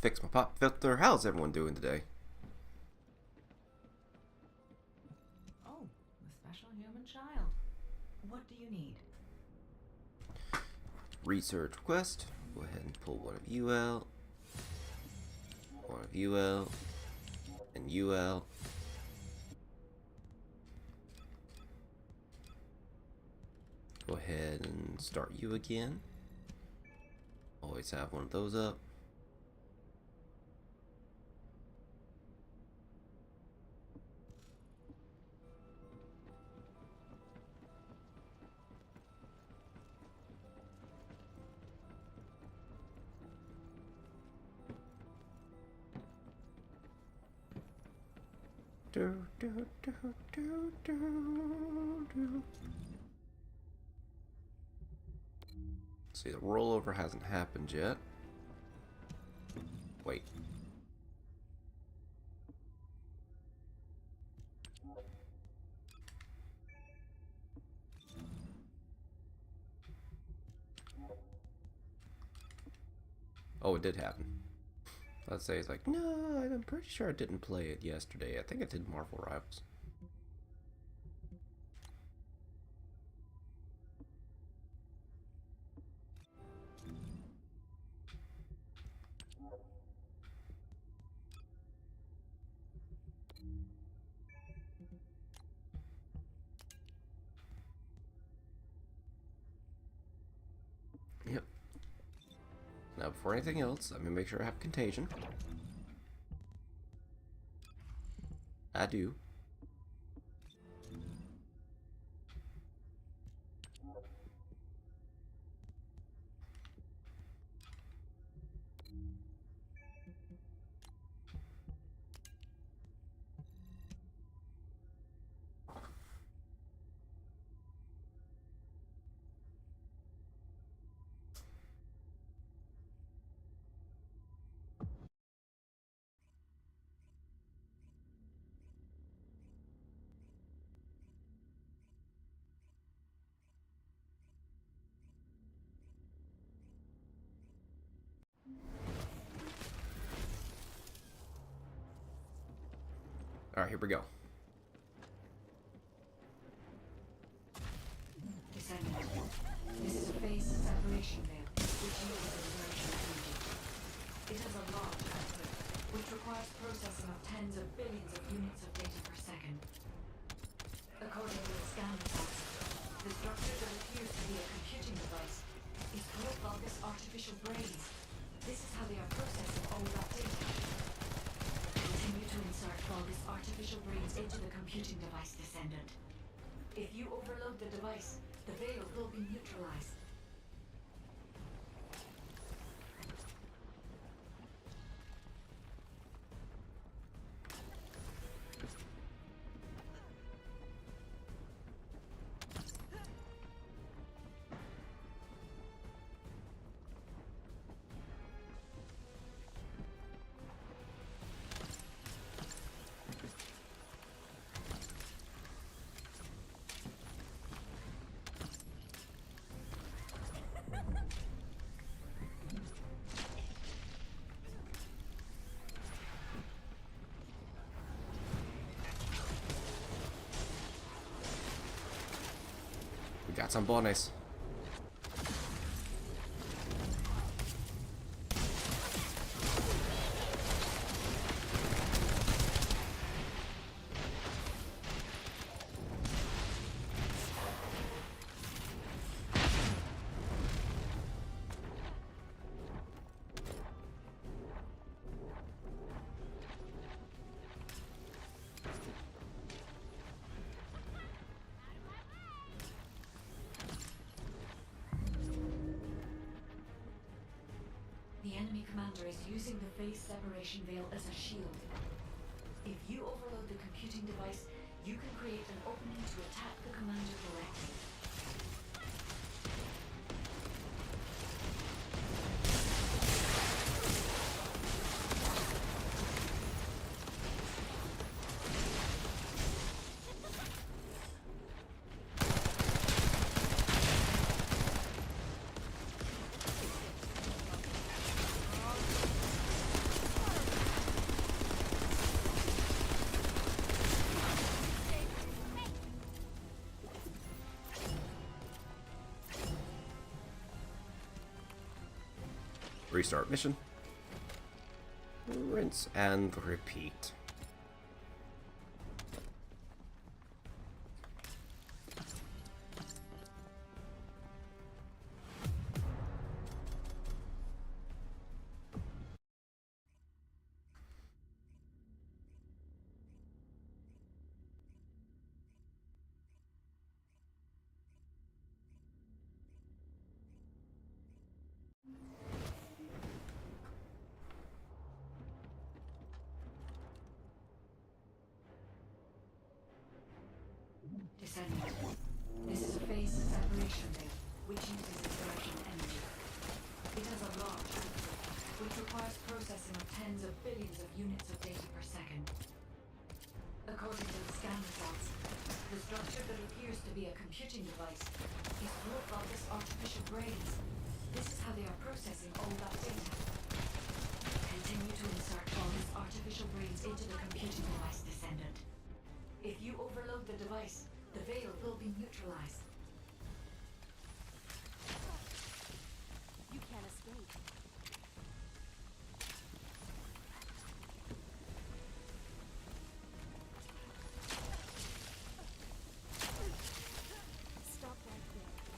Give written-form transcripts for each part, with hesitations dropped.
Fix my pop filter. How's everyone doing today? Oh, the special human child. What do you need? Research request. Go ahead and pull one of UL, one of UL, and UL. Go ahead and start you again. Always have one of those up. Do, do, do, do, do, do. See, the rollover hasn't happened yet. Wait. Oh, it did happen. Let's say it's like, no, I'm pretty sure I didn't play it yesterday. I think I did Marvel Rivals. Yep. Now, before anything else, let me make sure I have Contagion. I do. Alright, here we go. Descendant. This is a phase separation veil, which uses a version of energy. It has a large output, which requires processing of tens of billions of units of data per second. According to the scan results, the structure that appears to be a computing device is Vulgus artificial brains. This is how they are processing all that data. Continue to insert Vulgus artificial brains into the computing device, Descendant. If you overload the device, the veil will be neutralized. We got some bonus. The enemy commander is using the phase separation veil as a shield. If you overload the computing device, you can create an opening to attack the commander directly. Restart mission. Rinse and repeat. Descendant. This is a phase separation layer, which uses exertion energy. It has a large output, which requires processing of tens of billions of units of data per second. According to the scan results, the structure that appears to be a computing device is full of this artificial brains. This is how they are processing all that data. Continue to insert all these artificial brains into the computing device, Descendant. If you overload the device, the veil will be neutralized. You can't escape. Stop right there.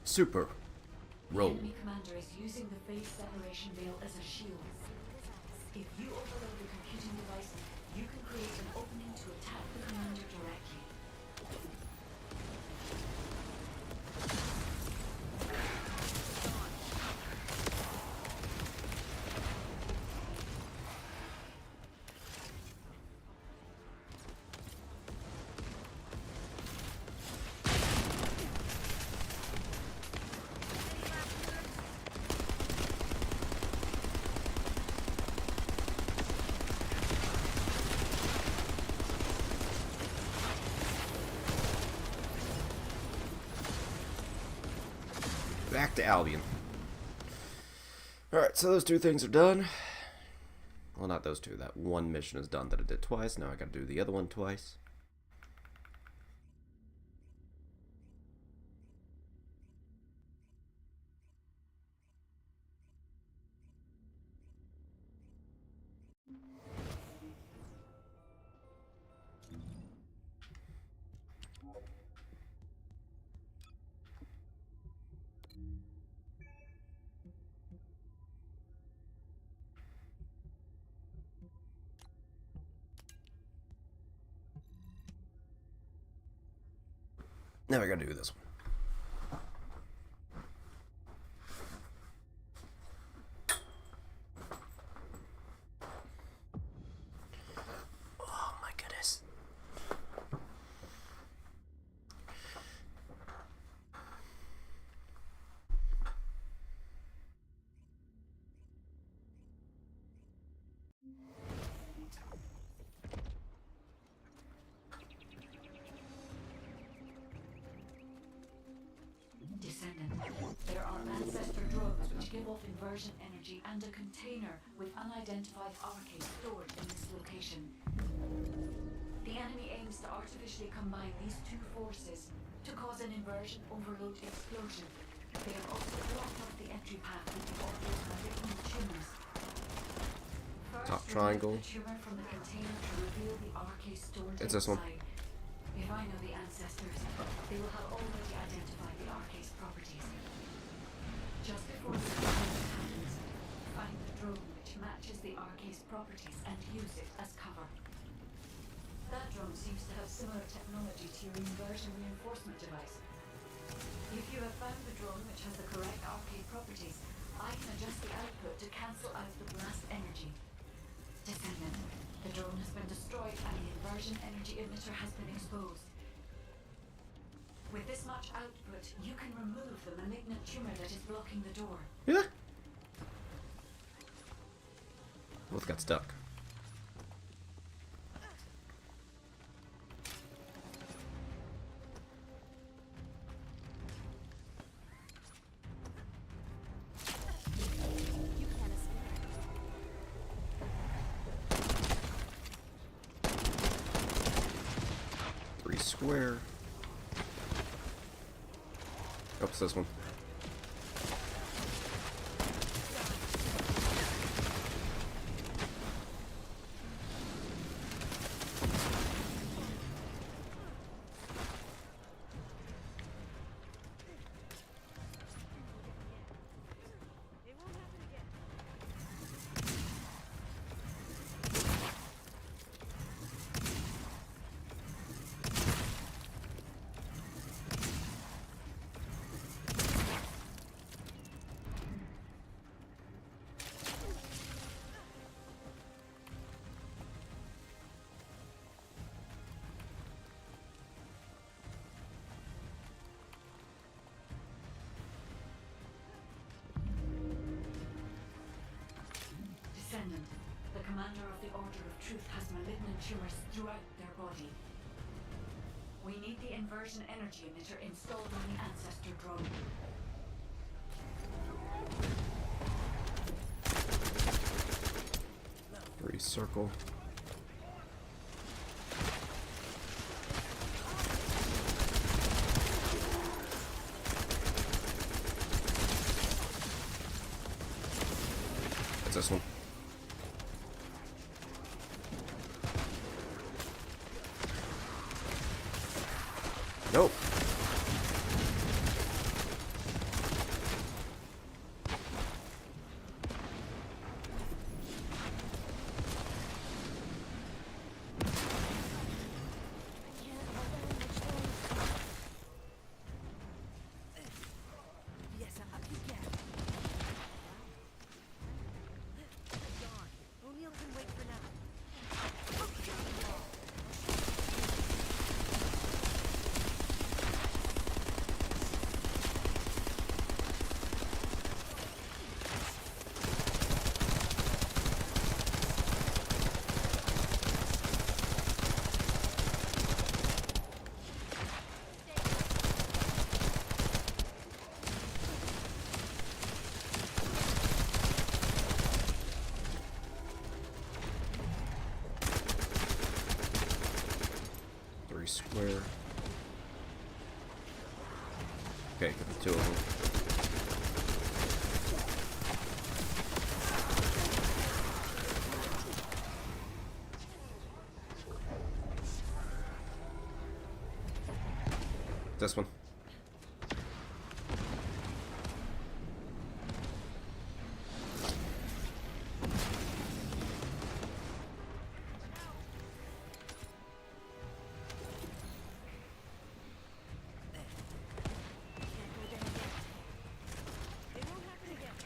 Super. The Roll. enemy commander is using the phase separation veil as a shield. If you overload the computing device, you can create an opening to attack the commander directly. Back to Albion. Alright, so those two things are done. Well, not those two. That one mission is done that I did twice. Now I gotta do the other one twice. Now I gotta do this one. Oh my goodness. Descendant. There are ancestor drones which give off inversion energy and a container with unidentified arcade stored in this location. The enemy aims to artificially combine these two forces to cause an inversion overload explosion. They have also blocked off the entry path with the orbital tumors. First, Top triangle. remove the tumor from the container to reveal the arcade stored It's this one. inside. If I know the ancestors, they will have already identified the Arcade's properties. Just before the deployment happens, find the drone which matches the Arcade's properties and use it as cover. That drone seems to have similar technology to your inversion reinforcement device. If you have found the drone which has the correct Arcade properties, I can adjust the output to cancel out the blast energy. Descendant, the drone has been destroyed and the inversion energy emitter has been exposed. With this much output, you can remove the malignant tumor that is blocking the door. Yeah. Both got stuck. You can't escape. 3 square. Oh, it's this one. It won't happen again. Descendant, the commander of the Order of Truth has malignant tumors throughout their body. We need the inversion energy emitter installed on the ancestor drone. Three circle. What's this one? Nope. I can't hold on much longer. Yes, I'm up you get. Gone. O'Neill can wait for now. Three square. Okay, got the 2 of them. This one. Can't go there yet. It won't happen again.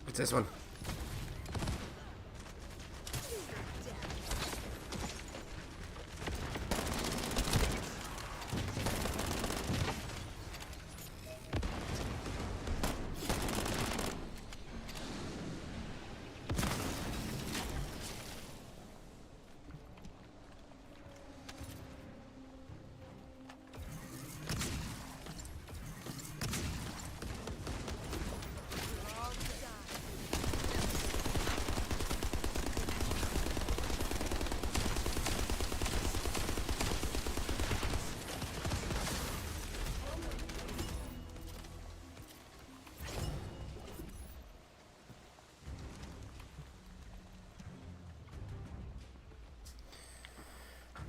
What's this one?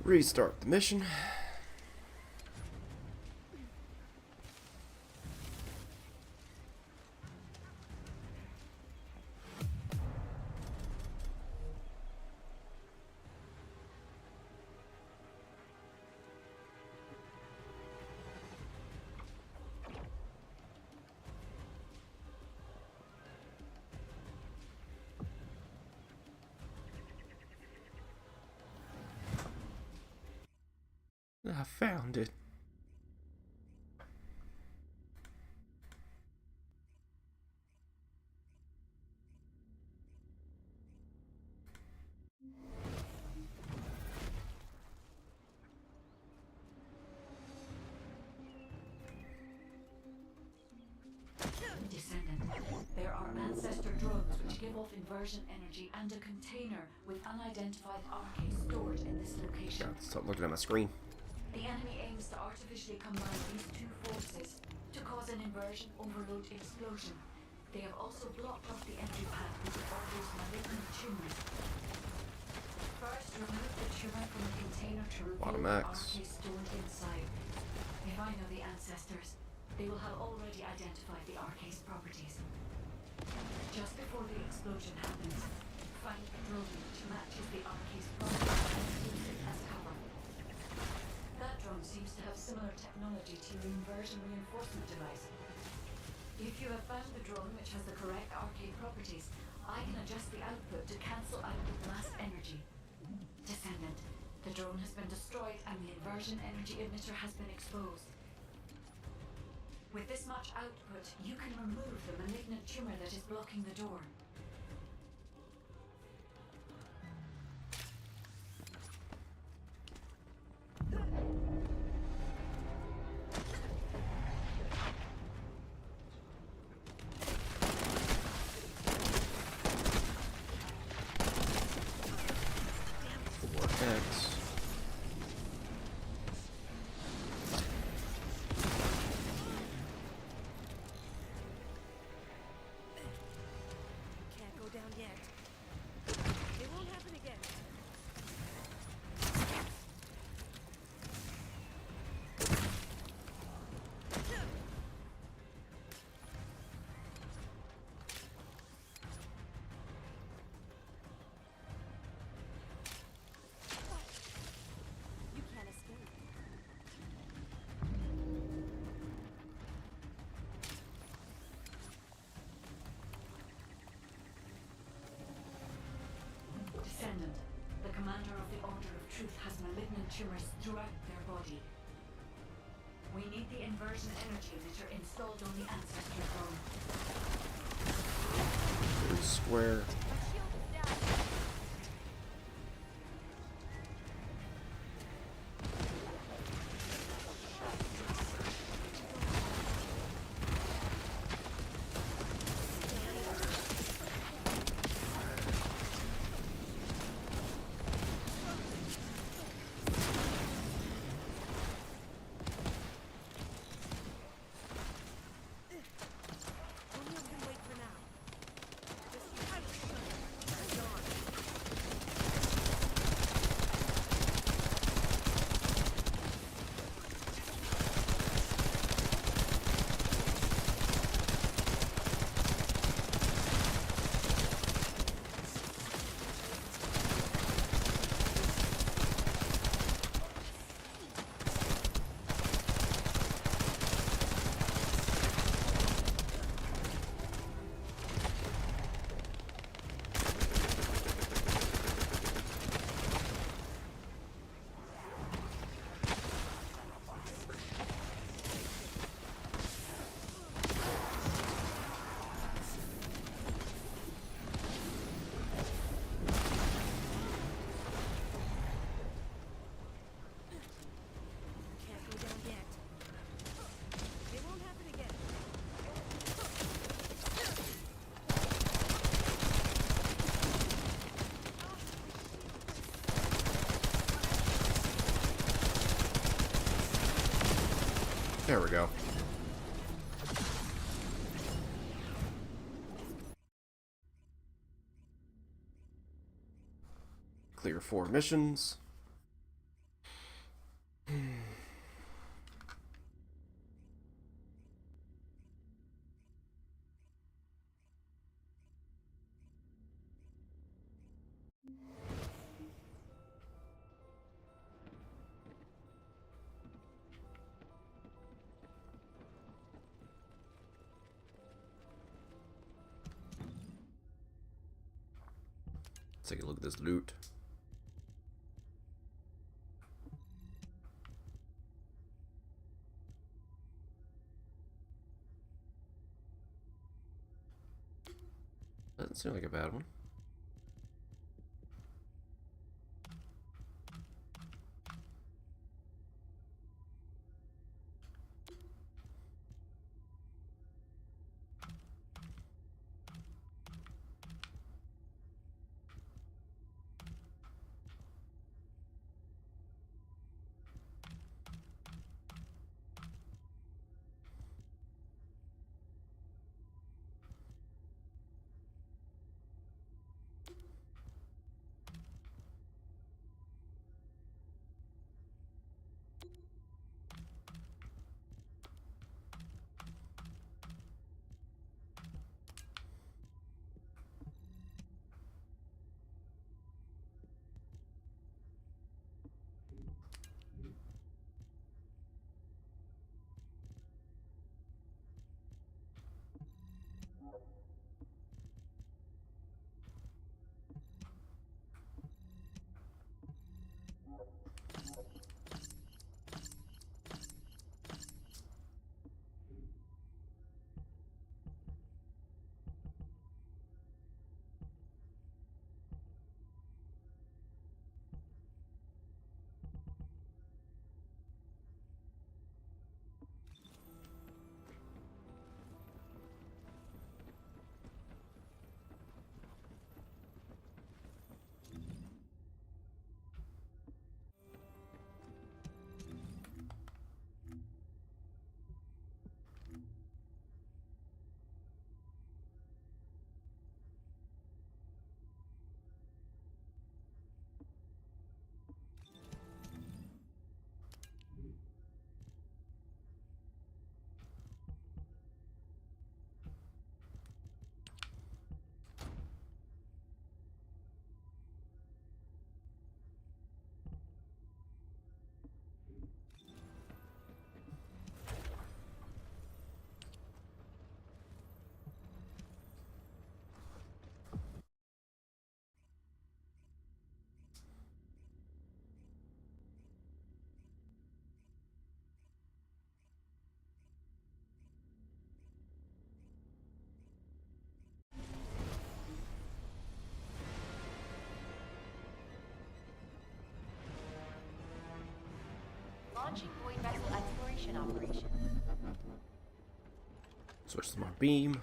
Restart the mission. I found it. Descendant, there are ancestor drones which give off inversion energy and a container with unidentified arcade stored in this location. God, stop looking at my screen. The enemy aims to artificially combine these two forces to cause an inversion overload explosion. They have also blocked off the entry path with the order's malignant tumors. First, remove the tumor from the container to reveal the arcade stored inside. If I know the ancestors, they will have already identified the arcade's properties. Just before the explosion happens, find a drone which matches the arcade's properties and use it as cover. That drone seems to have similar technology to your inversion reinforcement device. If you have found the drone which has the correct arcade properties, I can adjust the output to cancel out the blast energy. Descendant, the drone has been destroyed and the inversion energy emitter has been exposed. With this much output, you can remove the malignant tumor that is blocking the door. Vortex. Can't go down yet. It won't happen again. You can't escape. Descendant, the commander of the Order of Truth has malignant tumors throughout their body. We need the inversion energy emitter installed on the ancestor drone. Square. My shield is down. O'Neill can wait for now. This is gone. Can't go down yet. It won't happen again. There we go. Clear 4 missions. Let's take a look at this loot. Doesn't seem like a bad one. Launching void vessel exploration operation. Switch to my beam.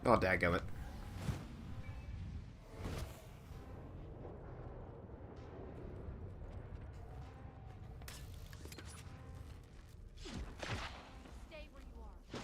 Oh, dadgummit. Stay where you are.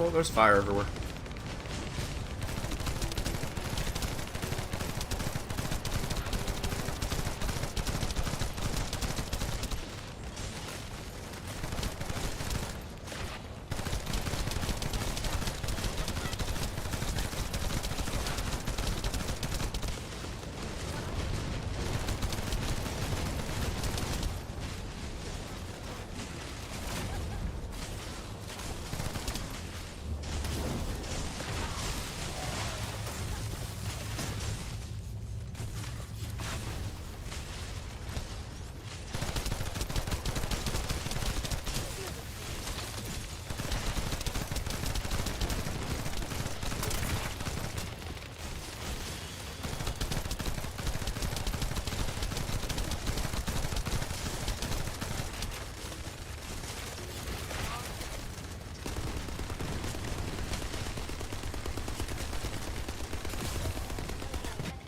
Oh, there's fire everywhere.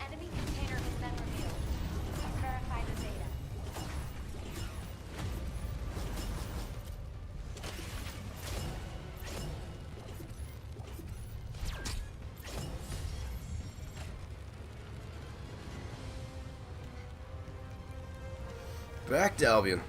An enemy container has been revealed. Please verify the data. Back to Albion.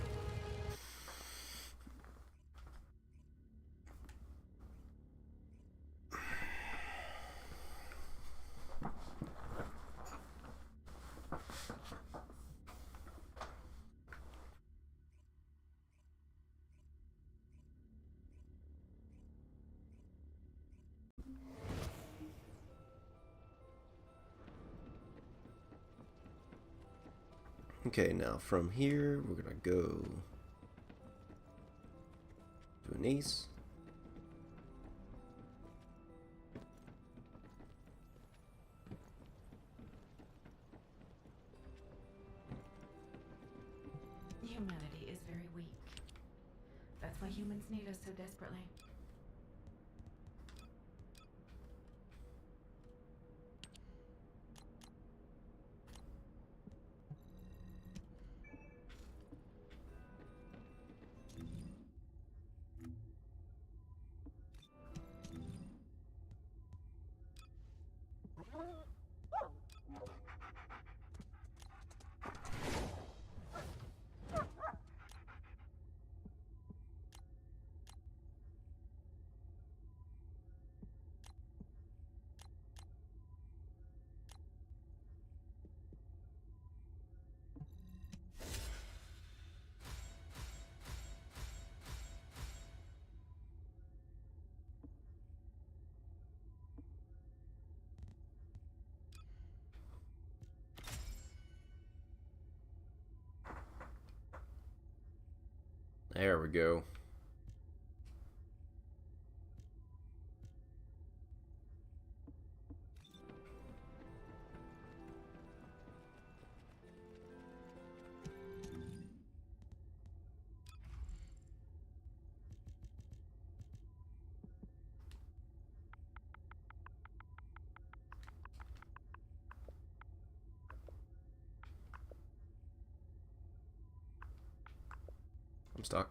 Okay, now from here, we're gonna go to an ace. Humanity is very weak. That's why humans need us so desperately. There we go. I'm stuck.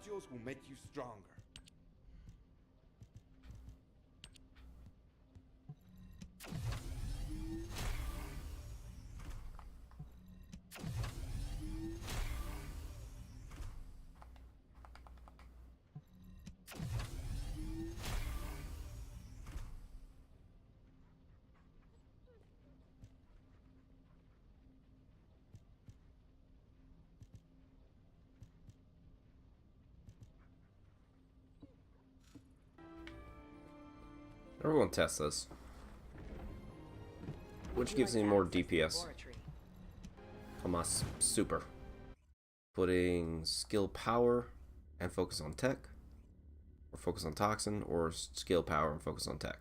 modules will make you stronger. Everyone test this. Which gives me more DPS? On my super. Putting skill power and focus on tech, or focus on toxin, or skill power and focus on tech.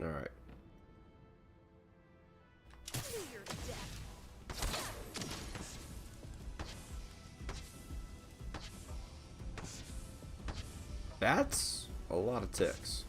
All right. That's a lot of ticks.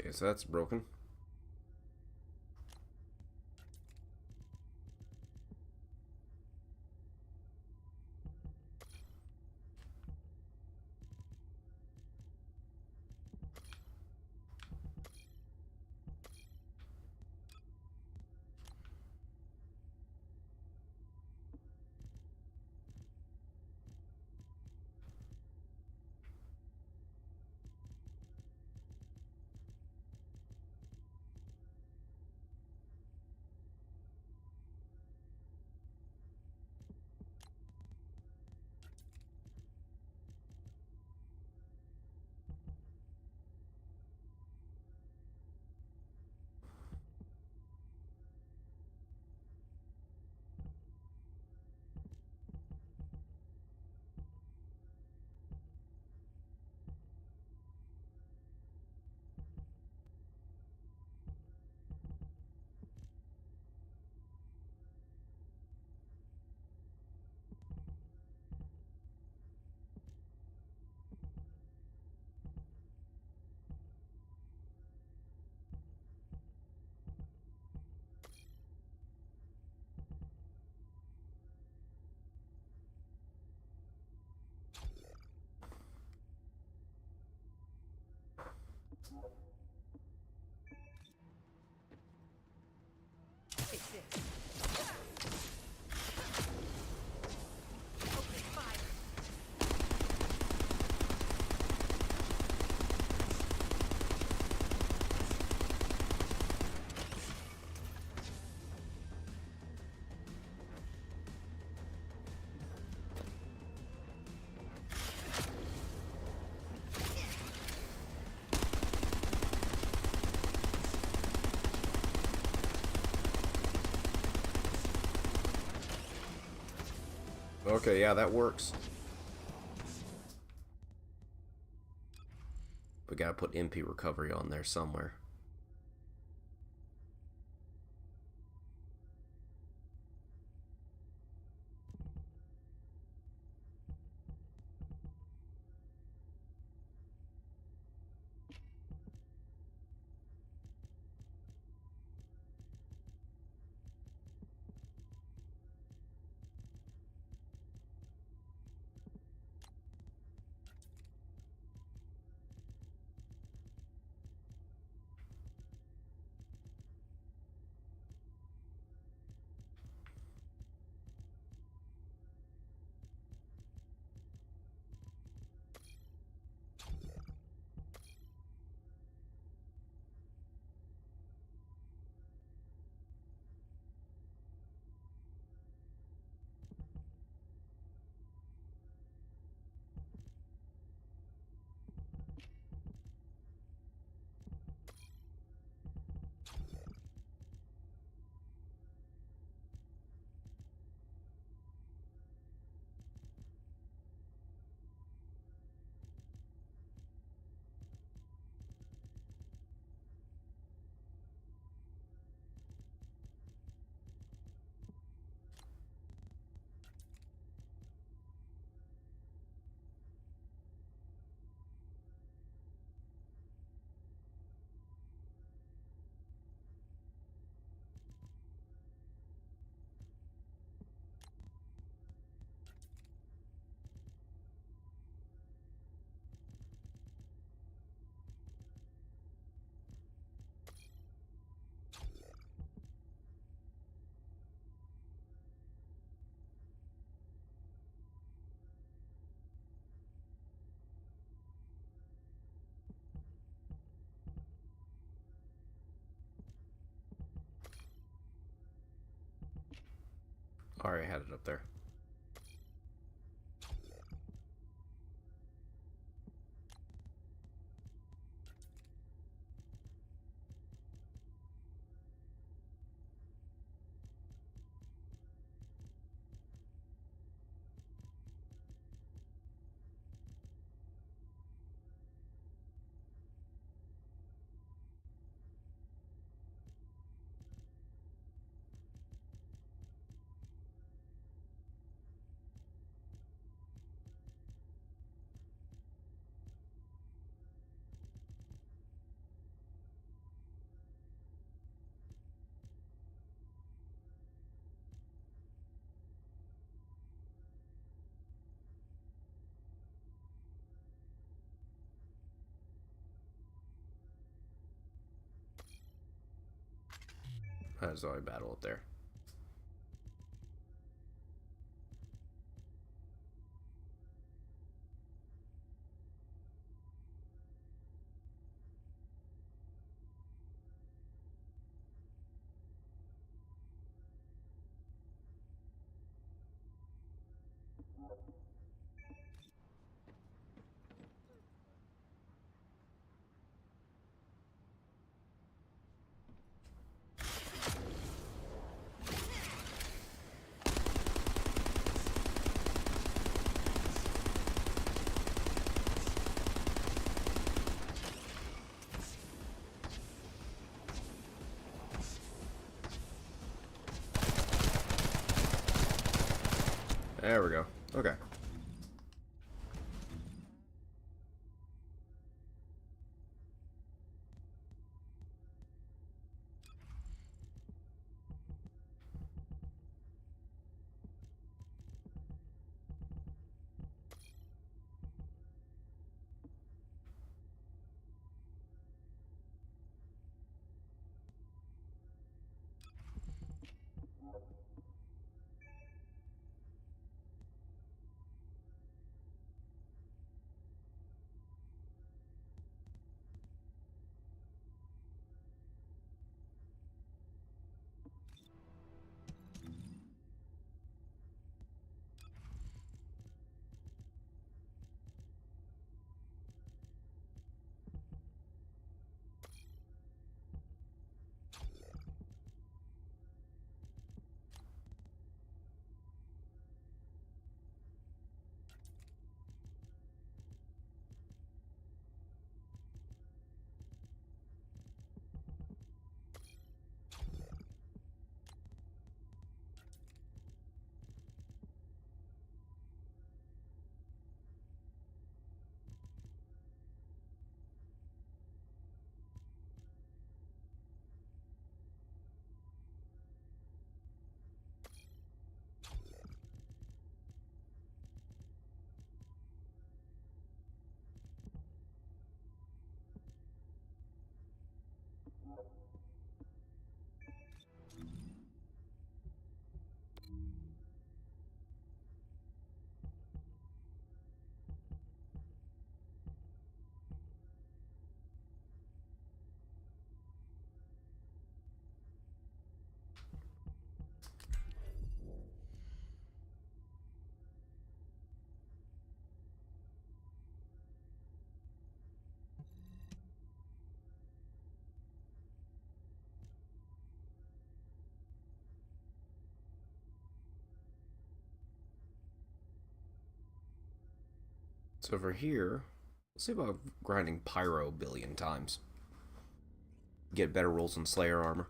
Okay, so that's broken. Take this. Open fire. Okay, yeah, that works. We gotta put MP recovery on there somewhere. Already had it up there. That's already battle up there. There we go. Okay. So for here, let's see about grinding Pyro a billion times. Get better rolls on Slayer armor.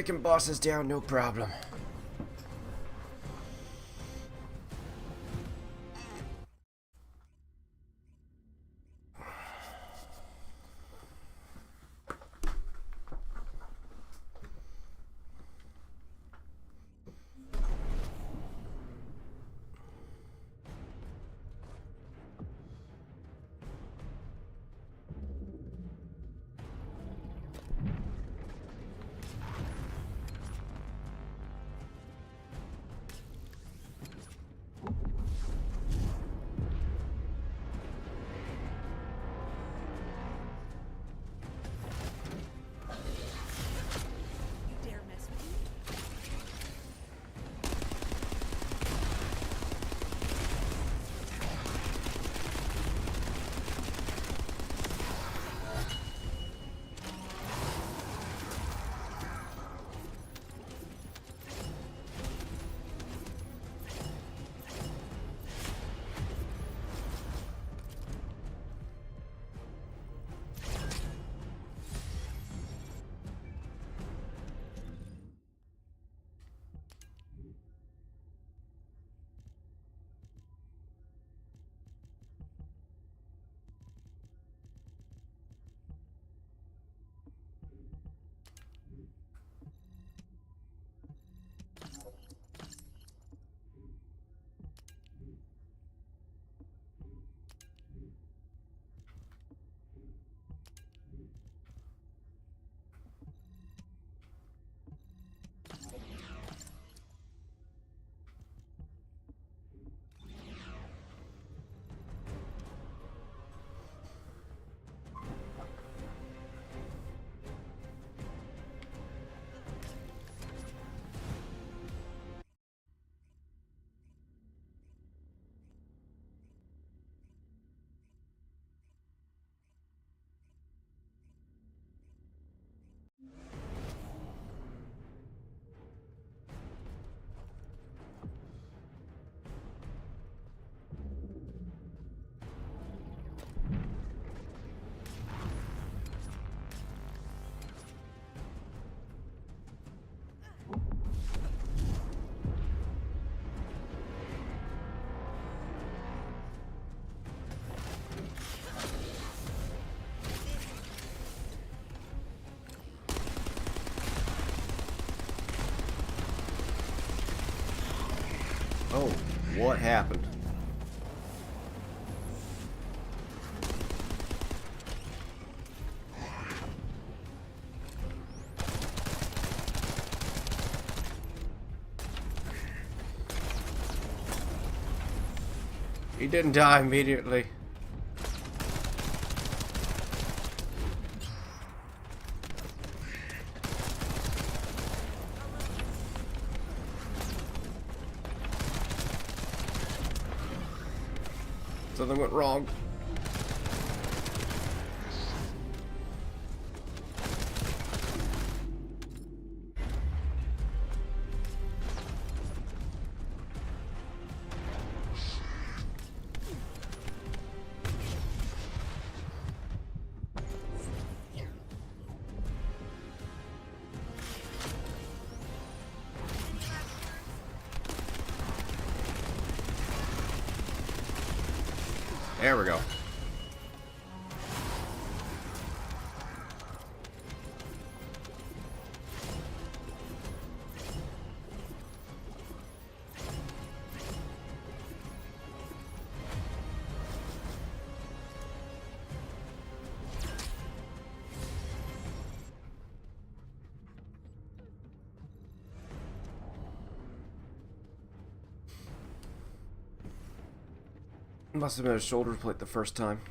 taking bosses down, no problem. You dare mess with me? Oh, what happened? He didn't die immediately. Something went wrong. There we go. Must have been a shoulder plate the first time.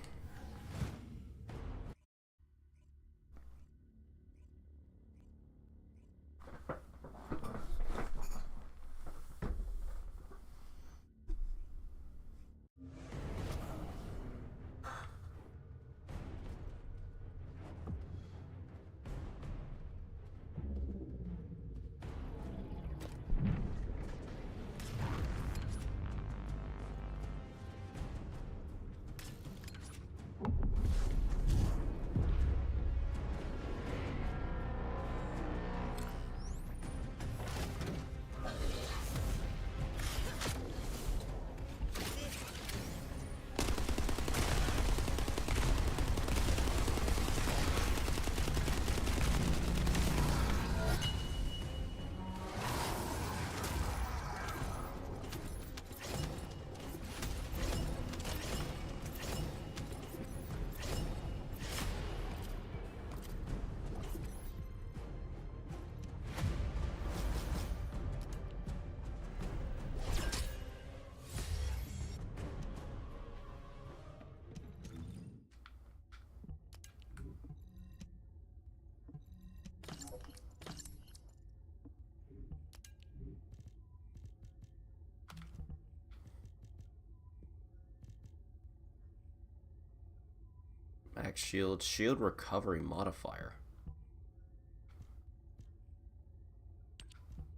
Max shield. Shield recovery modifier.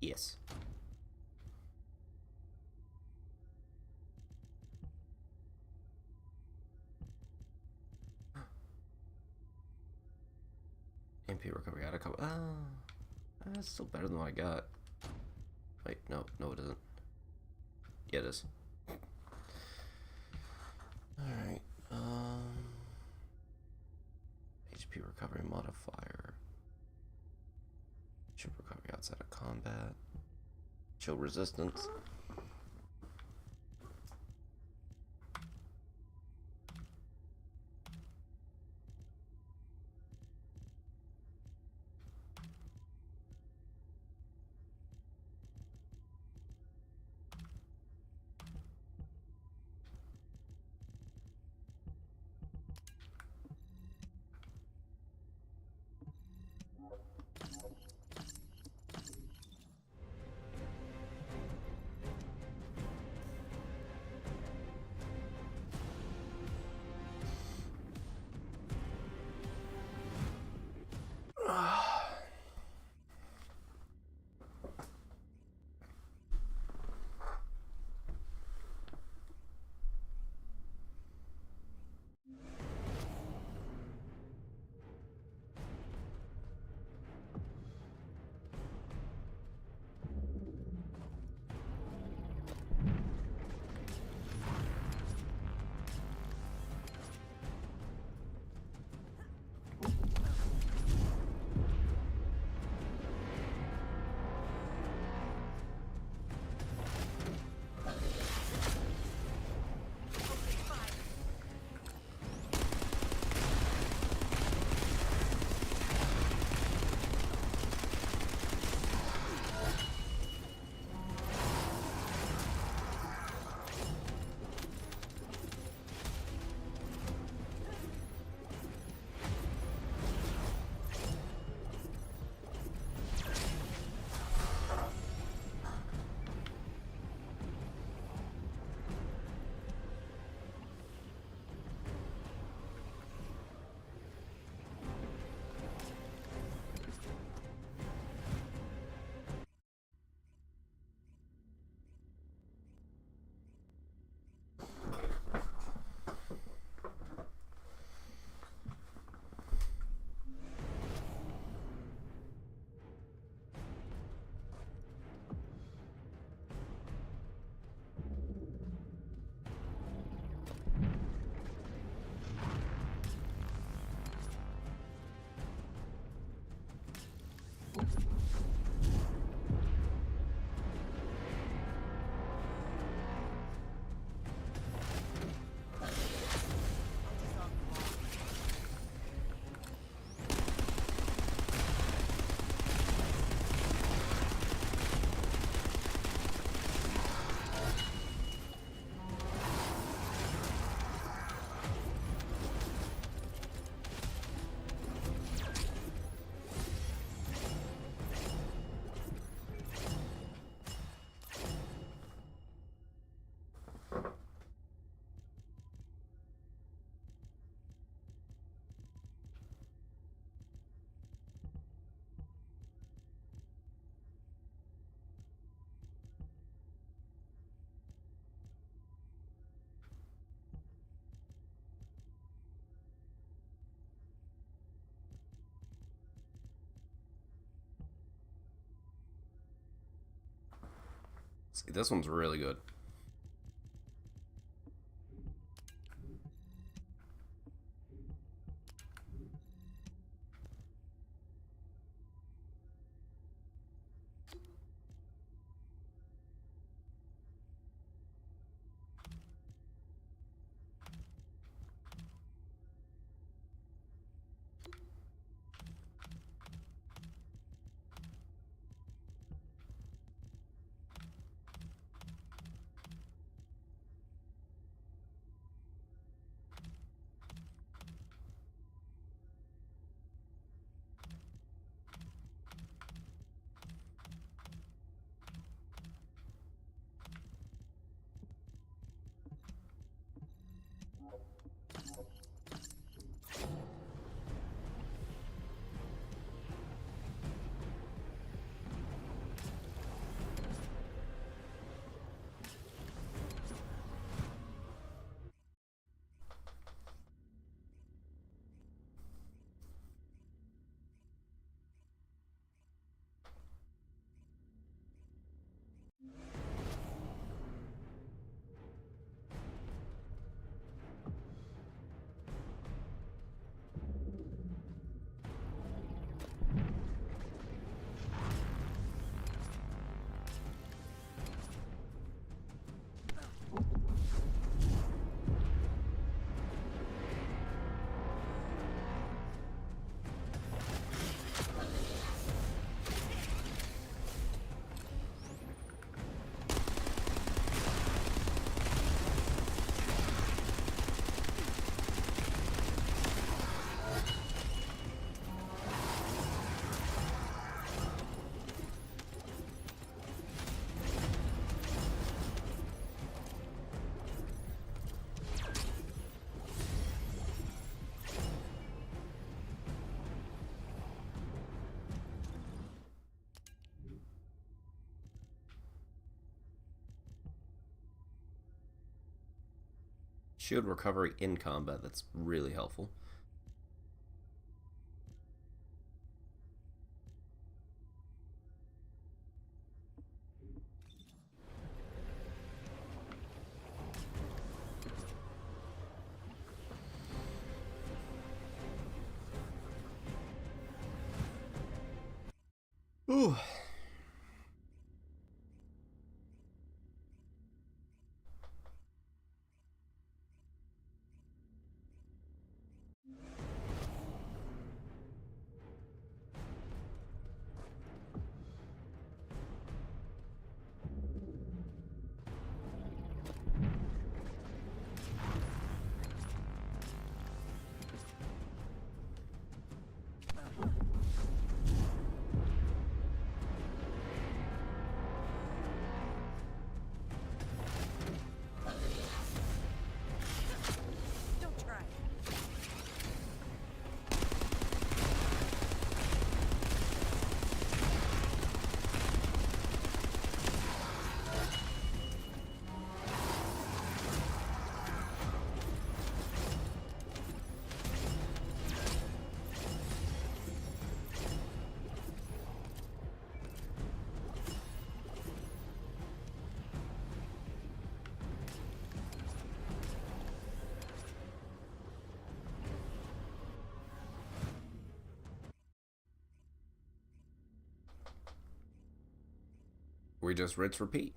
Yes. MP recovery gotta come. That's still better than what I got. Wait, no, it isn't. Yeah, it is. Alright, HP recovery modifier. Shield recovery outside of combat. Shield resistance. See, this one's really good. Shield recovery in combat. That's really helpful. Ooh. Don't try. We just rinse repeat.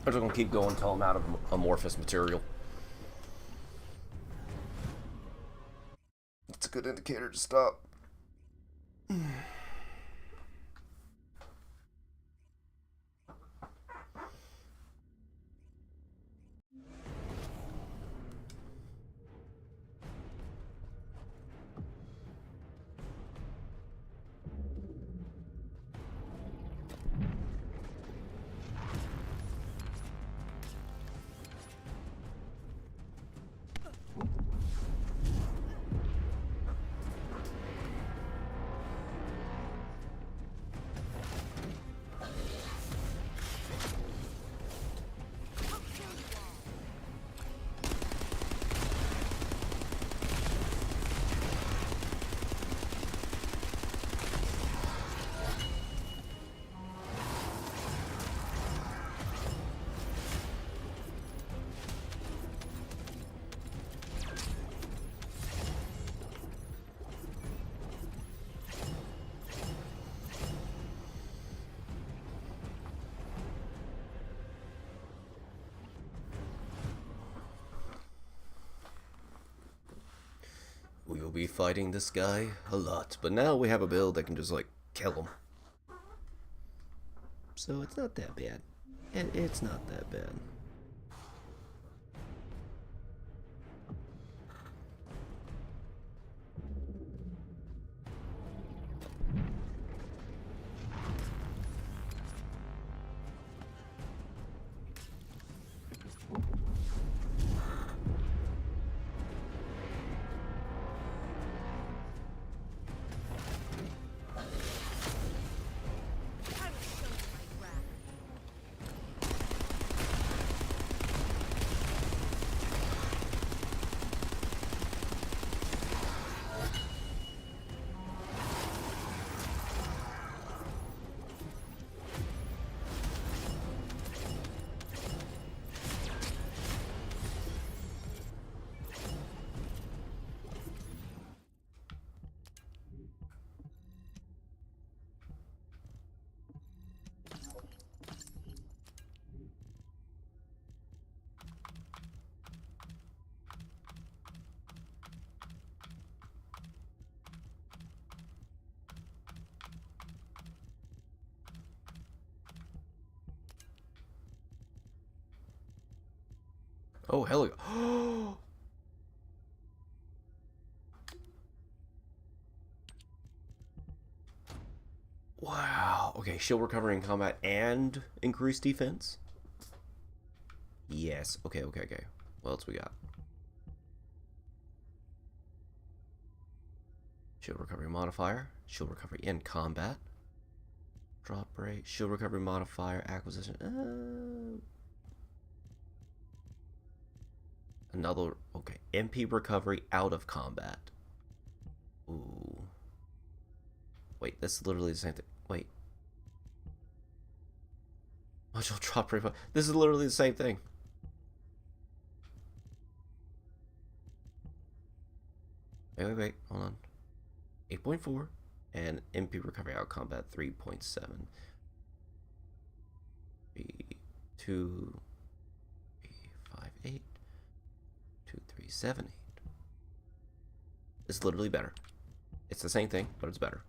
I'm just gonna keep going until I'm out of amorphous material. It's a good indicator to stop. We will be fighting this guy a lot, but now we have a build that can just like kill him. So it's not that bad. It's not that bad. Oh, hell yeah. Wow. Okay, shield recovery in combat and increased defense? Yes. Okay. What else we got? Shield recovery modifier. Shield recovery in combat. Drop rate. Shield recovery modifier. Acquisition. Another. Okay. MP recovery out of combat. Ooh. Wait, that's literally the same thing. Wait. Module drop rate. This is literally the same thing. Wait. Hold on. 8.4 and MP recovery out of combat 3.7. 2, 5, 8, 2, 3, 7, 8. It's literally better. It's the same thing, but it's better.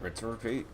Rinse and repeat.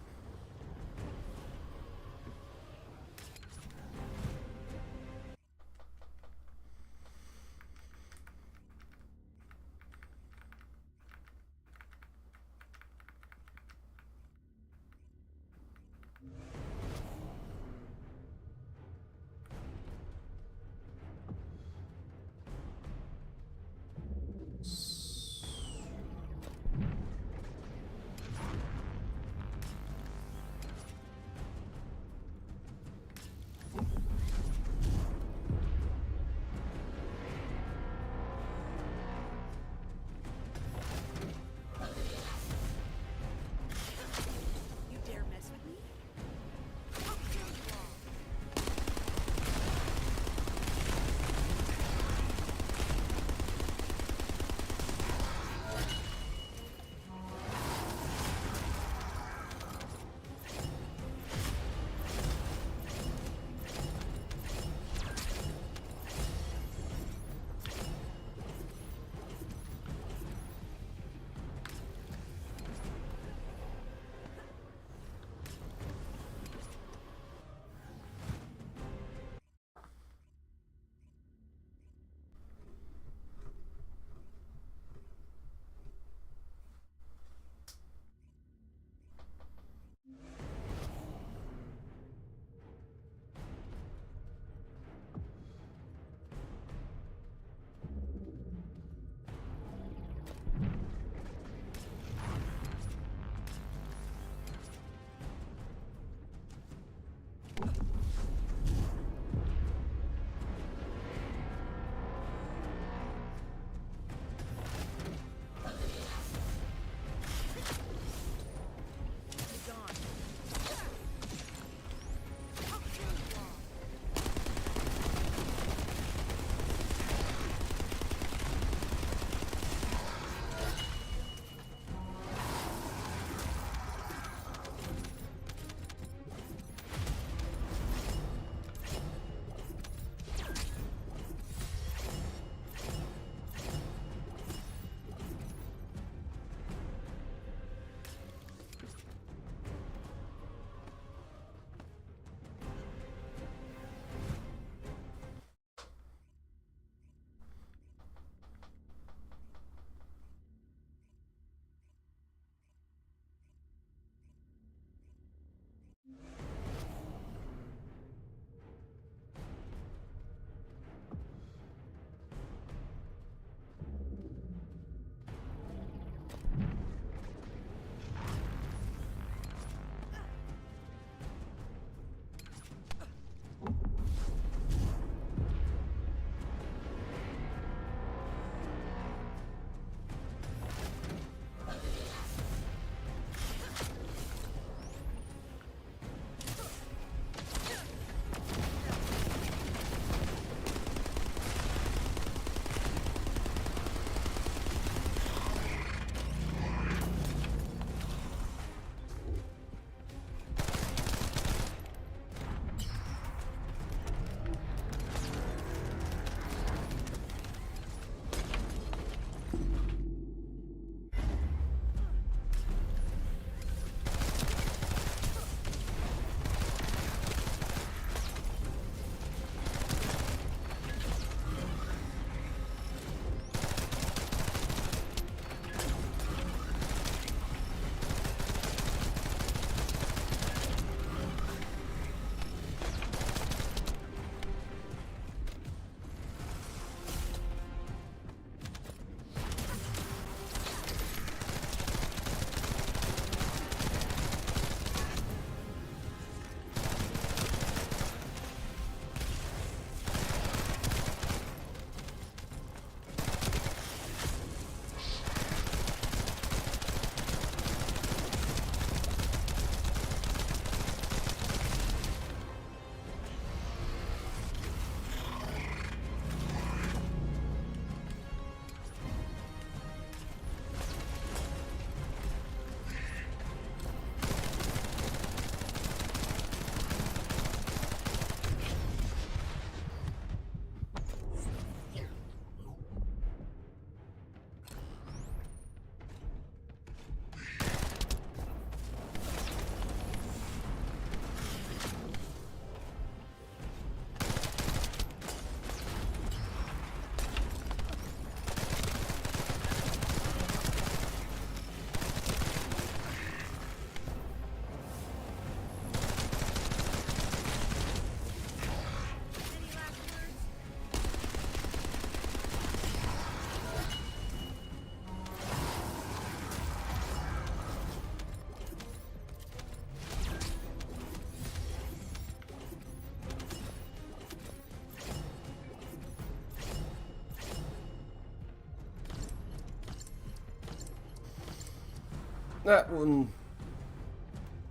That one...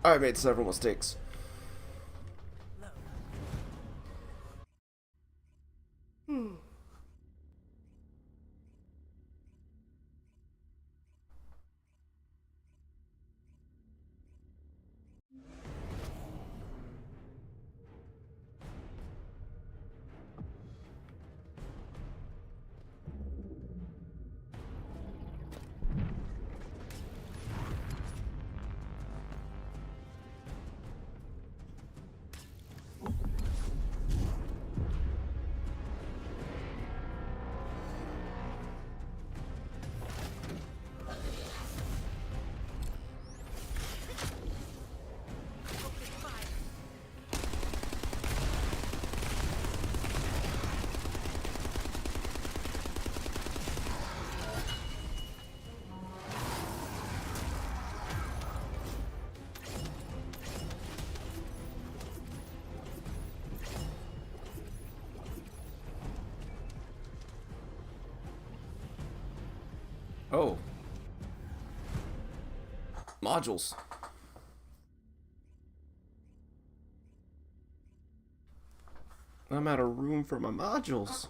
I made several mistakes. Oh. Modules. I'm out of room for my modules.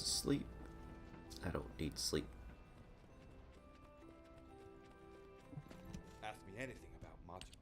Sleep. I don't need sleep. Ask me anything about modules.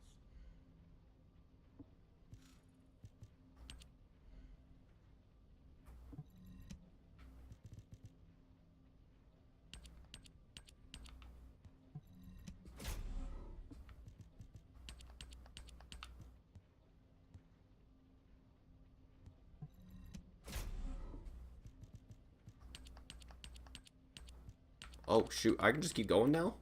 Oh, shoot. I can just keep going now?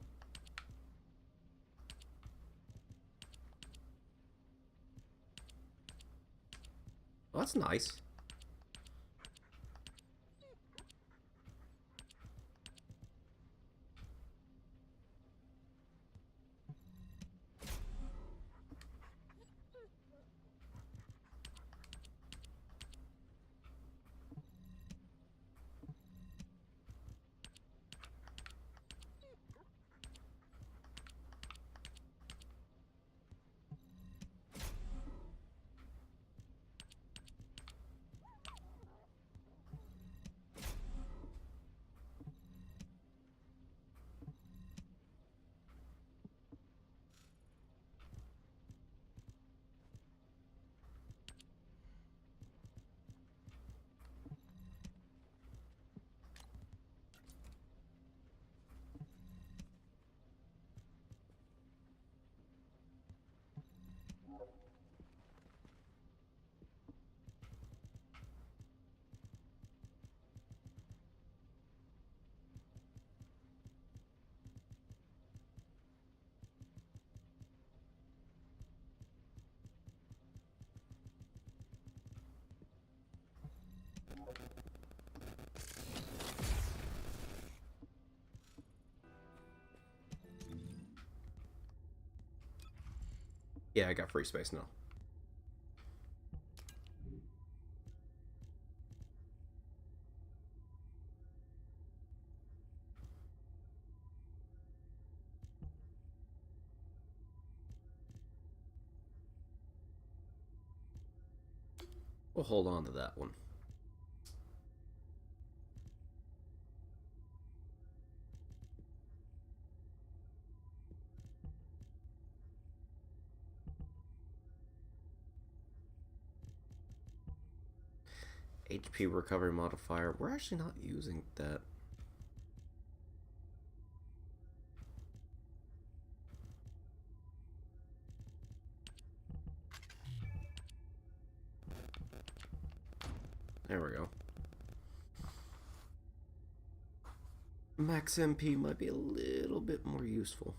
Well, that's nice. Yeah, I got free space now. We'll hold on to that one. HP recovery modifier. We're actually not using that. There we go. Max MP might be a little bit more useful.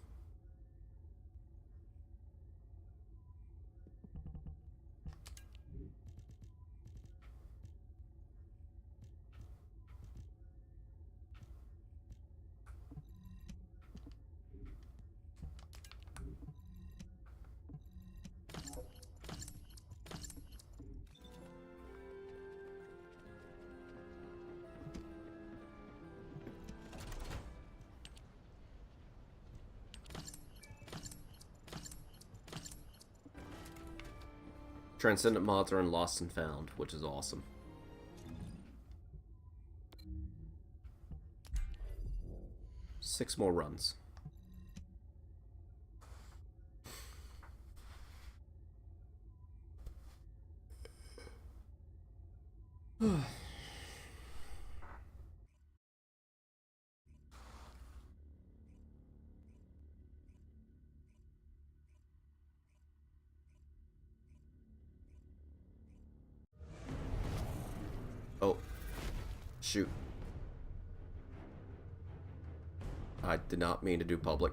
Transcendent mods are in Lost and Found, which is awesome. Six more runs. Oh, shoot. I did not mean to do public.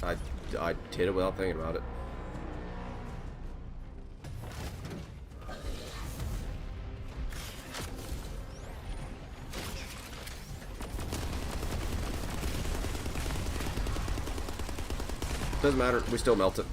I did it without thinking about it. Doesn't matter, we still melt it.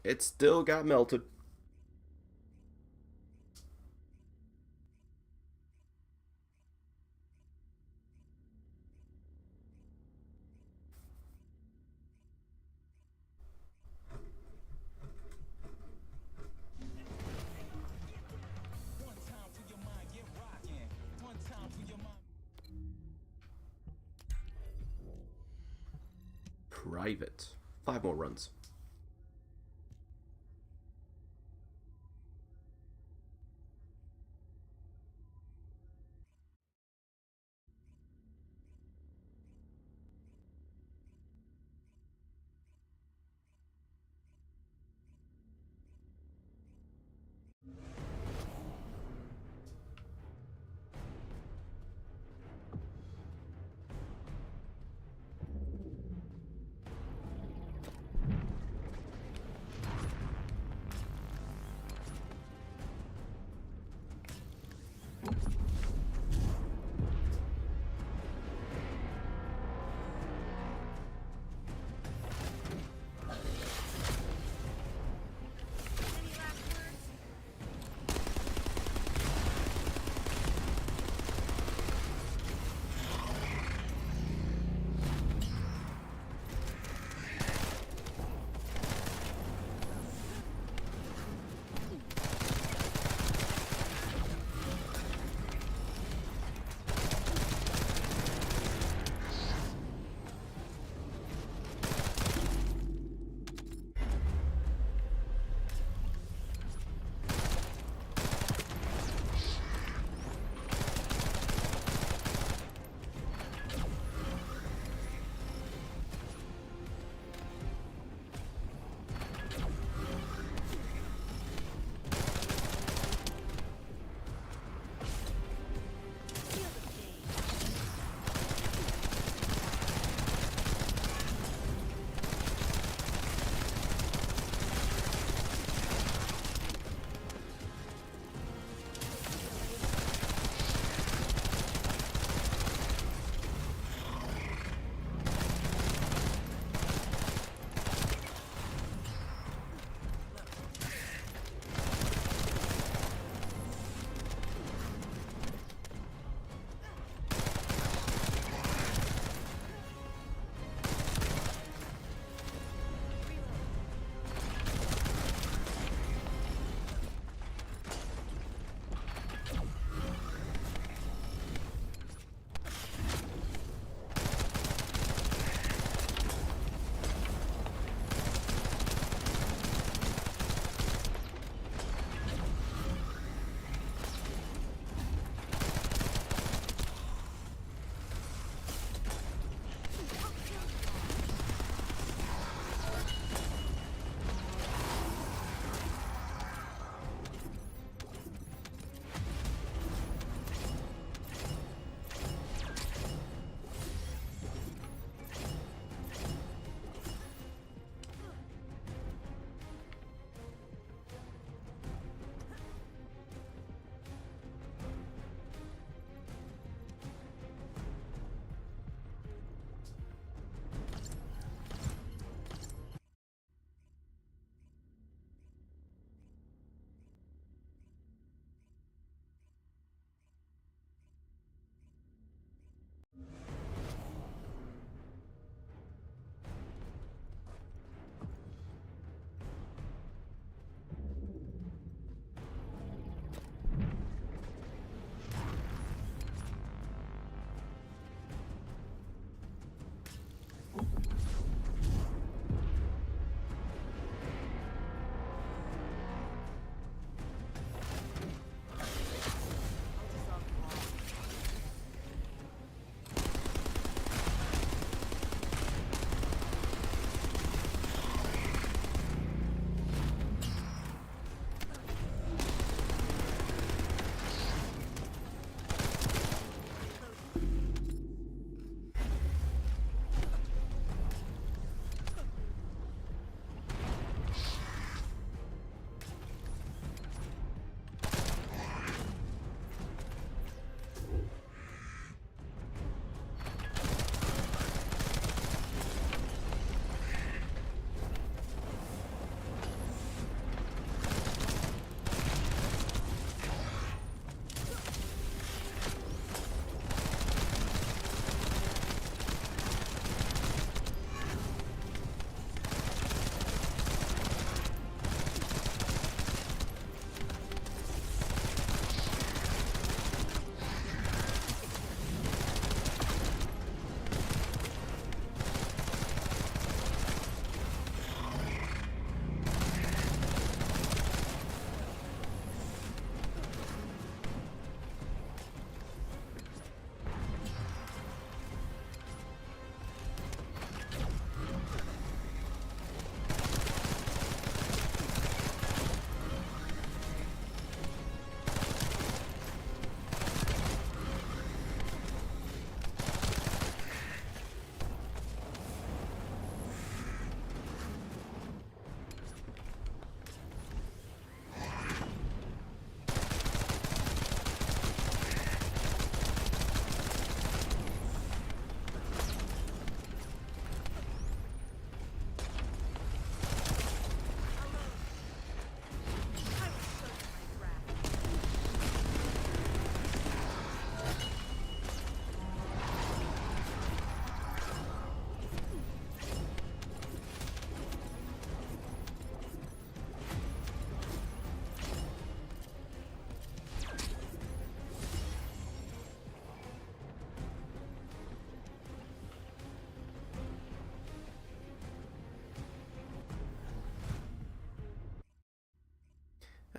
It still got melted. Private. 5 more runs.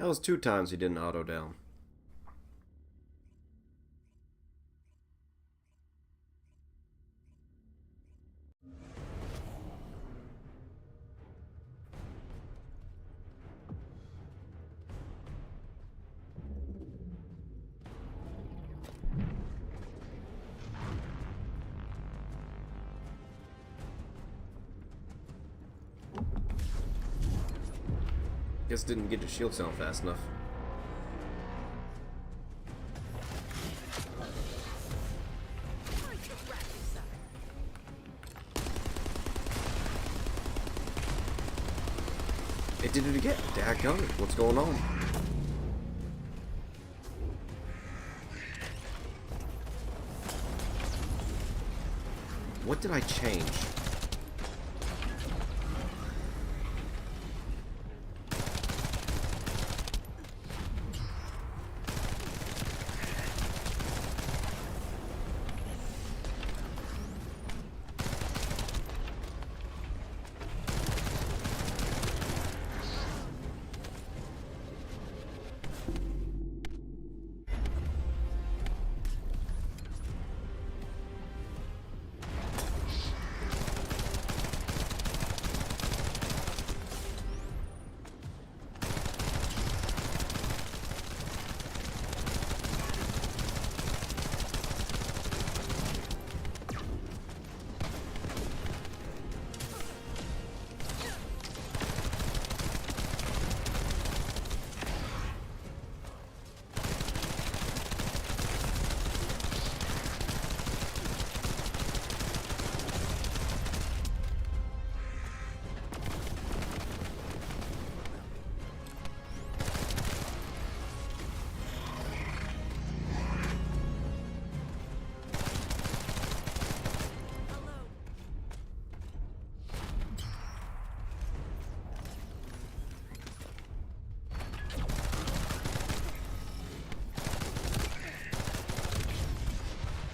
That was 2 times he didn't auto down. Guess didn't get the shield sound fast enough. It did it again. Dadgummit. What's going on? What did I change?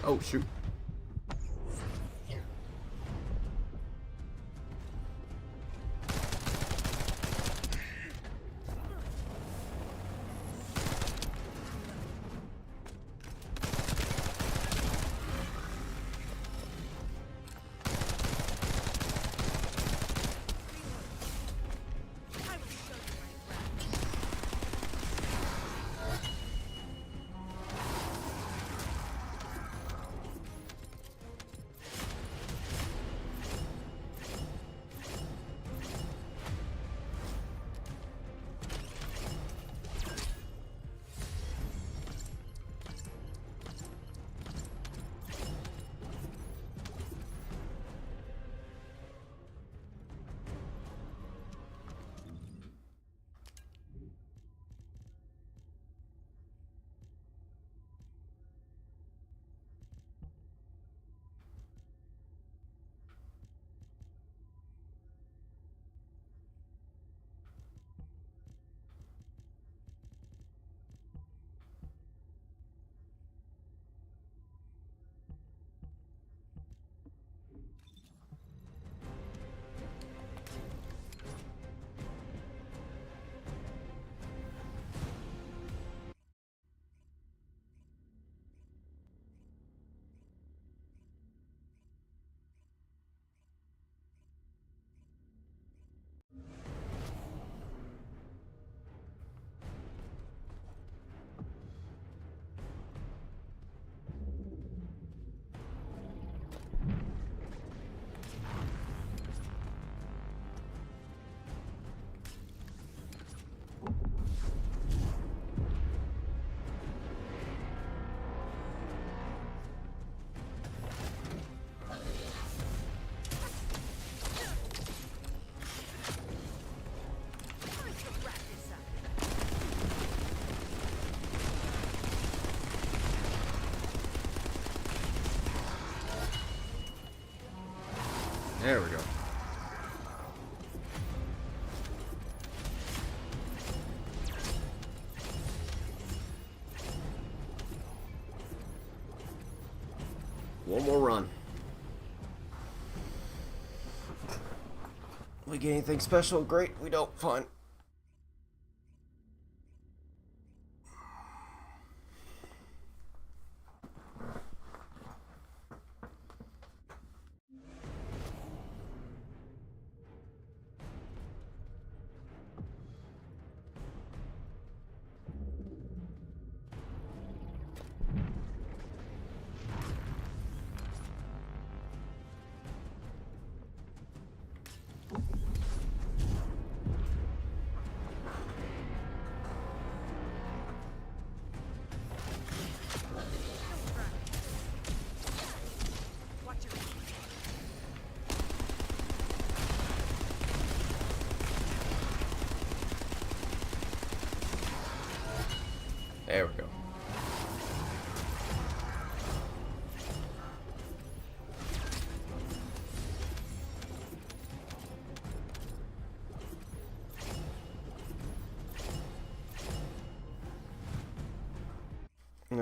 Oh, shoot. There we go. One more run. We get anything special? Great. We don't. Fine.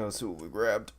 Let's see what we grabbed.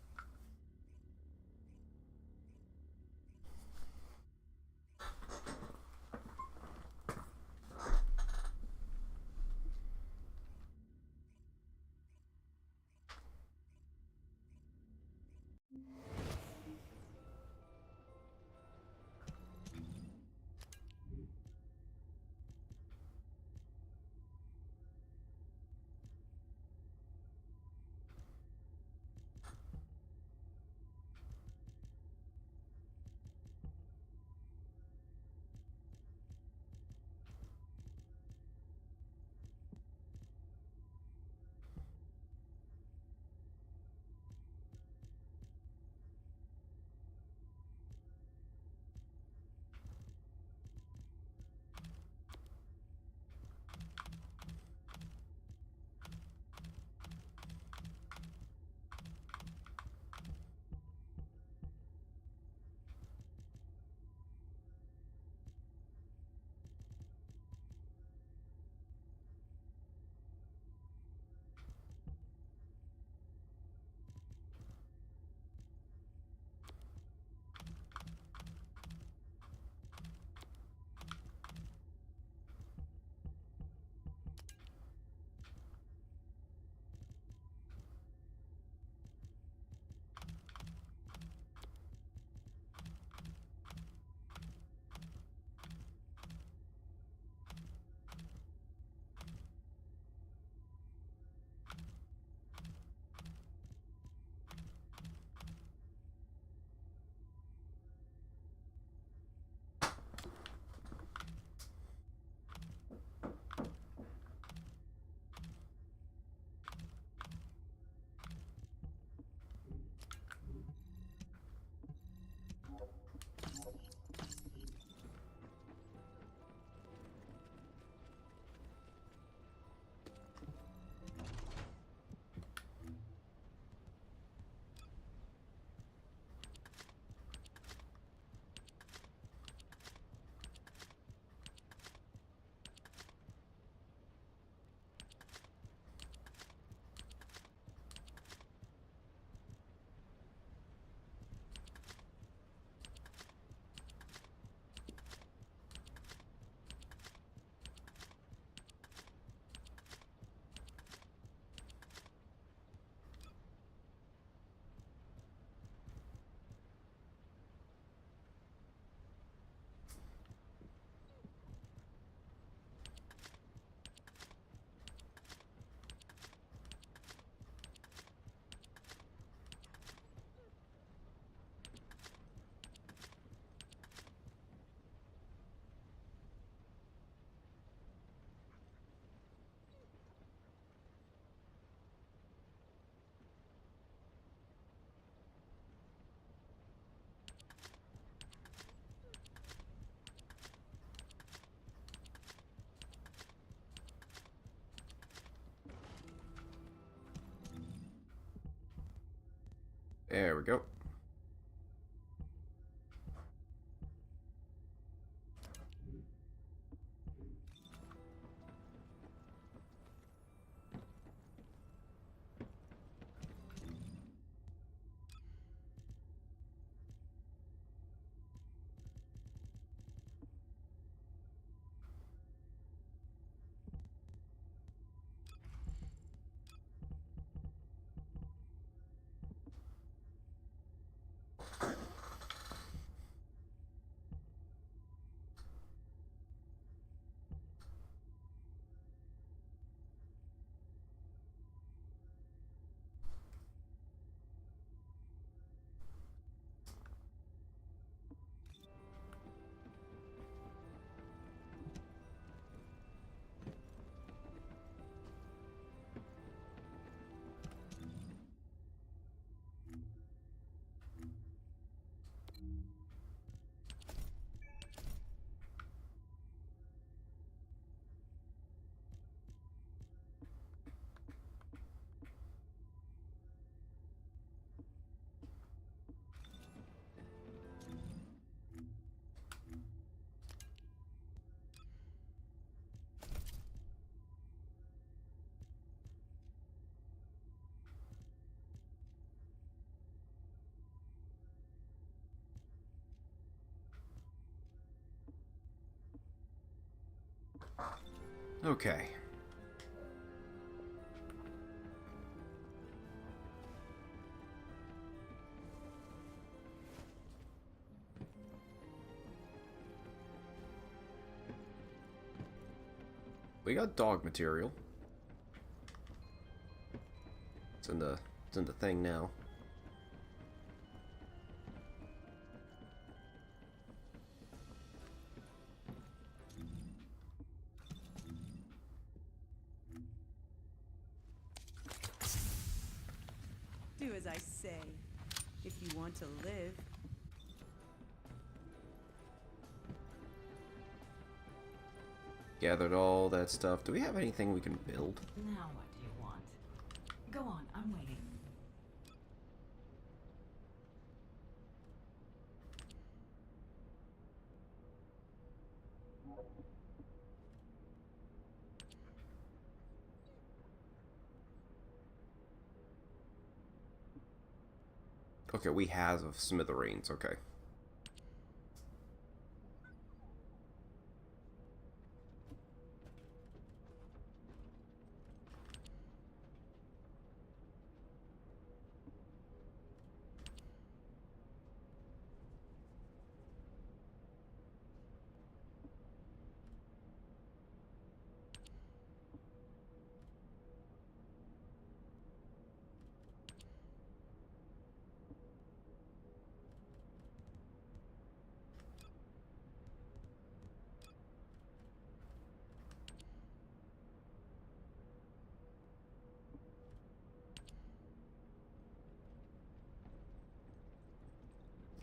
There we go. Okay. We got dog material. It's in the thing now. Do as I say, if you want to live. Gathered all that stuff. Do we have anything we can build? Now what do you want? Go on, I'm waiting. Okay, we have smithereens. Okay.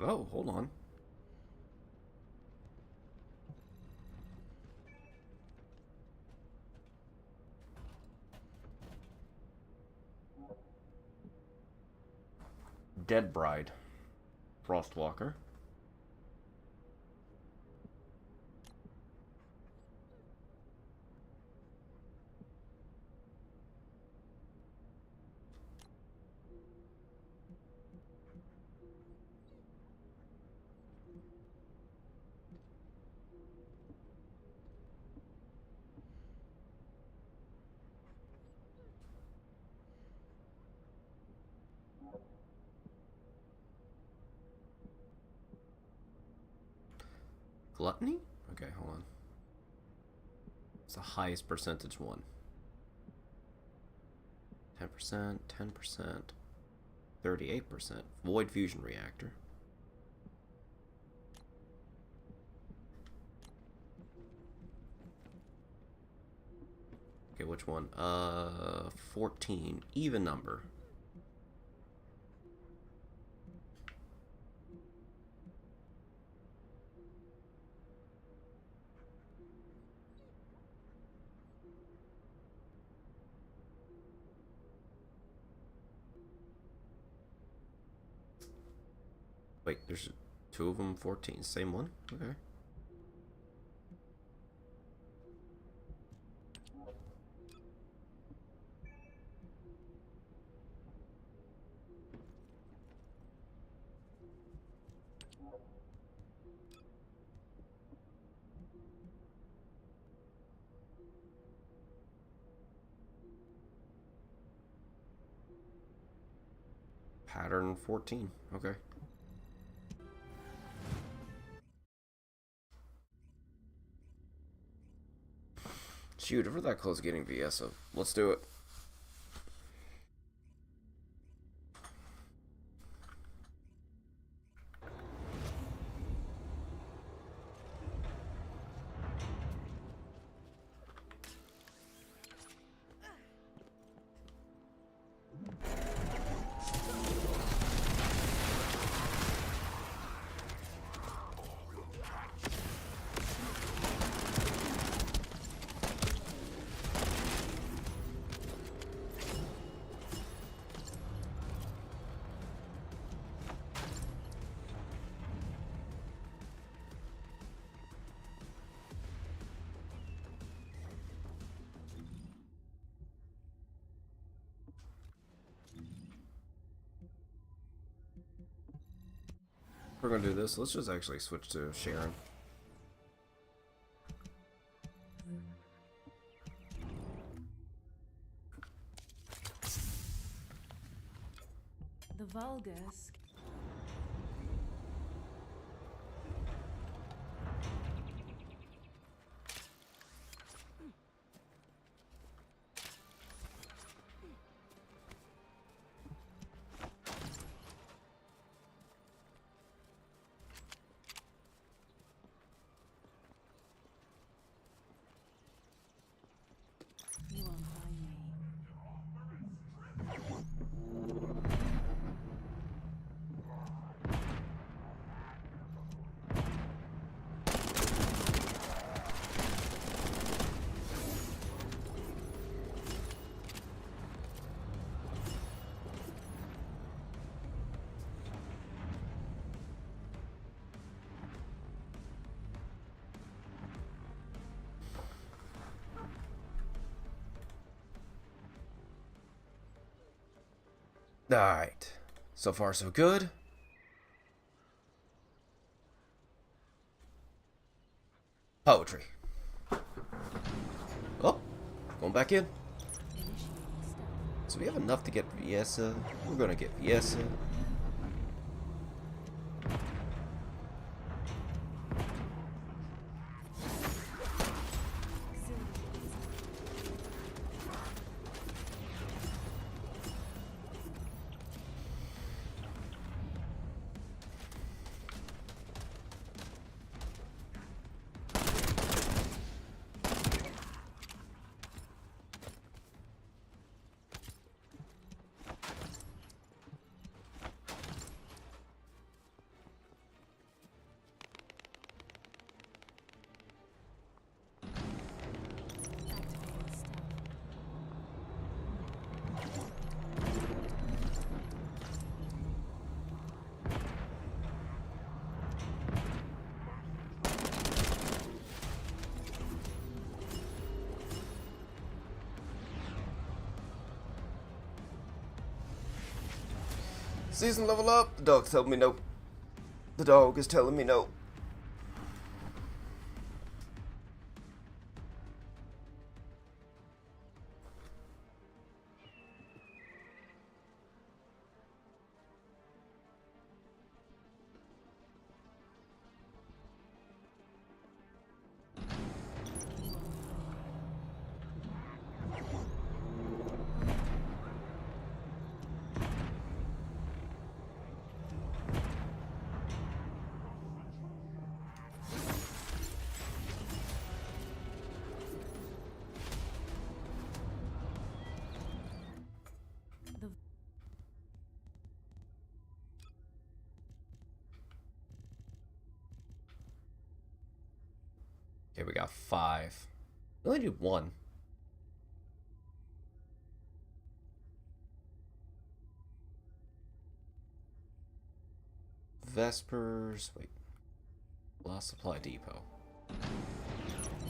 Oh, hold on. Dead Bride. Frostwalker. Gluttony? Okay, hold on. It's the highest percentage one. 10%, 10%, 38%. Void fusion reactor. Okay, which one? 14. Even number. Wait, there's two of them, 14. Same one? Okay. Pattern 14. Okay. Shoot, if we're that close to getting VS, so let's do it. We're gonna do this. Let's just actually switch to Sharon. vulgar. You won't find me. Alright. So far, so good. Poetry. Oh, going back in. So we have enough to get Viesa. We're gonna get Viesa. Season level up. The dog's telling me no. The dog is telling me no. Okay, we got 5. We only need 1. Vespers. Wait. Lost supply depot.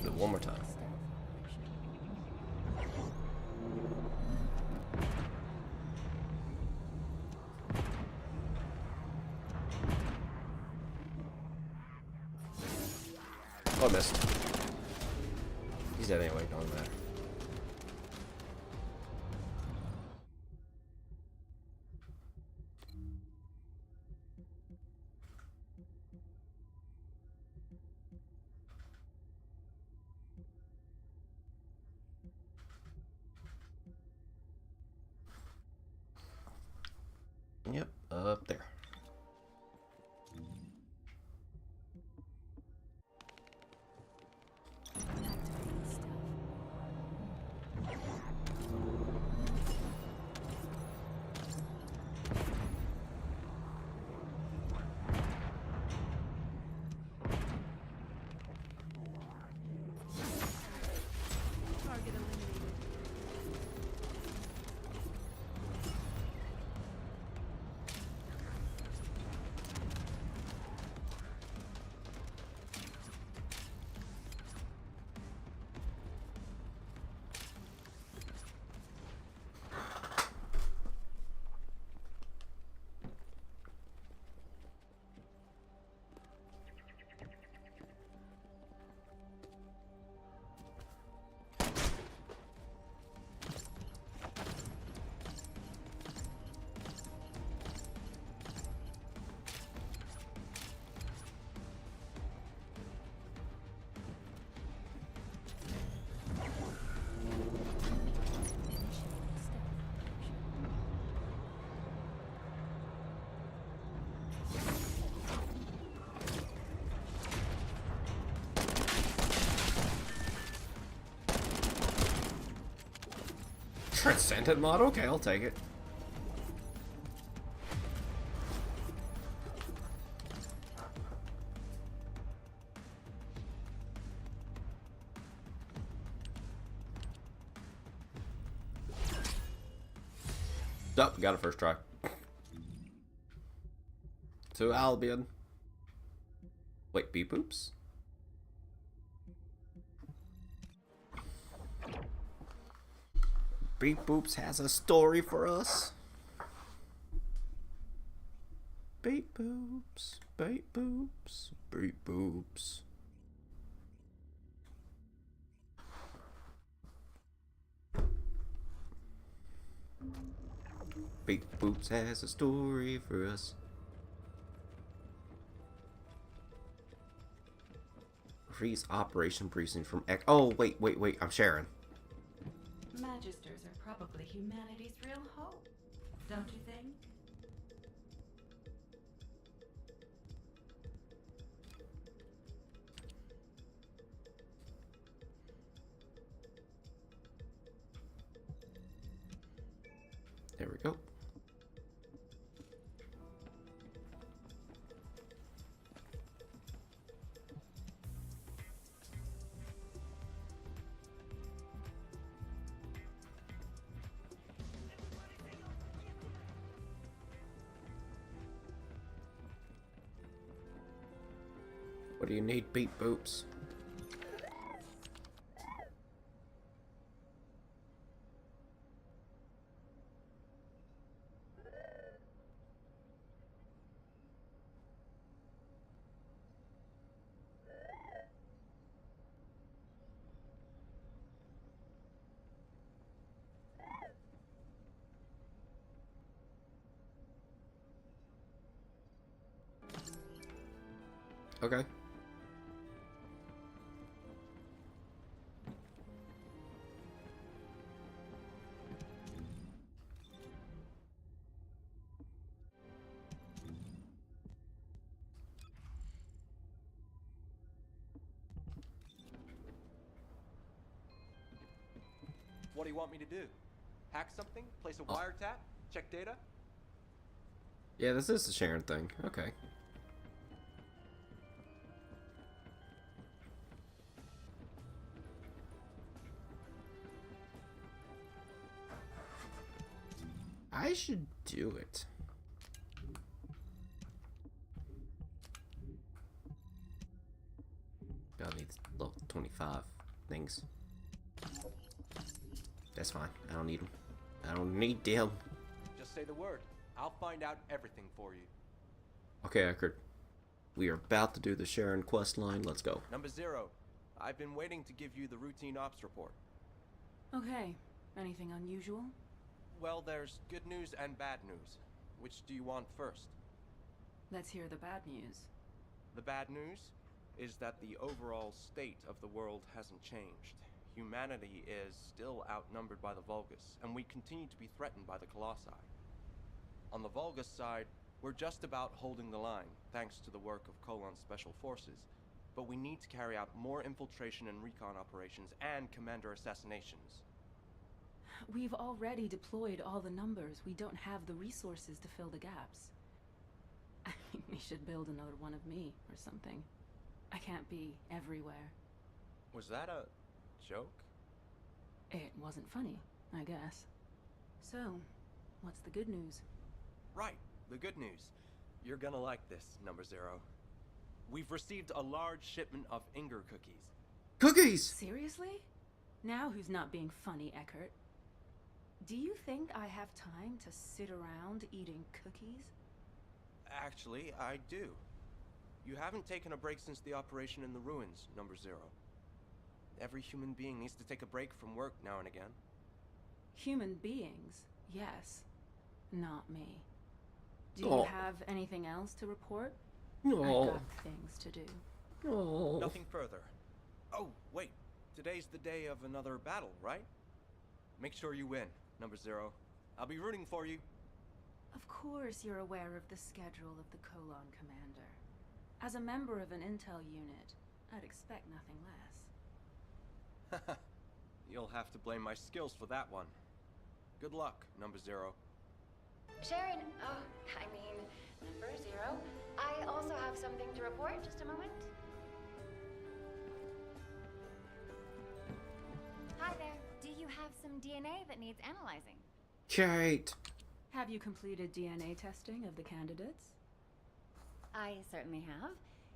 Do it one more time. Oh, I missed. He's dead anyway, don't matter. Yep, up there. Transcendent mod? Okay, I'll take it. Oh, got it first try. To Albion. Wait, beep boops? Beep boops has a story for us. Beep boops, beep boops, beep boops. Beep boops has a story for us. Freeze operation precinct from X. Oh, wait, I'm Sharon. Magisters are probably humanity's real hope, don't you think? There we go. What do you need, beep boops? Okay. What do you want me to do? Hack something? Place a wiretap? Check data? Yeah, this is the Sharon thing. Okay. I should do it. Gotta need level 25 things. That's fine. I don't need them. I don't need them. Just say the word. I'll find out everything for you. Okay, Eckert. We are about to do the Sharon quest line. Let's go. Number 0. I've been waiting to give you the routine ops report. Okay. Anything unusual? Well, there's good news and bad news. Which do you want first? Let's hear the bad news. The bad news is that the overall state of the world hasn't changed. Humanity is still outnumbered by the Vulgus, and we continue to be threatened by the Colossi. On the Vulgus side, we're just about holding the line, thanks to the work of Colon's special forces. But we need to carry out more infiltration and recon operations and commander assassinations. We've already deployed all the numbers. We don't have the resources to fill the gaps. I think we should build another one of me or something. I can't be everywhere. Was that a joke? It wasn't funny, I guess. So, what's the good news? Right, the good news. You're gonna like this, Number 0. We've received a large shipment of Inger cookies. Cookies! Seriously? Now who's not being funny, Eckert? Do you think I have time to sit around eating cookies? Actually, I do. You haven't taken a break since the operation in the ruins, Number 0. Every human being needs to take a break from work now and again. Human beings, yes. Not me. Do Oh. you have anything else to report? No. I've got things to do. No. Nothing further. Oh, wait. Today's the day of another battle, right? Make sure you win, Number 0. I'll be rooting for you. Of course you're aware of the schedule of the Colon Commander. As a member of an intel unit, I'd expect nothing less. You'll have to blame my skills for that one. Good luck, number 0. Sharon, number 0. I also have something to report. Just a moment. Hi there. Do you have some DNA that needs analyzing? Kate! Have you completed DNA testing of the candidates? I certainly have.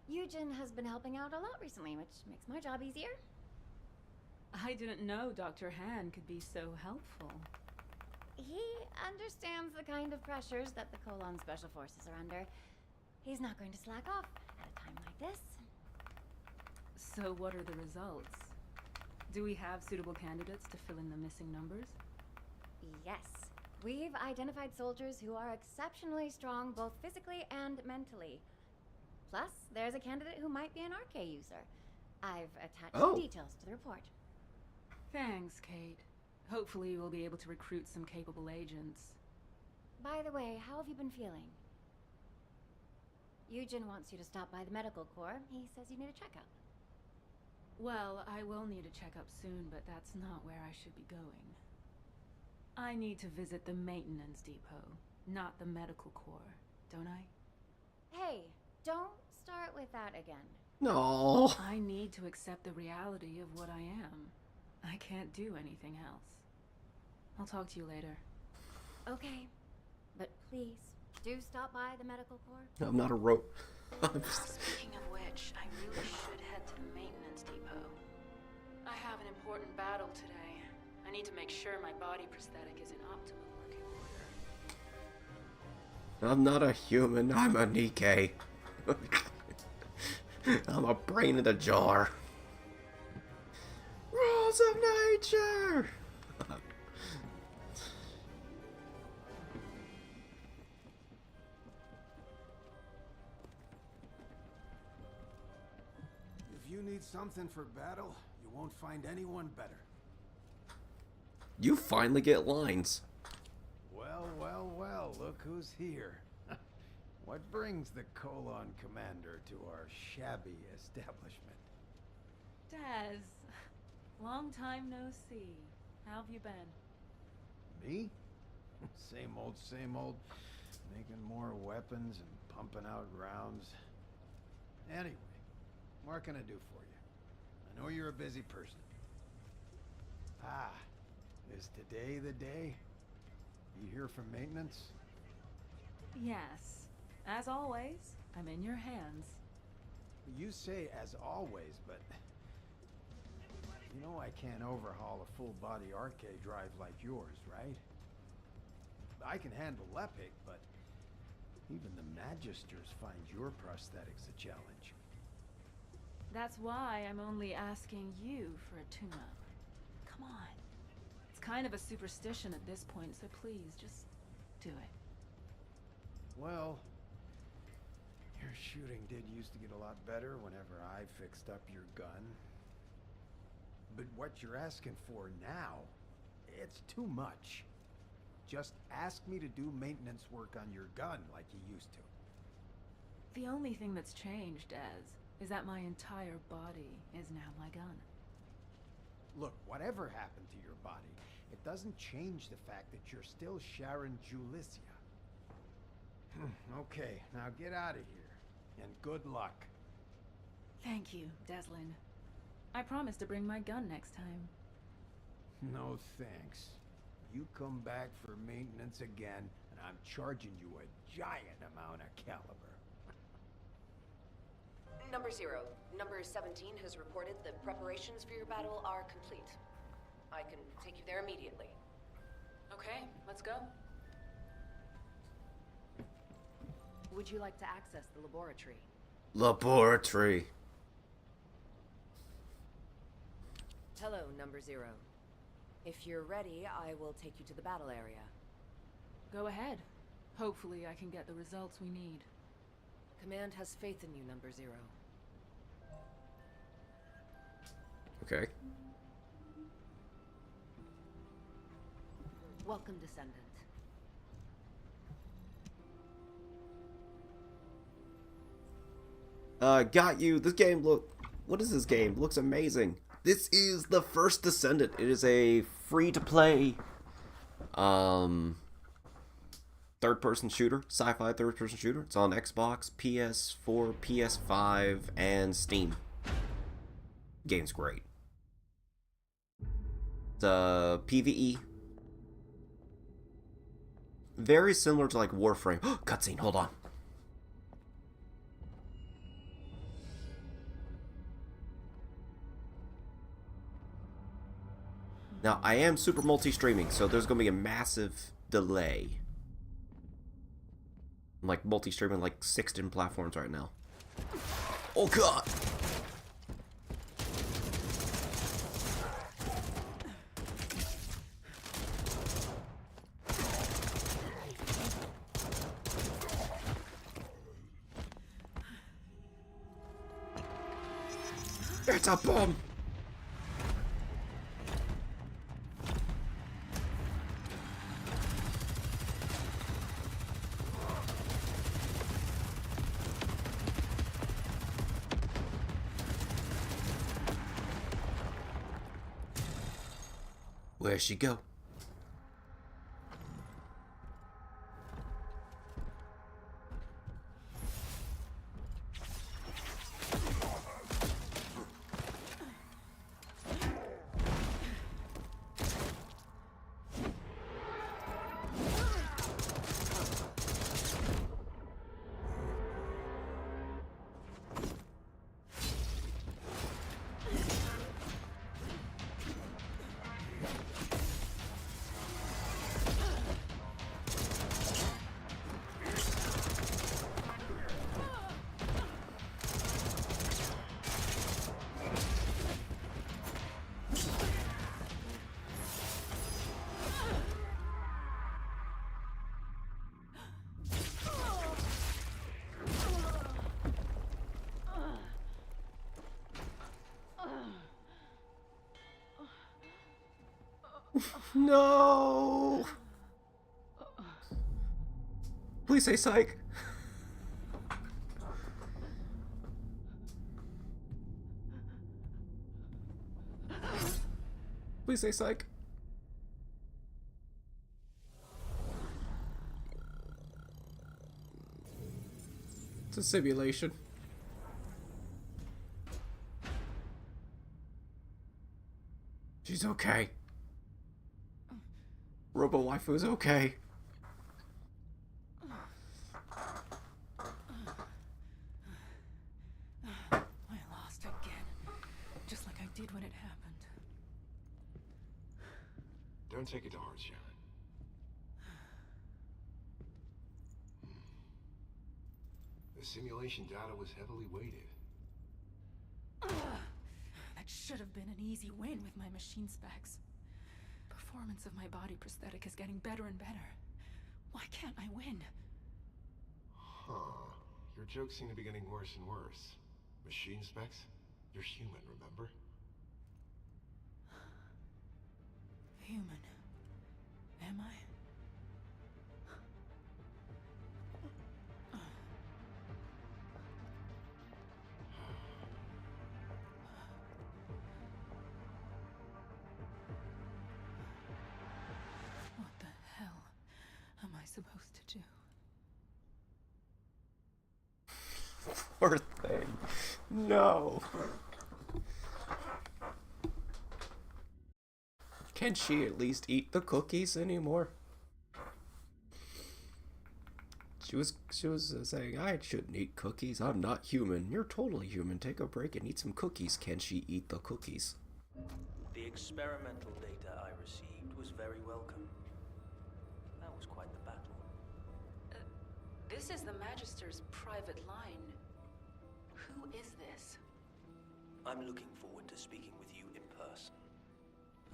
Eugen has been helping out a lot recently, which makes my job easier. I didn't know Dr. Han could be so helpful. He understands the kind of pressures that the Colon Special Forces are under. He's not going to slack off at a time like this. So what are the results? Do we have suitable candidates to fill in the missing numbers? Yes. We've identified soldiers who are exceptionally strong both physically and mentally. Plus, there's a candidate who might be an RK user. I've attached the details to the report. Thanks, Kate. Hopefully we'll be able to recruit some capable agents. By the way, how have you been feeling? Eugen wants you to stop by the medical corps. He says you need a checkup. Well, I will need a checkup soon, but that's not where I should be going. I need to visit the maintenance depot, not the medical corps, don't I? Hey, don't start with that again. No. I need to accept the reality of what I am. I can't do anything else. I'll talk to you later. Okay, but please, do stop by the medical corps. I'm not a rope. Speaking of which, I really should head to the maintenance depot. I have an important battle today. I need to make sure my body prosthetic is in optimal working order. I'm not a human, I'm a Nikkei. I'm a brain in the jar. Rules of nature! If you need something for battle, you won't find anyone better. You finally get lines. Well, well, well, look who's here. What brings the Colon Commander to our shabby establishment? Daz, long time no see. How have you been? Me? Same old, making more weapons and pumping out rounds. Anyway, what can I do for you? I know you're a busy person. Ah, is today the day? You here from maintenance? Yes. As always, I'm in your hands. You say as always, but you know I can't overhaul a full-body arcade drive like yours, right? I can handle Lepic, but even the Magisters find your prosthetics a challenge. That's why I'm only asking you for a tune-up. Come on. It's kind of a superstition at this point, so please, just do it. Well, your shooting did used to get a lot better whenever I fixed up your gun. But what you're asking for now, it's too much. Just ask me to do maintenance work on your gun like you used to. The only thing that's changed, Daz, is that my entire body is now my gun. Look, whatever happened to your body, it doesn't change the fact that you're still Sharon Julicia. Okay, now get out of here, and good luck. Thank you, Deslin. I promise to bring my gun next time. No thanks. You come back for maintenance again, and I'm charging you a giant amount of caliber. Number 0. Number 17 has reported that preparations for your battle are complete. I can take you there immediately. Okay, let's go. Would you like to access the laboratory? Laboratory. Hello, Number 0. If you're ready, I will take you to the battle area. Go ahead. Hopefully I can get the results we need. Command has faith in you, Number 0. Okay. Welcome, Descendant. Got you. This game what is this game? Looks amazing. This is the first Descendant. It is a free-to-play Third-person shooter, sci-fi third-person shooter. It's on Xbox, PS4, PS5, and Steam. Game's great. It's a PvE. Very similar to like Warframe. Cutscene, hold on. Now, I am super multi-streaming, so there's going to be a massive delay. I'm like multi-streaming like 6 different platforms right now. Oh god! It's a bomb! Where'd she go? No! Please say psych. Please say psych. It's a simulation. She's okay. Robo-waifu's okay. I lost again. Just like I did when it happened. Don't take it to heart, Shannon. The simulation data was heavily weighted. That should have been an easy win with my machine specs. Performance of my body prosthetic is getting better and better. Why can't I win? Huh. Your jokes seem to be getting worse and worse. Machine specs? You're human, remember? Human. Am I? What the hell am I supposed to do? Poor thing. No. Can she at least eat the cookies anymore? She was saying, I shouldn't eat cookies. I'm not human. You're totally human. Take a break and eat some cookies. Can she eat the cookies? The experimental data I received was very welcome. That was quite the battle. This is the Magister's private line. Who is this? I'm looking forward to speaking with you in person.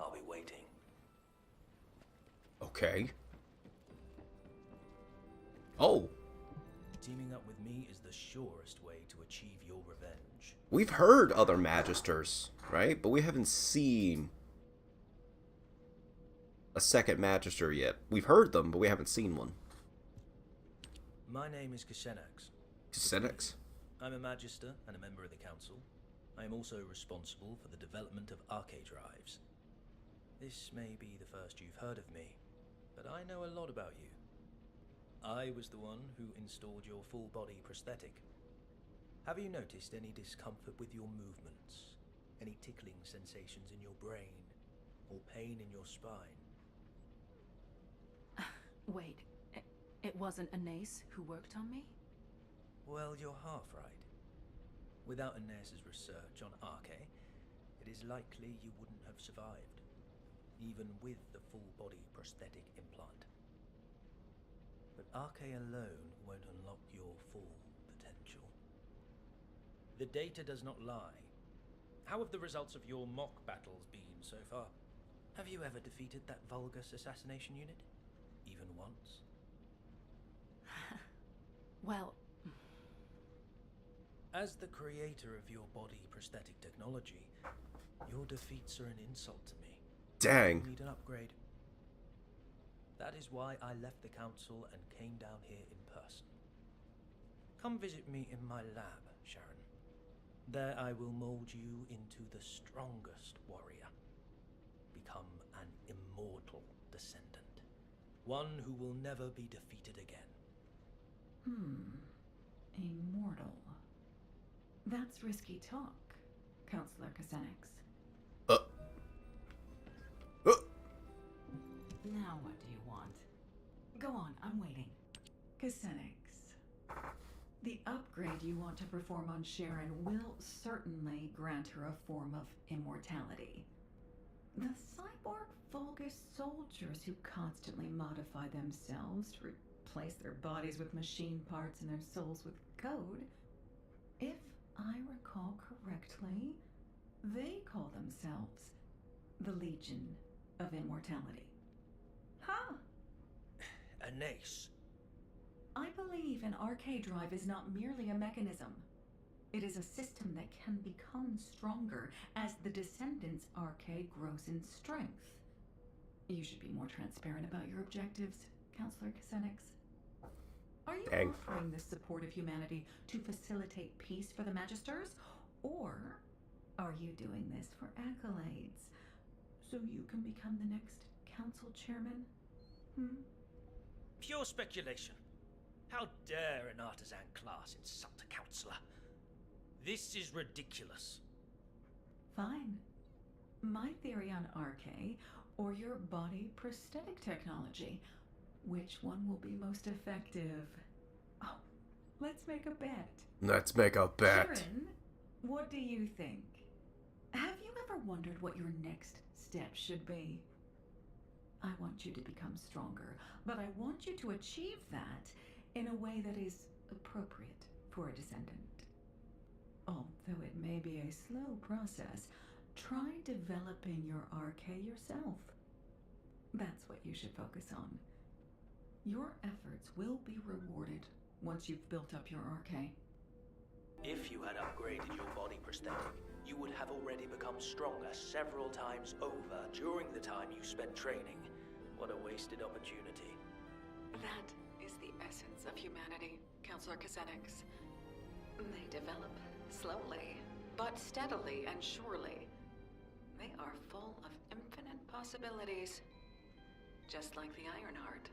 I'll be waiting. Okay. Oh. Teaming up with me is the surest way to achieve your revenge. We've heard other Magisters, right? But we haven't seen a second Magister yet. We've heard them, but we haven't seen one. My name is Kashenax. Kashenax? I'm a Magister and a member of the Council. I am also responsible for the development of arcade drives. This may be the first you've heard of me, but I know a lot about you. I was the one who installed your full-body prosthetic. Have you noticed any discomfort with your movements? Any tickling sensations in your brain? Or pain in your spine? Wait, it wasn't Anais who worked on me? Well, you're half right. Without Anais' research on Arche, it is likely you wouldn't have survived, even with the full-body prosthetic implant. But Arche alone won't unlock your full potential. The data does not lie. How have the results of your mock battles been so far? Have you ever defeated that Vulgus assassination unit? Even once? Well... As the creator of your body prosthetic technology, your defeats are an insult to me. Dang. You need an upgrade. That is why I left the council and came down here in person. Come visit me in my lab, Sharon. There I will mold you into the strongest warrior. Become an immortal descendant. One who will never be defeated again. Immortal. That's risky talk, Counselor Casenix. Now what do you want? Go on, I'm waiting. Casenix. The upgrade you want to perform on Sharon will certainly grant her a form of immortality. The cyborg Vulgus soldiers who constantly modify themselves to replace their bodies with machine parts and their souls with code, if I recall correctly, they call themselves the Legion of Immortality. Huh? Anais. I believe an arcade drive is not merely a mechanism. It is a system that can become stronger as the Descendants' arcade grows in strength. You should be more transparent about your objectives, Counselor Casenix. Are you offering this support of humanity to facilitate peace for the Magisters? Or are you doing this for accolades, so you can become the next council chairman? Pure speculation. How dare an artisan class insult a counselor? This is ridiculous. Fine. My theory on Arche, or your body prosthetic technology. Which one will be most effective? Oh, let's make a bet. Let's make a bet. Sharon, what do you think? Have you ever wondered what your next step should be? I want you to become stronger, but I want you to achieve that in a way that is appropriate for a descendant. Although it may be a slow process, try developing your Arche yourself. That's what you should focus on. Your efforts will be rewarded once you've built up your Arche. If you had upgraded your body prosthetic, you would have already become stronger several times over during the time you spent training. What a wasted opportunity. That is the essence of humanity, Counselor Casenix. They develop slowly, but steadily and surely. They are full of infinite possibilities, just like the Ironheart.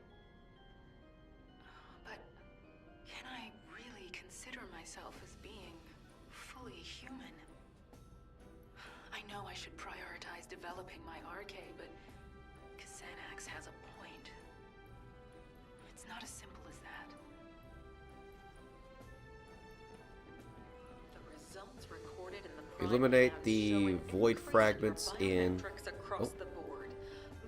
But can I really consider myself as being fully human? I know I should prioritize developing my Arche, but Casenix has a point. It's not as simple as that. The results recorded in the Eliminate the void fragments in... across the board.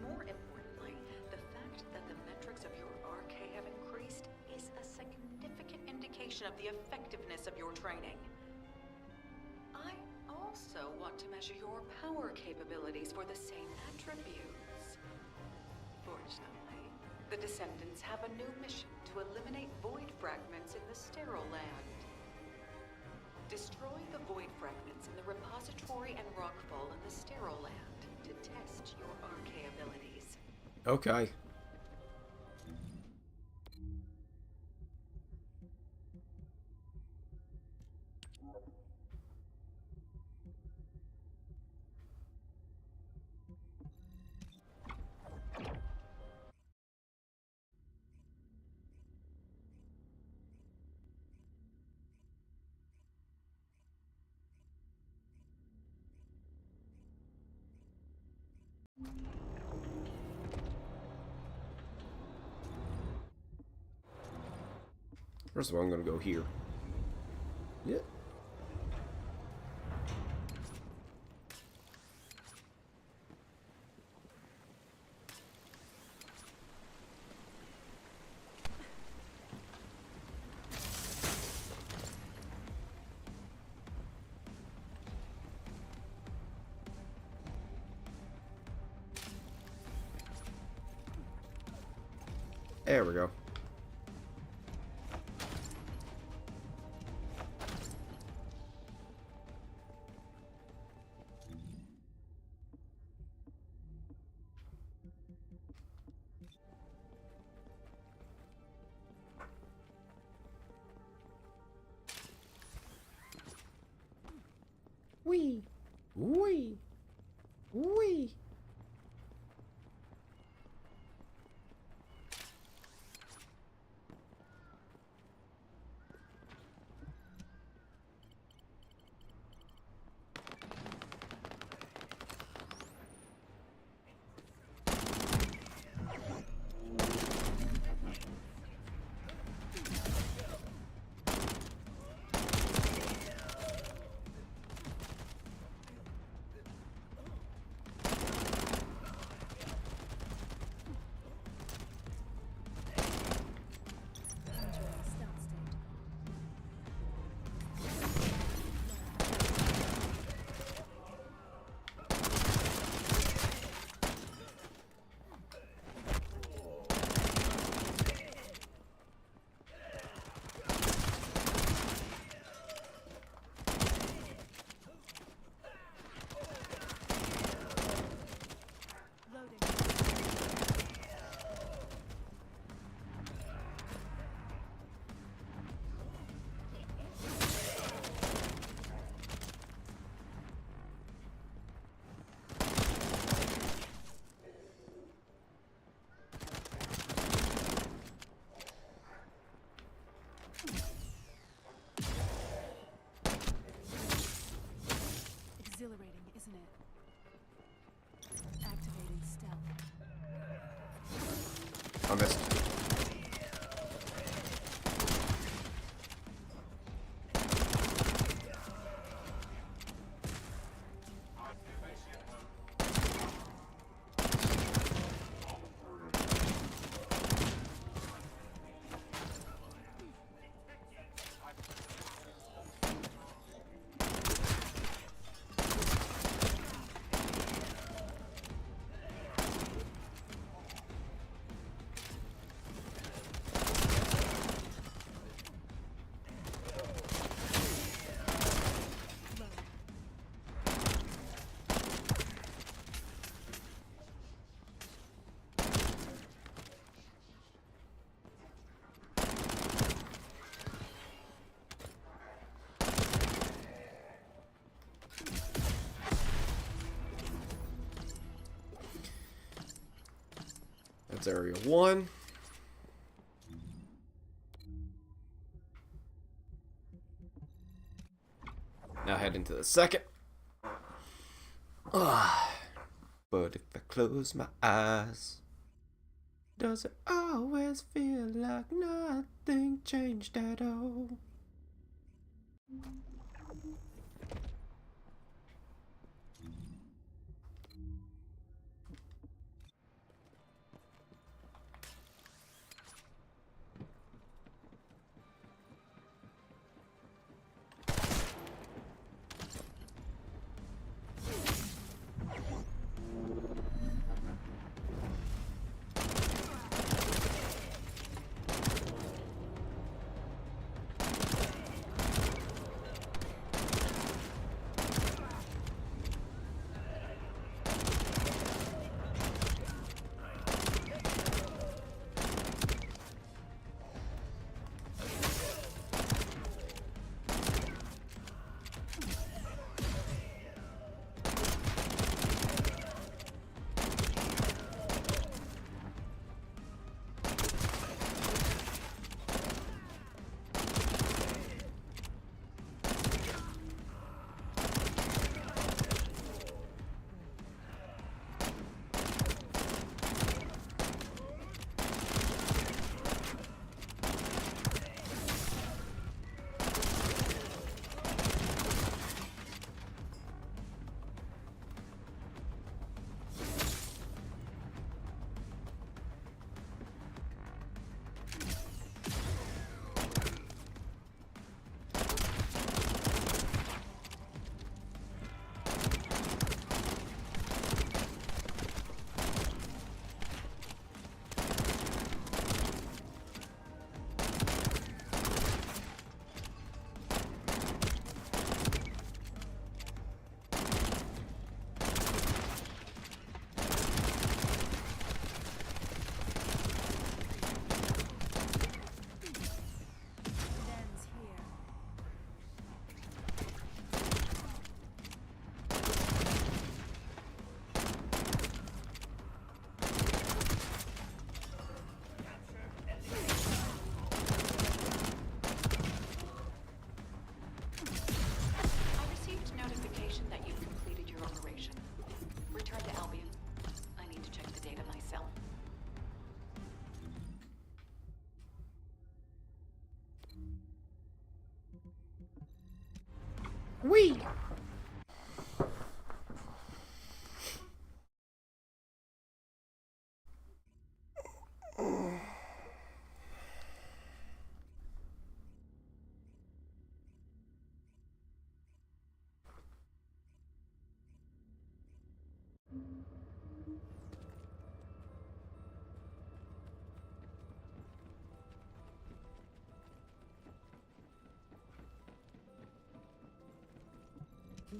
More importantly, the fact that the metrics of your Arche have increased is a significant indication of the effectiveness of your training. I also want to measure your power capabilities for the same attributes. Fortunately, the Descendants have a new mission to eliminate void fragments in the Sterile Land. Destroy the void fragments in the repository and rockfall in the Sterile Land to test your Arche abilities. Okay. First of all, I'm gonna go here. Yeah. There we go. Wee. Wee. Wee. Exhilarating, isn't it? Activating stealth. I missed. That's area 1. Now head into the second. But if I close my eyes, does it always feel like nothing changed at all? Wee!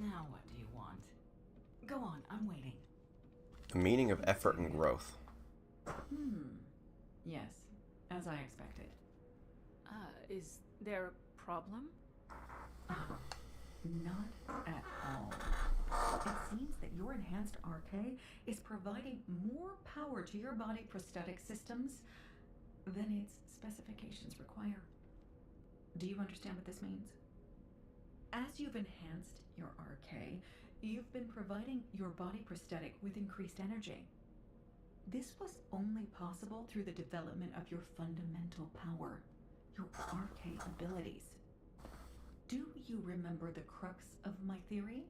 Now what do you want? Go on, I'm waiting. The meaning of effort and growth. Yes, as I expected. Is there a problem? Not at all. It seems that your enhanced RK is providing more power to your body prosthetic systems than its specifications require. Do you understand what this means? As you've enhanced your RK, you've been providing your body prosthetic with increased energy. This was only possible through the development of your fundamental power, your RK abilities. Do you remember the crux of my theory?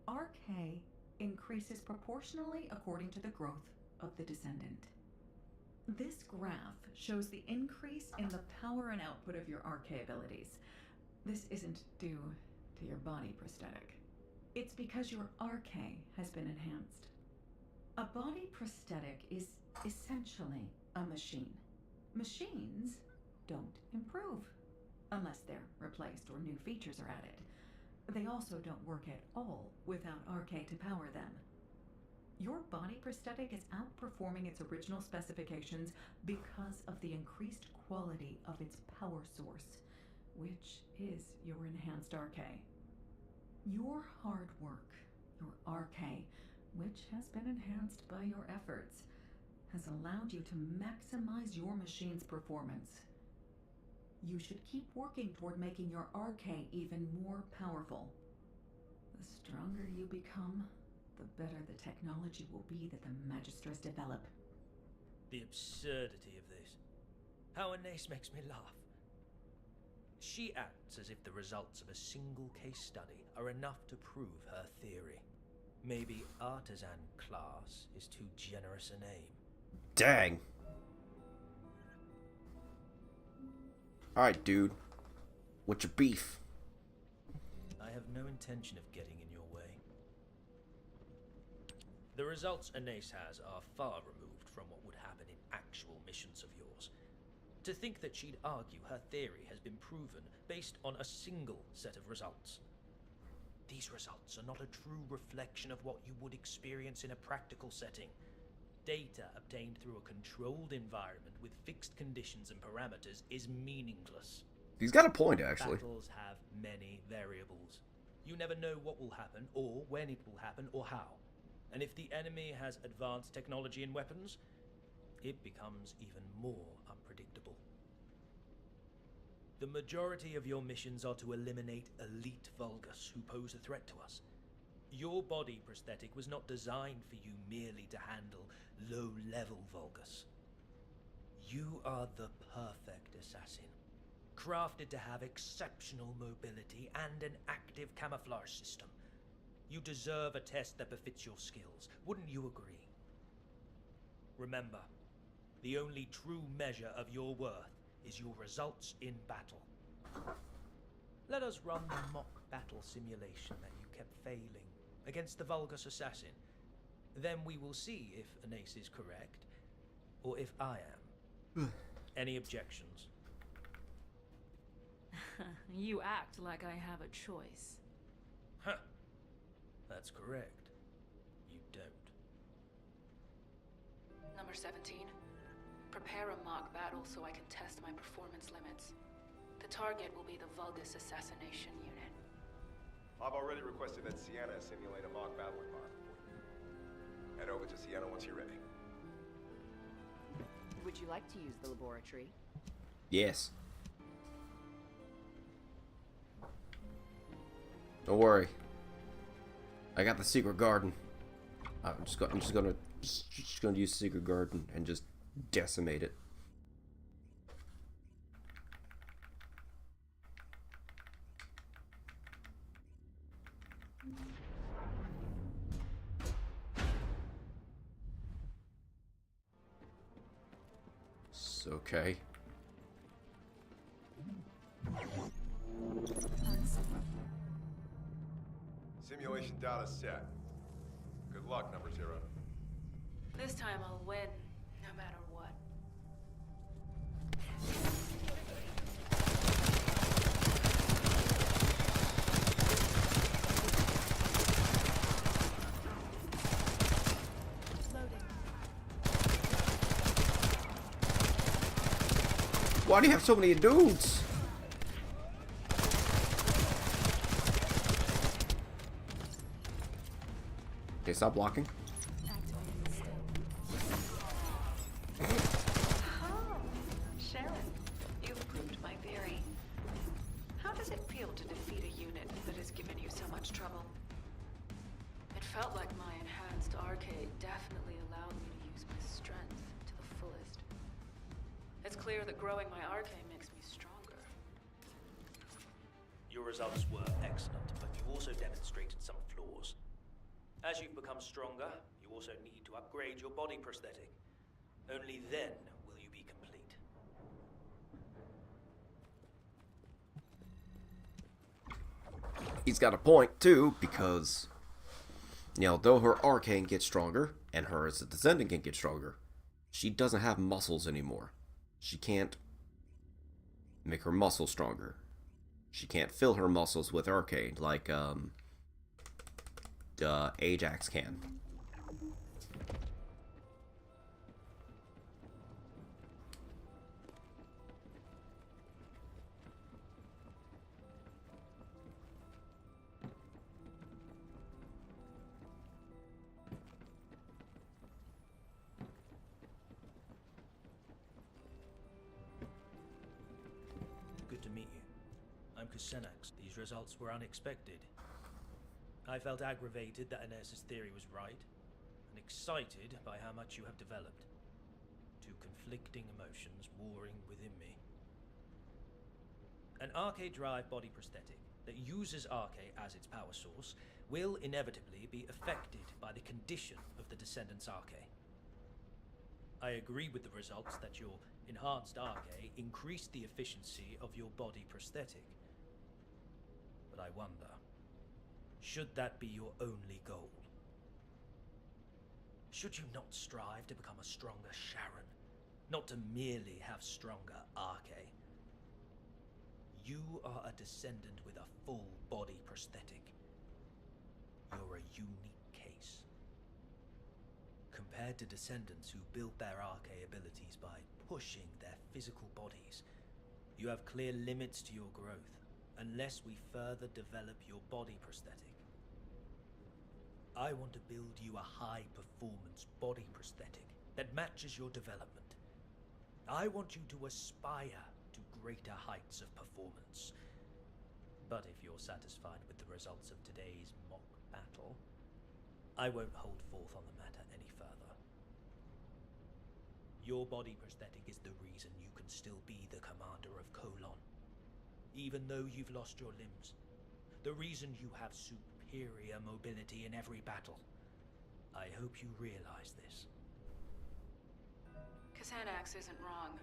RK increases proportionally according to the growth of the descendant. This graph shows the increase in the power and output of your RK abilities. This isn't due to your body prosthetic. It's because your RK has been enhanced. A body prosthetic is essentially a machine. Machines don't improve unless they're replaced or new features are added. They also don't work at all without RK to power them. Your body prosthetic is outperforming its original specifications because of the increased quality of its power source, which is your enhanced RK. Your hard work, your RK, which has been enhanced by your efforts, has allowed you to maximize your machine's performance. You should keep working toward making your RK even more powerful. The stronger you become, the better the technology will be that the Magisters develop. The absurdity of this. How Anais makes me laugh. She acts as if the results of a single case study are enough to prove her theory. Maybe artisan class is too generous a name. Dang. Alright, dude. What's your beef? I have no intention of getting in your way. The results Anais has are far removed from what would happen in actual missions of yours. To think that she'd argue her theory has been proven based on a single set of results. These results are not a true reflection of what you would experience in a practical setting. Data obtained through a controlled environment with fixed conditions and parameters is meaningless. He's got a point, actually. Battles have many variables. You never know what will happen, or when it will happen, or how. And if the enemy has advanced technology and weapons, it becomes even more unpredictable. The majority of your missions are to eliminate elite Vulgus who pose a threat to us. Your body prosthetic was not designed for you merely to handle low-level Vulgus. You are the perfect assassin, crafted to have exceptional mobility and an active camouflage system. You deserve a test that befits your skills, wouldn't you agree? Remember, the only true measure of your worth is your results in battle. Let us run the mock battle simulation that you kept failing against the Vulgus assassin. Then we will see if Anais is correct, or if I am. Any objections? You act like I have a choice. Huh. That's correct. You don't. Number 17. Prepare a mock battle so I can test my performance limits. The target will be the Vulgus assassination unit. I've already requested that Sienna simulate a mock battle environment for you. Head over to Sienna once you're ready. Would you like to use the laboratory? Yes. Don't worry. I got the secret garden. I'm just gonna use the secret garden and just decimate it. It's okay. Simulation data set. Good luck, number 0. This time I'll win, no matter what. Why do you have so many dudes? Okay, stop blocking. Oh, Sharon, you've proved my theory. How does it feel to defeat a unit that has given you so much trouble? It felt like my enhanced arcade definitely allowed me to use my strength to the fullest. It's clear that growing my arcade makes me stronger. Your results were excellent, but you also demonstrated some flaws. As you've become stronger, you also need to upgrade your body prosthetic. Only then will you be complete. He's got a point, too, because, you know, though her arcane gets stronger, and her as a descendant can get stronger, she doesn't have muscles anymore. She can't make her muscles stronger. She can't fill her muscles with arcane like, Ajax can. Good to meet you. I'm Kusenax. These results were unexpected. I felt aggravated that Iner's theory was right, and excited by how much you have developed. Two conflicting emotions warring within me. An arcade drive body prosthetic that uses arcade as its power source will inevitably be affected by the condition of the descendant's arcade. I agree with the results that your enhanced arcade increased the efficiency of your body prosthetic. But I wonder, should that be your only goal? Should you not strive to become a stronger Sharon, not to merely have stronger arcade? You are a descendant with a full body prosthetic. You're a unique case. Compared to descendants who build their arcade abilities by pushing their physical bodies, you have clear limits to your growth unless we further develop your body prosthetic. I want to build you a high-performance body prosthetic that matches your development. I want you to aspire to greater heights of performance. But if you're satisfied with the results of today's mock battle, I won't hold forth on the matter any further. Your body prosthetic is the reason you can still be the commander of Colon, even though you've lost your limbs. The reason you have superior mobility in every battle. I hope you realize this. Kusenax isn't wrong.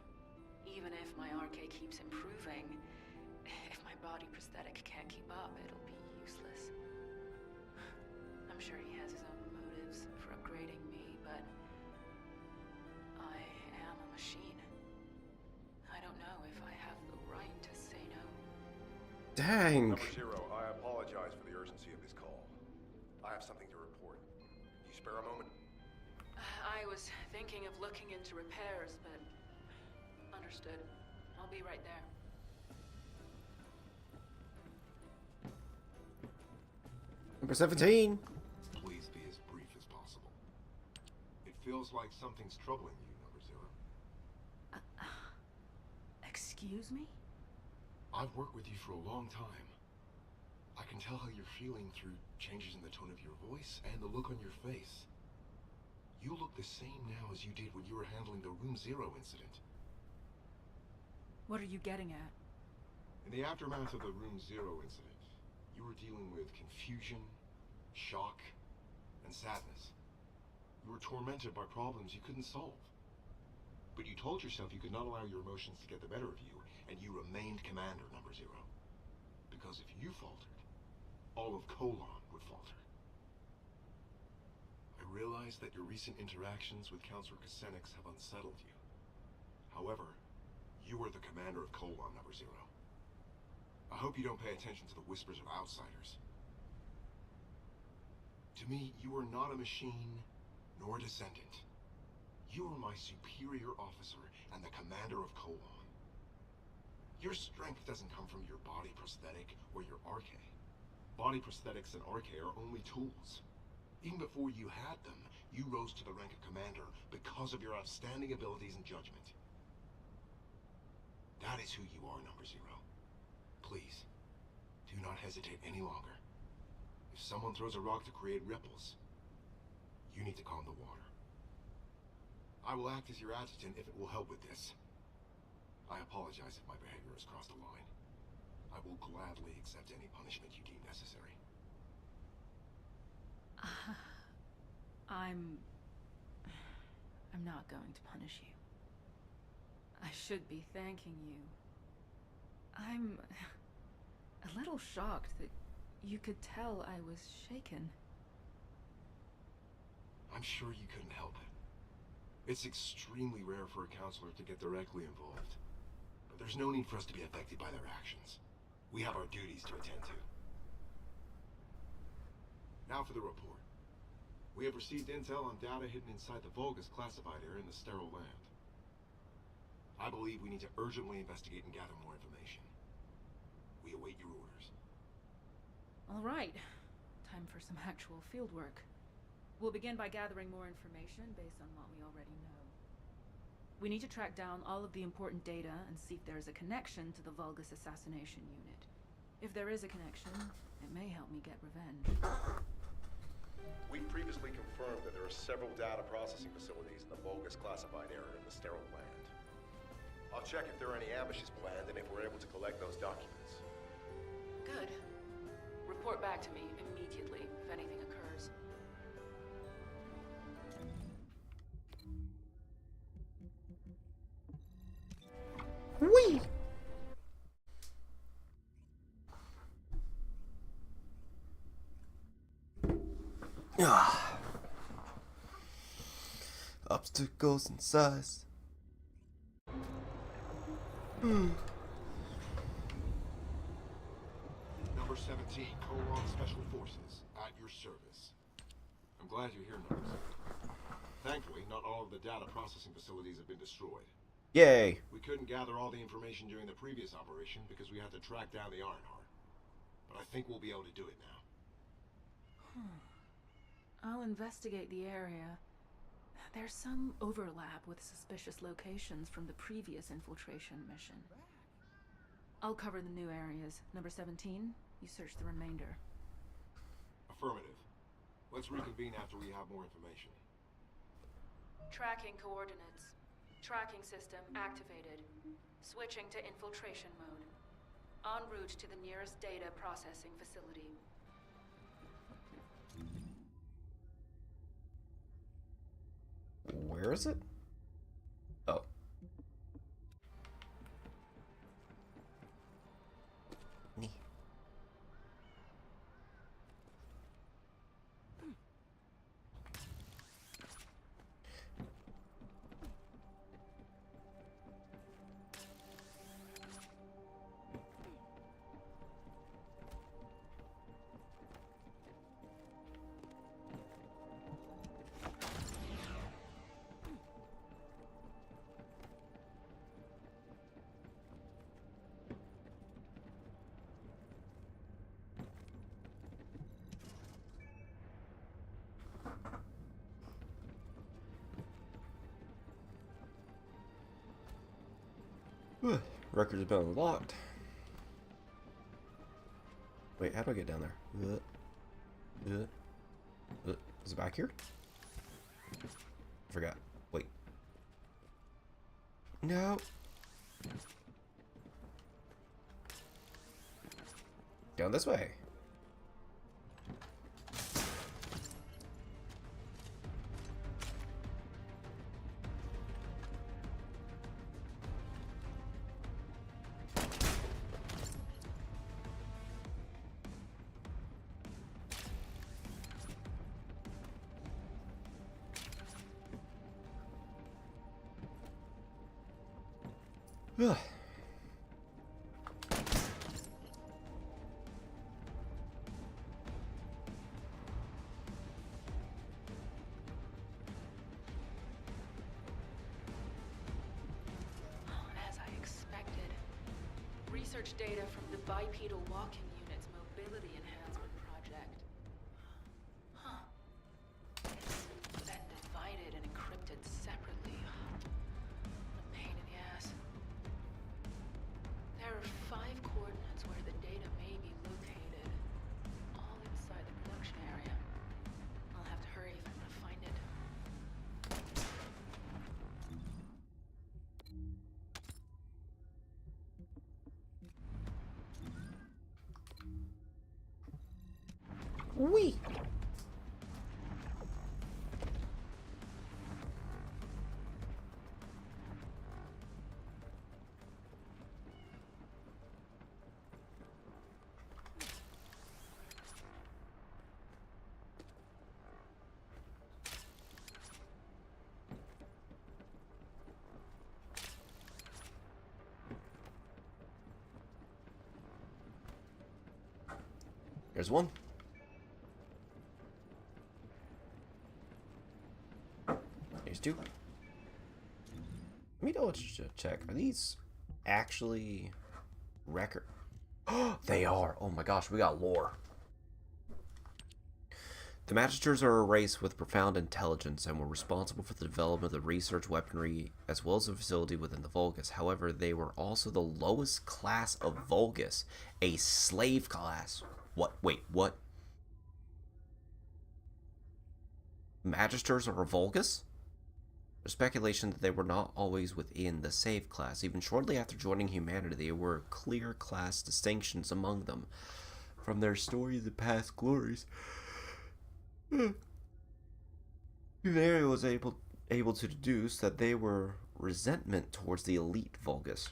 Even if my arcade keeps improving, if my body prosthetic can't keep up, it'll be useless. I'm sure he has his own motives for upgrading me, but I am a machine. I don't know if I have the right to say no. Dang. Number 0, I apologize for the urgency of this call. I have something to report. You spare a moment? I was thinking of looking into repairs, but understood. I'll be right there. Number 17. Please be as brief as possible. It feels like something's troubling you, number 0. Excuse me? I've worked with you for a long time. I can tell how you're feeling through changes in the tone of your voice and the look on your face. You look the same now as you did when you were handling the Room 0 incident. What are you getting at? In the aftermath of the Room 0 incident, you were dealing with confusion, shock, and sadness. You were tormented by problems you couldn't solve. But you told yourself you could not allow your emotions to get the better of you, and you remained Commander Number Zero. Because if you faltered, all of Colon would falter. I realize that your recent interactions with Counselor Kusenix have unsettled you. However, you are the commander of Colon Number Zero. I hope you don't pay attention to the whispers of outsiders. To me, you are not a machine, nor a descendant. You are my superior officer and the commander of Colon. Your strength doesn't come from your body prosthetic or your arche. Body prosthetics and arche are only tools. Even before you had them, you rose to the rank of commander because of your outstanding abilities and judgment. That is who you are, Number Zero. Please, do not hesitate any longer. If someone throws a rock to create ripples, you need to calm the water. I will act as your adjutant if it will help with this. I apologize if my behavior has crossed a line. I will gladly accept any punishment you deem necessary. I'm not going to punish you. I should be thanking you. I'm a little shocked that you could tell I was shaken. I'm sure you couldn't help it. It's extremely rare for a counselor to get directly involved. But there's no need for us to be affected by their actions. We have our duties to attend to. Now for the report. We have received intel on data hidden inside the Vulgus classified area in the sterile land. I believe we need to urgently investigate and gather more information. We await your orders. All right. Time for some actual fieldwork. We'll begin by gathering more information based on what we already know. We need to track down all of the important data and see if there is a connection to the Vulgus assassination unit. If there is a connection, it may help me get revenge. We previously confirmed that there are several data processing facilities in the Vulgus classified area in the sterile land. I'll check if there are any ambushes planned and if we're able to collect those documents. Good. Report back to me immediately if anything occurs. Whee! Ah. Obstacles in size. Number 17, Colon Special Forces, at your service. I'm glad you're here, Numbers. Thankfully, not all of the data processing facilities have been destroyed. Yay! We couldn't gather all the information during the previous operation because we had to track down the Ironheart. But I think we'll be able to do it now. I'll investigate the area. There's some overlap with suspicious locations from the previous infiltration mission. I'll cover the new areas. Number 17, you search the remainder. Affirmative. Let's reconvene after we have more information. Tracking coordinates. Tracking system activated. Switching to infiltration mode. En route to the nearest data processing facility. Where is it? Oh. Nee. Record has been unlocked. Wait, how do I get down there? Is it back here? I forgot. Wait. No. Down this way. As I expected, research data from the bipedal walking unit's mobility enhancement project. Huh. It's been divided and encrypted separately. What a pain in the ass. There are 5 coordinates where the data may be located, all inside the production area. I'll have to hurry if I'm gonna find it. Wee. There's one. There's 2. Let me double check. Are these actually record? They are. Oh my gosh, we got lore. The Magisters are a race with profound intelligence and were responsible for the development of the research weaponry as well as the facility within the Vulgus. However, they were also the lowest class of Vulgus, a slave class. What? Wait, what? Magisters are a Vulgus? There's speculation that they were not always within the Save class. Even shortly after joining humanity, there were clear class distinctions among them. From their stories of past glories, humanity was able to deduce that they were resentment towards the elite Vulgus.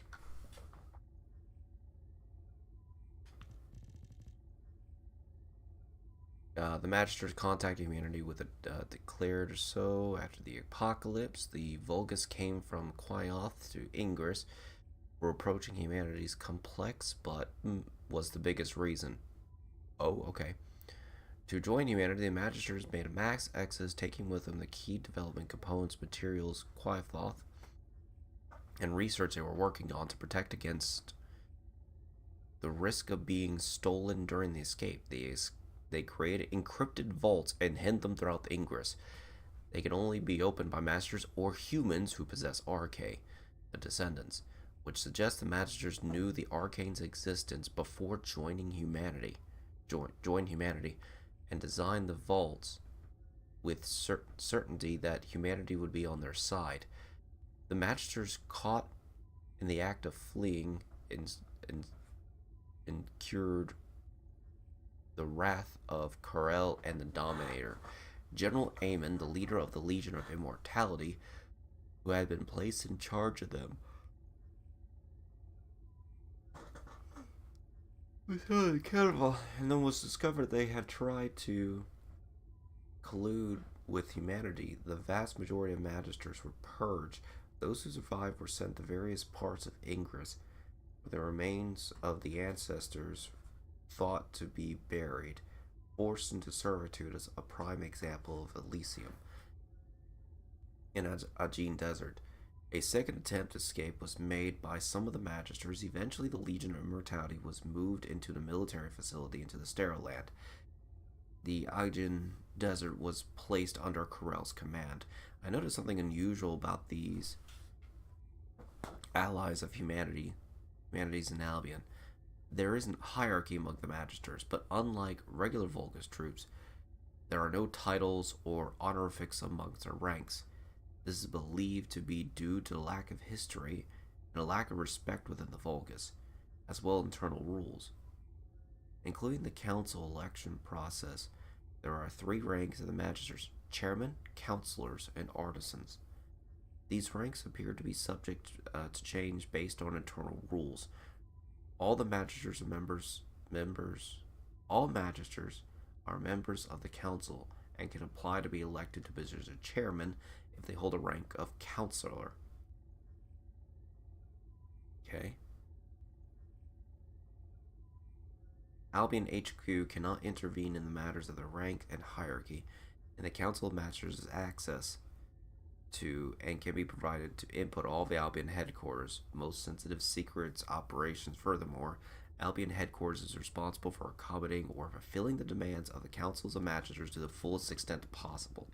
The Magisters contacted humanity with a declared so after the apocalypse. The Vulgus came from Quioth to Ingress, were approaching humanity's complex, but was the biggest reason. Oh, okay. To join humanity, the Magisters made a max exodus, taking with them the key development components, materials, Quioth, and research they were working on to protect against the risk of being stolen during the escape. They created encrypted vaults and hid them throughout the Ingress. They can only be opened by Masters or humans who possess RK, the descendants, which suggests the Magisters knew the Arcane's existence before joining humanity. Joined humanity, and designed the vaults with certainty that humanity would be on their side. The Magisters, caught in the act of fleeing, incurred the wrath of Karel and the Dominator. General Aemon, the leader of the Legion of Immortality, who had been placed in charge of them, was held accountable, and then was discovered they had tried to collude with humanity. The vast majority of Magisters were purged. Those who survived were sent to various parts of Ingress, where the remains of the ancestors thought to be buried, forced into servitude as a prime example of Elysium. In Aegean Desert, a second attempt to escape was made by some of the Magisters. Eventually, the Legion of Immortality was moved into the military facility into the Sterile Land. The Aegean Desert was placed under Karel's command. I noticed something unusual about these allies of humanities in Albion. There isn't hierarchy among the Magisters, but unlike regular Vulgus troops, there are no titles or honorifics amongst their ranks. This is believed to be due to a lack of history and a lack of respect within the Vulgus, as well as internal rules. Including the council election process, there are 3 ranks of the Magisters: chairmen, counselors, and artisans. These ranks appear to be subject to change based on internal rules. All the Magisters are all Magisters are members of the council and can apply to be elected to positions of chairman if they hold a rank of counselor. Okay. Albion HQ cannot intervene in the matters of the rank and hierarchy, and the Council of Masters has access to and can be provided to input all the Albion headquarters' most sensitive secrets operations. Furthermore, Albion headquarters is responsible for accommodating or fulfilling the demands of the Councils of Masters to the fullest extent possible.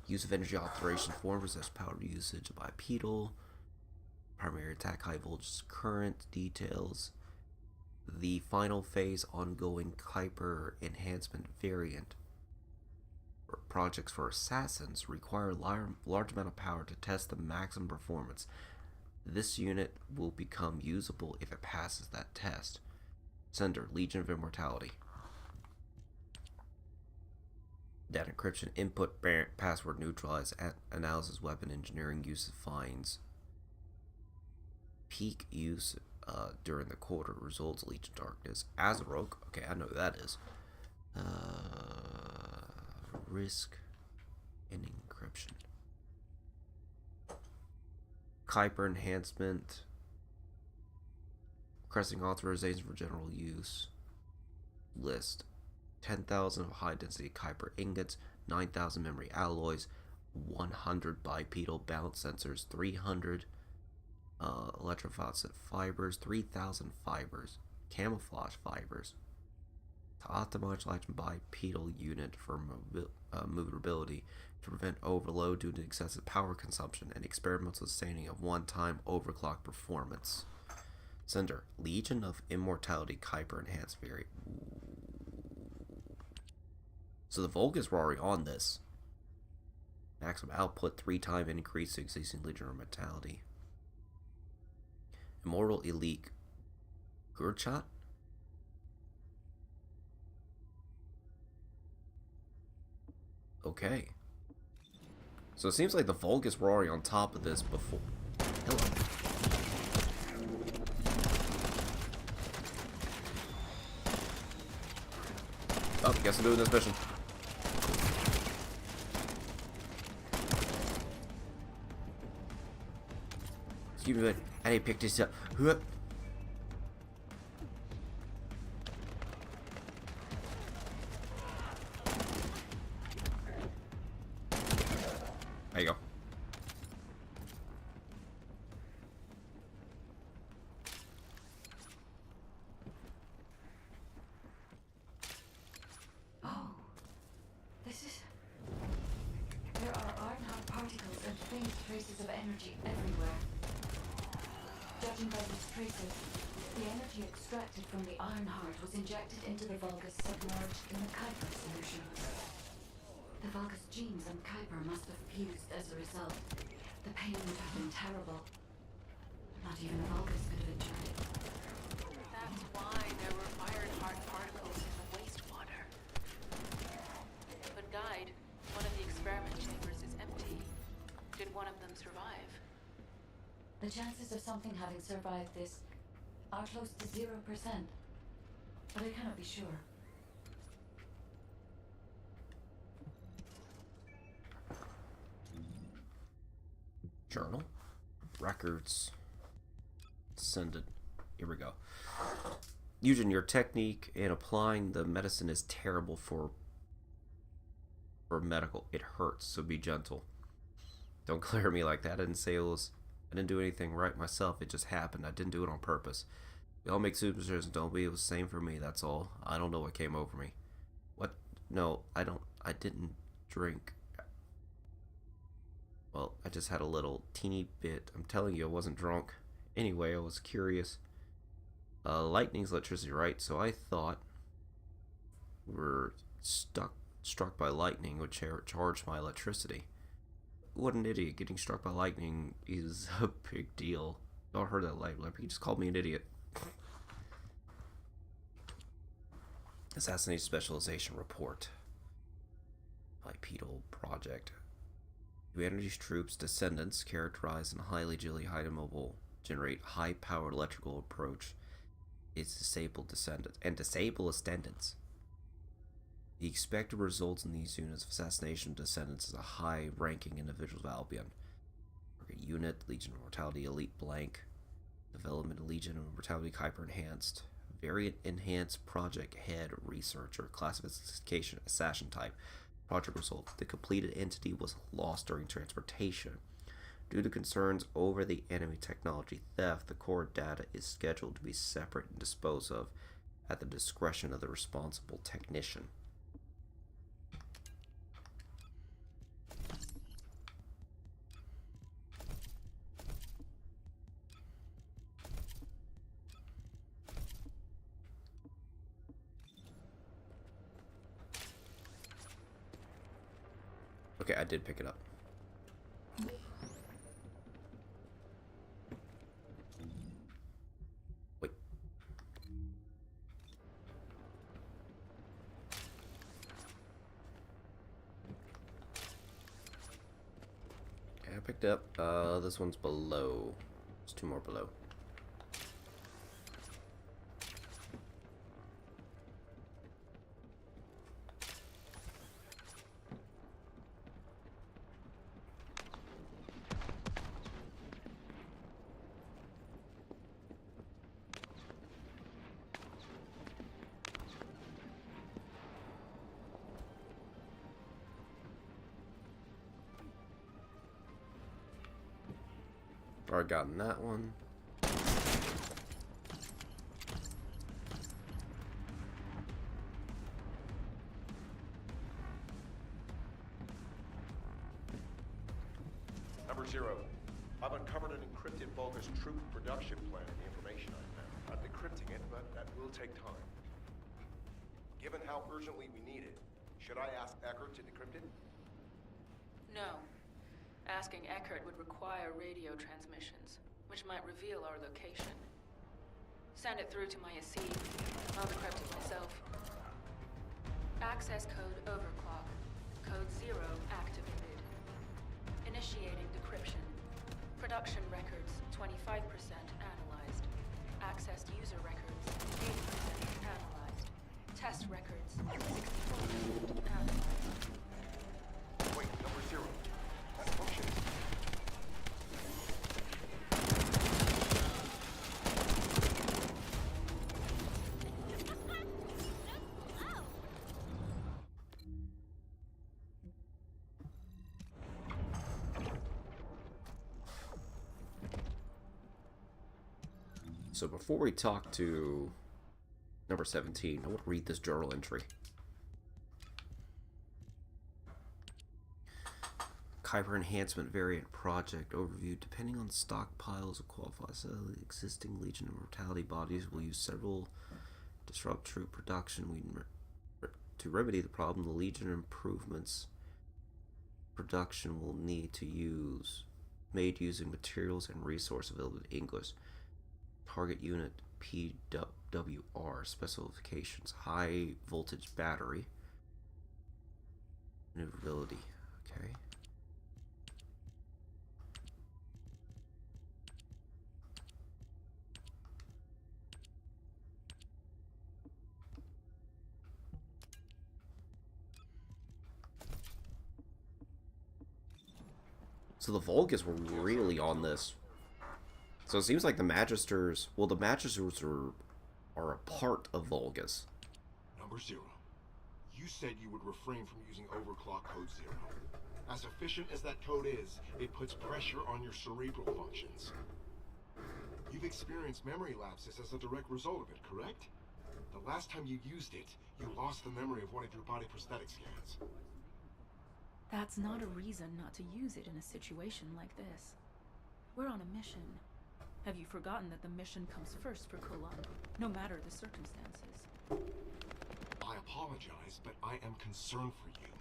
Use of energy alteration form resists power usage of bipedal. Primary attack high voltage current details. The final phase ongoing Kuiper enhancement variant projects for assassins require large amount of power to test the maximum performance. This unit will become usable if it passes that test. Sender, Legion of Immortality. Data encryption, input, password neutralize, analysis, weapon engineering, use of finds. Peak use during the quarter results Legion Darkness. Azeroth, okay, I know who that is. Risk and encryption. Kuiper enhancement. Requesting authorization for general use. List. 10,000 of high density Kuiper ingots, 9,000 memory alloys, 100 bipedal balance sensors, 300 electrophosphates fibers, 3,000 fibers, camouflage fibers. To optimize Legend bipedal unit for movability to prevent overload due to excessive power consumption and experimental sustaining of one-time overclock performance. Sender, Legion of Immortality Kuiper Enhanced Variant. So the Vulgus were already on this. Maximum output 3-time increase to existing Legion of Immortality. Immortal Elite Gurchat? Okay. So it seems like the Vulgus were already on top of this before. Hello. Oh, guess I'm doing this mission. Excuse me, I need to pick this up. There you go. Oh, this is... There are Ironheart particles and faint traces of energy everywhere. Judging by these traces, the energy extracted from the Ironheart was injected into the Vulgus submerged in the Kuiper solution. The Vulgus genes and Kuiper must have fused as a result. The pain would have been terrible. Not even a Vulgus could have endured it. That's why there were Ironheart particles in the wastewater. But Guide, one of the experiment chambers is empty. Did one of them survive? The chances of something having survived this are close to 0%. But I cannot be sure. Journal. Records. Descendant. Here we go. Using your technique and applying the medicine is terrible for medical. It hurts, so be gentle. Don't glare at me like that. I didn't say it was... I didn't do anything right myself. It just happened. I didn't do it on purpose. We all make superstitions, don't we? It was the same for me, that's all. I don't know what came over me. What? No, I didn't drink. Well, I just had a little teeny bit. I'm telling you, I wasn't drunk. Anyway, I was curious. Lightning's electricity, right? So I thought we're struck by lightning would charge my electricity. What an idiot. Getting struck by lightning is a big deal. Y'all heard that lately. He just called me an idiot. Assassination Specialization Report. Bipedal Project. Humanity's troops, descendants, characterized and highly agility, highly mobile, generate high-powered electrical approach. It's disable descendants and disable ascendants. The expected results in these units of assassination of descendants is a high-ranking individuals of Albion. Target unit, Legion of Mortality, Elite Blank. Development Legion of Mortality Kuiper Enhanced. Variant Enhanced Project Head Researcher. Classification Assassin Type. Project result. The completed entity was lost during transportation. Due to concerns over the enemy technology theft, the core data is scheduled to be separate and disposed of at the discretion of the responsible technician. Okay, I did pick it up. Wait. Yeah, I picked up. This one's below. There's two more below. Already gotten that one. Number 0. I've uncovered an encrypted Vulgus troop production plan in the information I found. I'm decrypting it, but that will take time. Given how urgently we need it, should I ask Eckert to decrypt it? No. Asking Eckert would require radio transmissions, which might reveal our location. Send it through to my AC. I'll decrypt it myself. Access code overclock. Code 0 activated. Initiating decryption. Production records 25% analyzed. Accessed user records 80% analyzed. Test records 64% analyzed. Wait, number 0. That functions. So before we talk to number 17, I want to read this journal entry. Kuiper Enhancement Variant Project Overview. Depending on stockpiles of qualified existing Legion of Mortality bodies, will use several disrupt troop production. To remedy the problem, the Legion improvements production will need to use made using materials and resource available in English. Target unit PWR specifications: high voltage battery, maneuverability. Okay. So the Vulgus were really on this. So it seems like the Magisters... Well, the Magisters are a part of Vulgus. Number 0. You said you would refrain from using overclock code 0. As efficient as that code is, it puts pressure on your cerebral functions. You've experienced memory lapses as a direct result of it, correct? The last time you used it, you lost the memory of one of your body prosthetic scans. That's not a reason not to use it in a situation like this. We're on a mission. Have you forgotten that the mission comes first for Kolon, no matter the circumstances? I apologize, but I am concerned for you.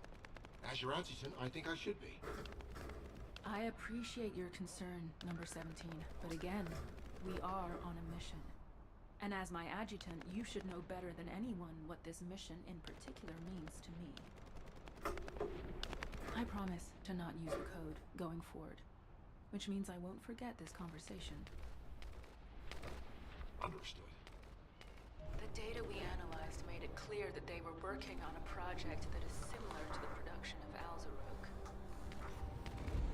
As your adjutant, I think I should be. I appreciate your concern, number 17, but again, we are on a mission. And as my adjutant, you should know better than anyone what this mission in particular means to me. I promise to not use the code going forward, which means I won't forget this conversation. Understood. The data we analyzed made it clear that they were working on a project that is similar to the production of Alzarok.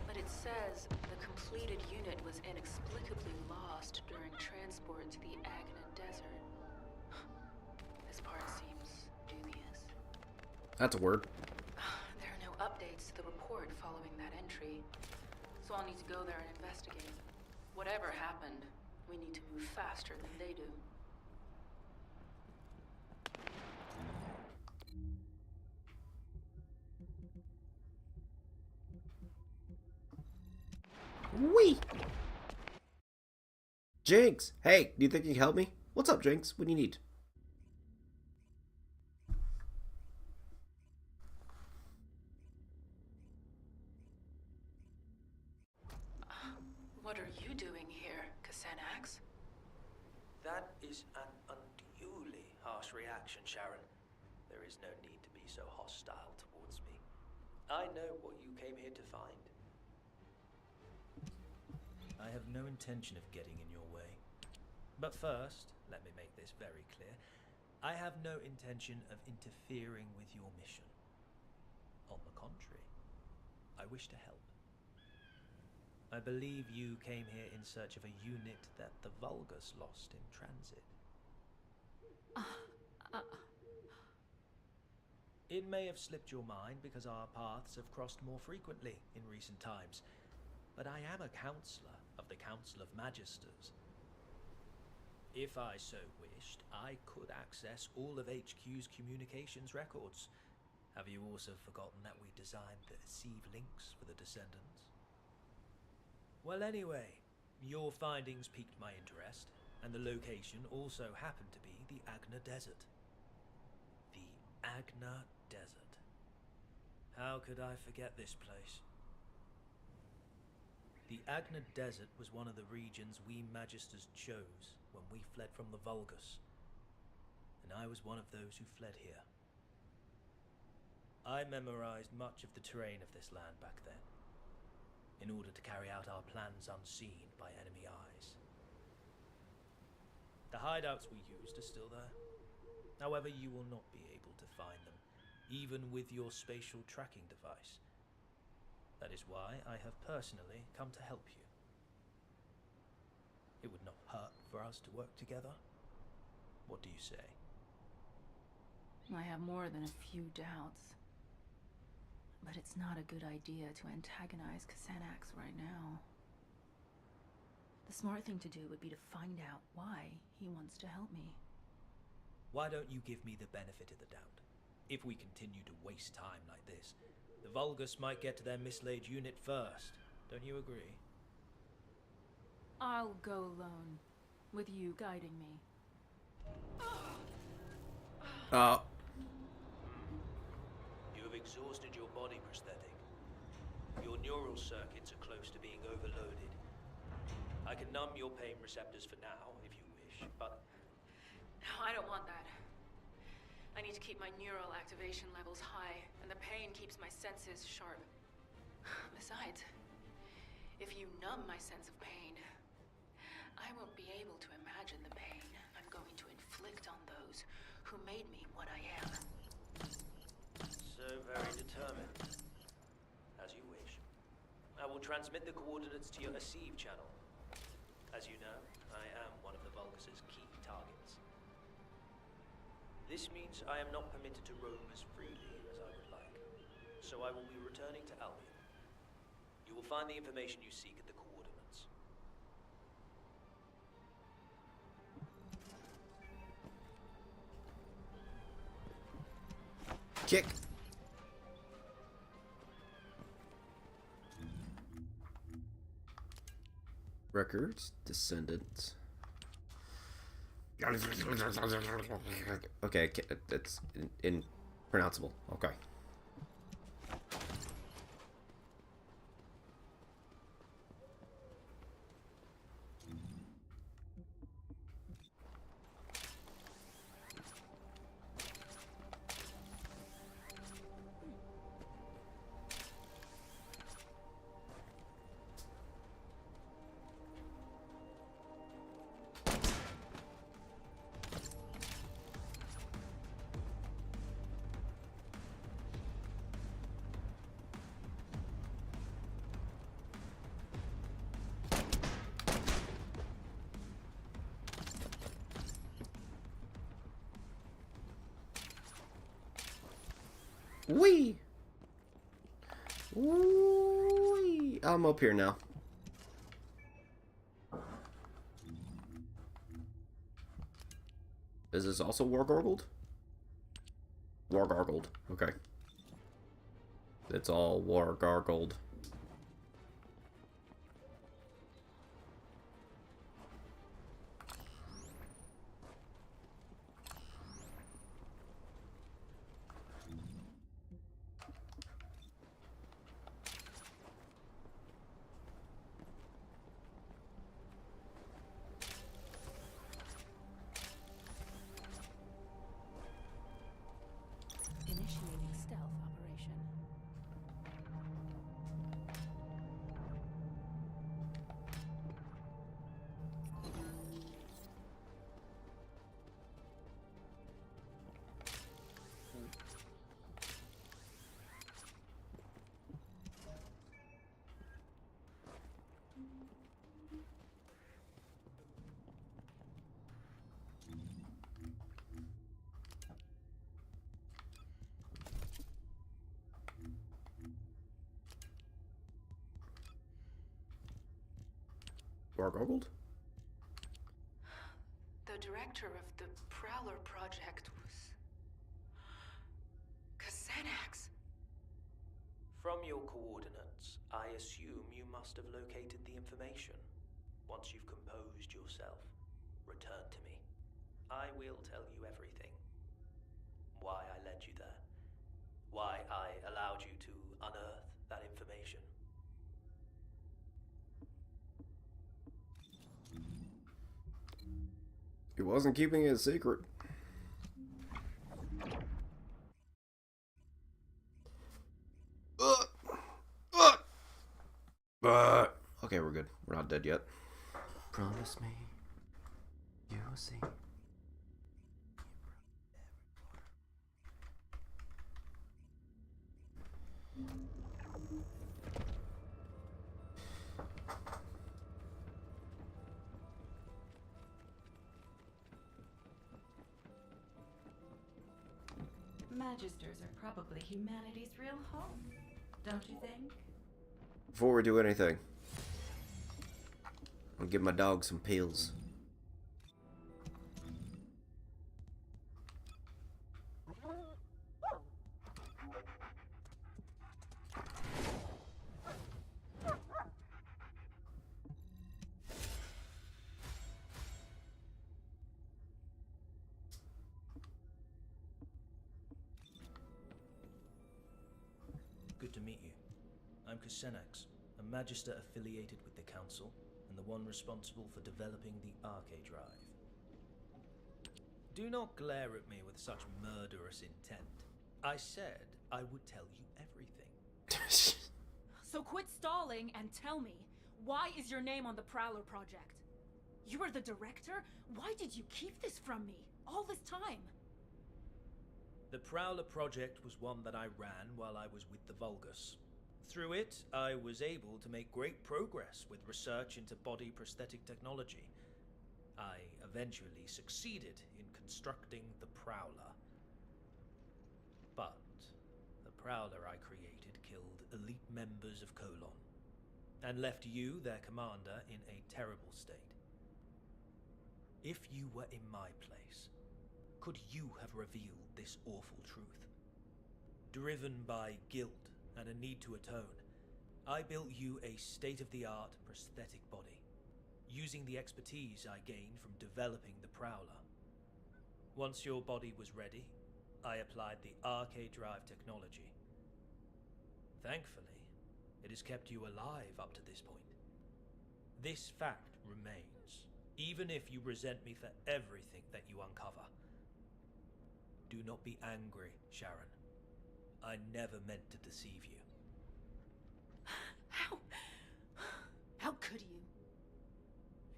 But it says the completed unit was inexplicably lost during transport to the Agna Desert. This part seems dubious. That's a word. There are no updates to the report following that entry, so I'll need to go there and investigate. Whatever happened, we need to move faster than they do. Wee! Jinx! Hey, do you think you can help me? What's up, Jinx? What do you need? What are you doing here, Kasanax? That is an unduly harsh reaction, Sharon. There is no need to be so hostile towards me. I know what you came here to find. I have no intention of getting in your way. But first, let me make this very clear. I have no intention of interfering with your mission. On the contrary, I wish to help. I believe you came here in search of a unit that the Vulgus lost in transit. It may have slipped your mind because our paths have crossed more frequently in recent times, but I am a counselor of the Council of Magisters. If I so wished, I could access all of HQ's communications records. Have you also forgotten that we designed the Sieve links for the Descendants? Well, anyway, your findings piqued my interest, and the location also happened to be the Agna Desert. The Agna Desert. How could I forget this place? The Agna Desert was one of the regions we Magisters chose when we fled from the Vulgus, and I was one of those who fled here. I memorized much of the terrain of this land back then, in order to carry out our plans unseen by enemy eyes. The hideouts we used are still there. However, you will not be able to find them, even with your spatial tracking device. That is why I have personally come to help you. It would not hurt for us to work together. What do you say? I have more than a few doubts. But it's not a good idea to antagonize Kasanax right now. The smart thing to do would be to find out why he wants to help me. Why don't you give me the benefit of the doubt? If we continue to waste time like this, the Vulgus might get to their mislaid unit first. Don't you agree? I'll go alone, with you guiding me. You have exhausted your body prosthetic. Your neural circuits are close to being overloaded. I can numb your pain receptors for now, if you wish, but... No, I don't want that. I need to keep my neural activation levels high, and the pain keeps my senses sharp. Besides, if you numb my sense of pain, I won't be able to imagine the pain I'm going to inflict on those who made me what I am. So very determined. As you wish. I will transmit the coordinates to your Asive channel. As you know, I am one of the Vulgus' key targets. This means I am not permitted to roam as freely as I would like. So I will be returning to Albion. You will find the information you seek at the coordinates. Kick. Records, Descendants. Okay, it's impronounceable. Okay. Wee! Wee! I'm up here now. Is this also war gargled? War gargled. Okay. It's all war gargled. Initiating stealth operation. War gargled? The director of the Prowler project was Xanax. From your coordinates, I assume you must have located the information. Once you've composed yourself, return to me. I will tell you everything. Why I led you there. Why I allowed you to unearth that information. He wasn't keeping it a secret. Okay, we're good. We're not dead yet. Promise me you will see. Magisters are probably humanity's real home, don't you think? Before we do anything, I'll give my dog some pills. Good to meet you. I'm Xanax, a Magister affiliated with the Council, and the one responsible for developing the Arcade Drive. Do not glare at me with such murderous intent. I said I would tell you everything. So quit stalling and tell me, why is your name on the Prowler project? You were the director? Why did you keep this from me all this time? The Prowler project was one that I ran while I was with the Vulgus. Through it, I was able to make great progress with research into body prosthetic technology. I eventually succeeded in constructing the Prowler. But the Prowler I created killed elite members of Colon, and left you, their commander, in a terrible state. If you were in my place, could you have revealed this awful truth? Driven by guilt and a need to atone, I built you a state-of-the-art prosthetic body, using the expertise I gained from developing the Prowler. Once your body was ready, I applied the Arcade Drive technology. Thankfully, it has kept you alive up to this point. This fact remains, even if you resent me for everything that you uncover. Do not be angry, Sharon. I never meant to deceive you. How could you?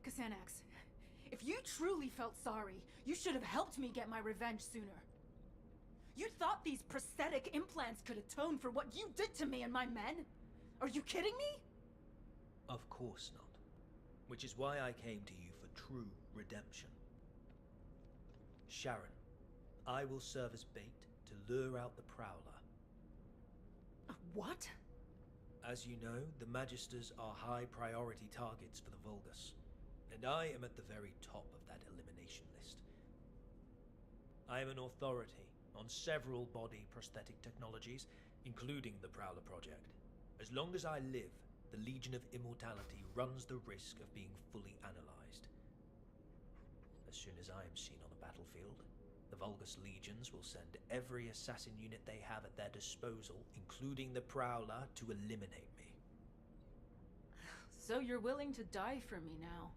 Xanax, if you truly felt sorry, you should have helped me get my revenge sooner. You thought these prosthetic implants could atone for what you did to me and my men? Are you kidding me? Of course not. Which is why I came to you for true redemption. Sharon, I will serve as bait to lure out the Prowler, What? As you know, the Magisters are high priority targets for the Vulgus, and I am at the very top of that elimination list. I am an authority on several body prosthetic technologies, including the Prowler Project. As long as I live, the Legion of Immortality runs the risk of being fully analyzed. As soon as I am seen on the battlefield, the Vulgus Legions will send every assassin unit they have at their disposal, including the Prowler, to eliminate me. So you're willing to die for me now?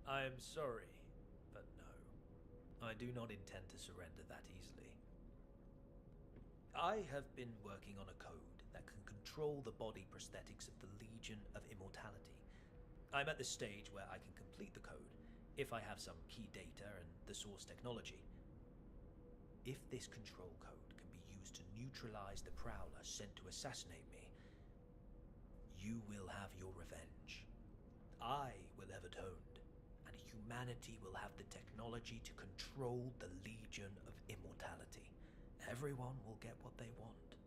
I am sorry, but no. I do not intend to surrender that easily. I have been working on a code that can control the body prosthetics of the Legion of Immortality. I'm at the stage where I can complete the code, if I have some key data and the source technology. If this control code can be used to neutralize the Prowler sent to assassinate me, you will have your revenge. I will have atoned, and humanity will have the technology to control the Legion of Immortality. Everyone will get what they want.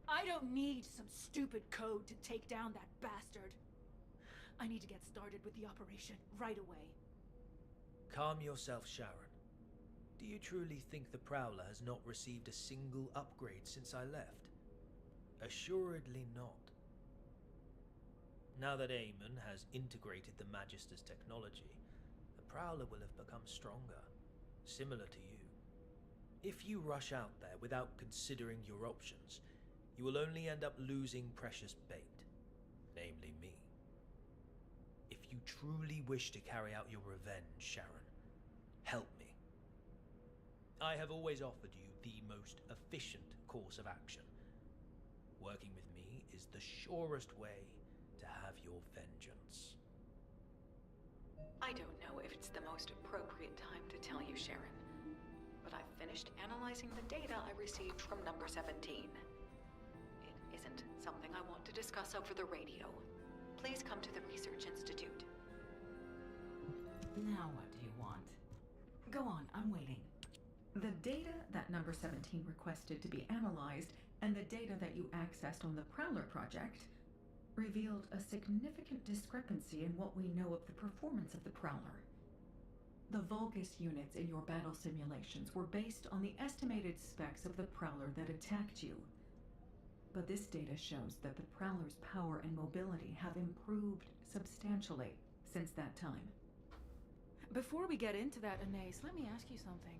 I don't need some stupid code to take down that bastard. I need to get started with the operation right away. Calm yourself, Sharon. Do you truly think the Prowler has not received a single upgrade since I left? Assuredly not. Now that Eamon has integrated the Magister's technology, the Prowler will have become stronger, similar to you. If you rush out there without considering your options, you will only end up losing precious bait, namely me. If you truly wish to carry out your revenge, Sharon, help me. I have always offered you the most efficient course of action. Working with me is the surest way to have your vengeance. I don't know if it's the most appropriate time to tell you, Sharon, but I've finished analyzing the data I received from number 17. It isn't something I want to discuss over the radio. Please come to the Research Institute. Now what do you want? Go on, I'm waiting. The data that number 17 requested to be analyzed and the data that you accessed on the Prowler Project revealed a significant discrepancy in what we know of the performance of the Prowler. The Vulgus units in your battle simulations were based on the estimated specs of the Prowler that attacked you. But this data shows that the Prowler's power and mobility have improved substantially since that time. Before we get into that, Anais, let me ask you something.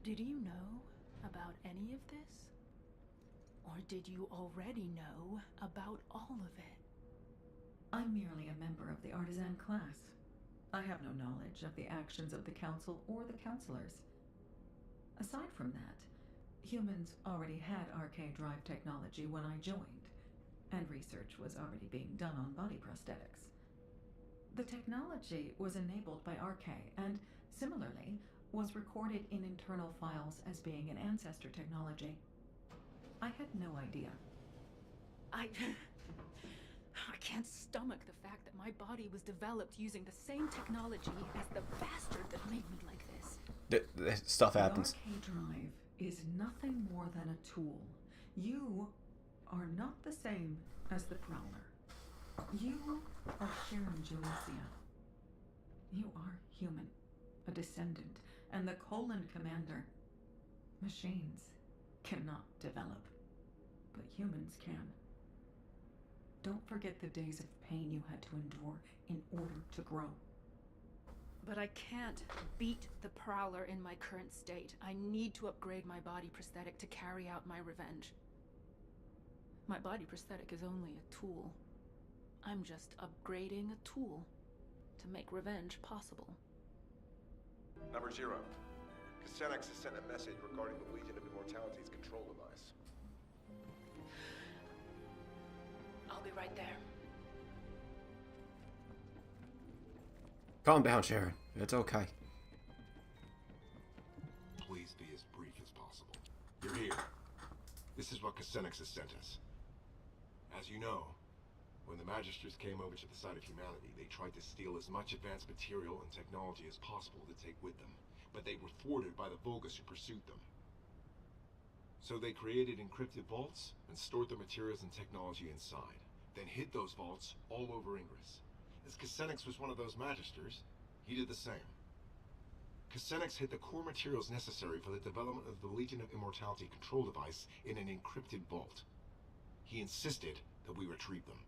Did you know about any of this? Or did you already know about all of it? I'm merely a member of the artisan class. I have no knowledge of the actions of the Council or the Councilors. Aside from that, humans already had RK drive technology when I joined, and research was already being done on body prosthetics. The technology was enabled by RK, and similarly, was recorded in internal files as being an ancestor technology. I had no idea. I can't stomach the fact that my body was developed using the same technology as the bastard that made me like this. Stuff happens. The RK drive is nothing more than a tool. You are not the same as the Prowler. You are Sharon Julicia. You are human, a descendant, and the Colon Commander. Machines cannot develop, but humans can. Don't forget the days of pain you had to endure in order to grow. But I can't beat the Prowler in my current state. I need to upgrade my body prosthetic to carry out my revenge. My body prosthetic is only a tool. I'm just upgrading a tool to make revenge possible. Number 0. Casenex has sent a message regarding the Legion of Immortality's control device. I'll be right there. Calm down, Sharon. It's okay. Please be as brief as possible. You're here. This is what Casenex has sent us. As you know, when the Magisters came over to the side of humanity, they tried to steal as much advanced material and technology as possible to take with them. But they were thwarted by the Vulgus who pursued them. So they created encrypted vaults and stored the materials and technology inside, then hid those vaults all over Ingress. As Casenix was one of those magisters, he did the same. Casenix hid the core materials necessary for the development of the Legion of Immortality control device in an encrypted vault. He insisted that we retrieve them.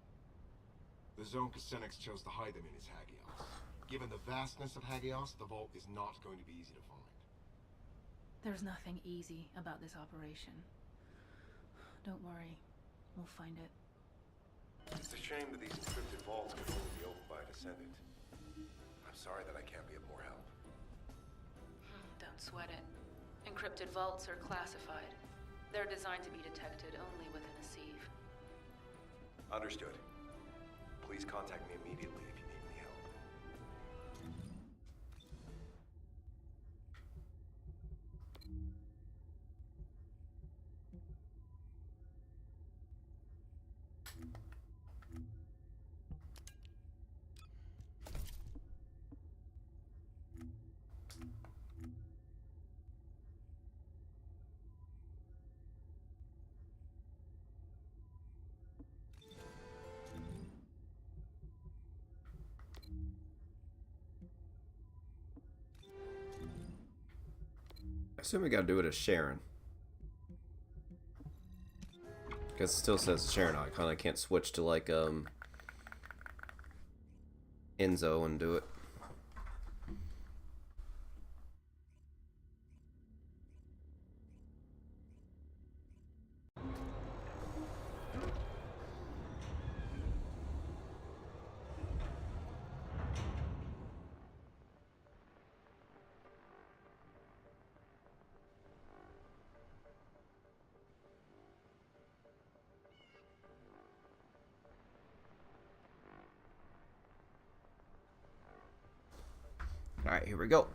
The Zone Casenix chose to hide them in his Hagios. Given the vastness of Hagios, the vault is not going to be easy to find. There's nothing easy about this operation. Don't worry. We'll find it. It's a shame that these encrypted vaults can only be opened by a descendant. I'm sorry that I can't be of more help. Don't sweat it. Encrypted vaults are classified. They're designed to be detected only within a sieve. Understood. Please contact me immediately if you need any help. I assume we gotta do it as Sharon. Because it still says Sharon icon. I can't switch to like Enzo and do it. Alright, here we go.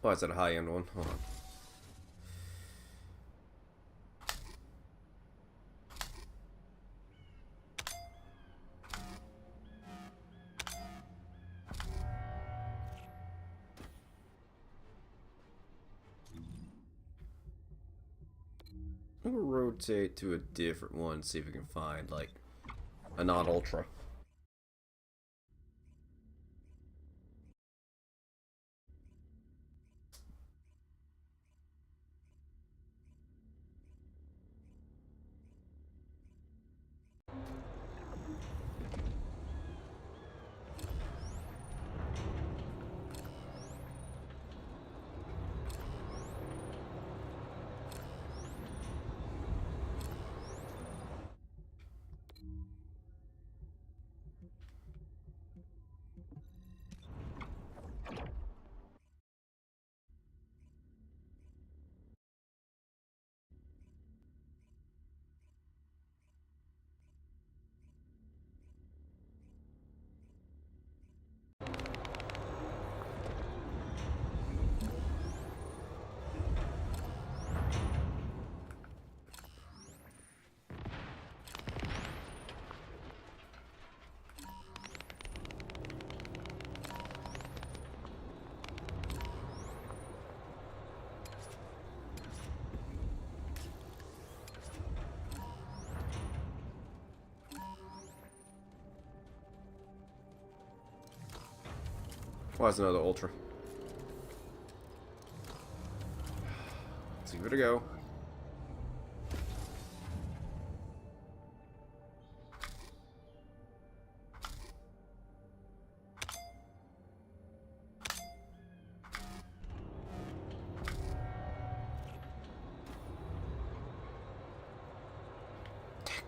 Oh, it's at a high-end one. Hold on. We'll rotate to a different one, see if we can find like a non-ultra. Oh, that's another ultra. Let's give it a go.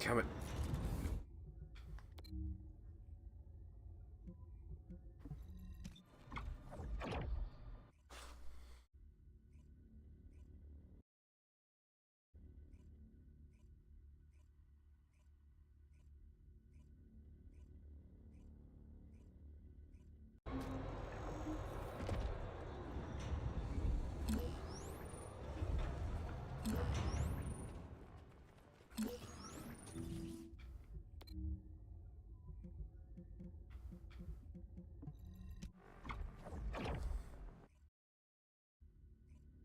Damn it.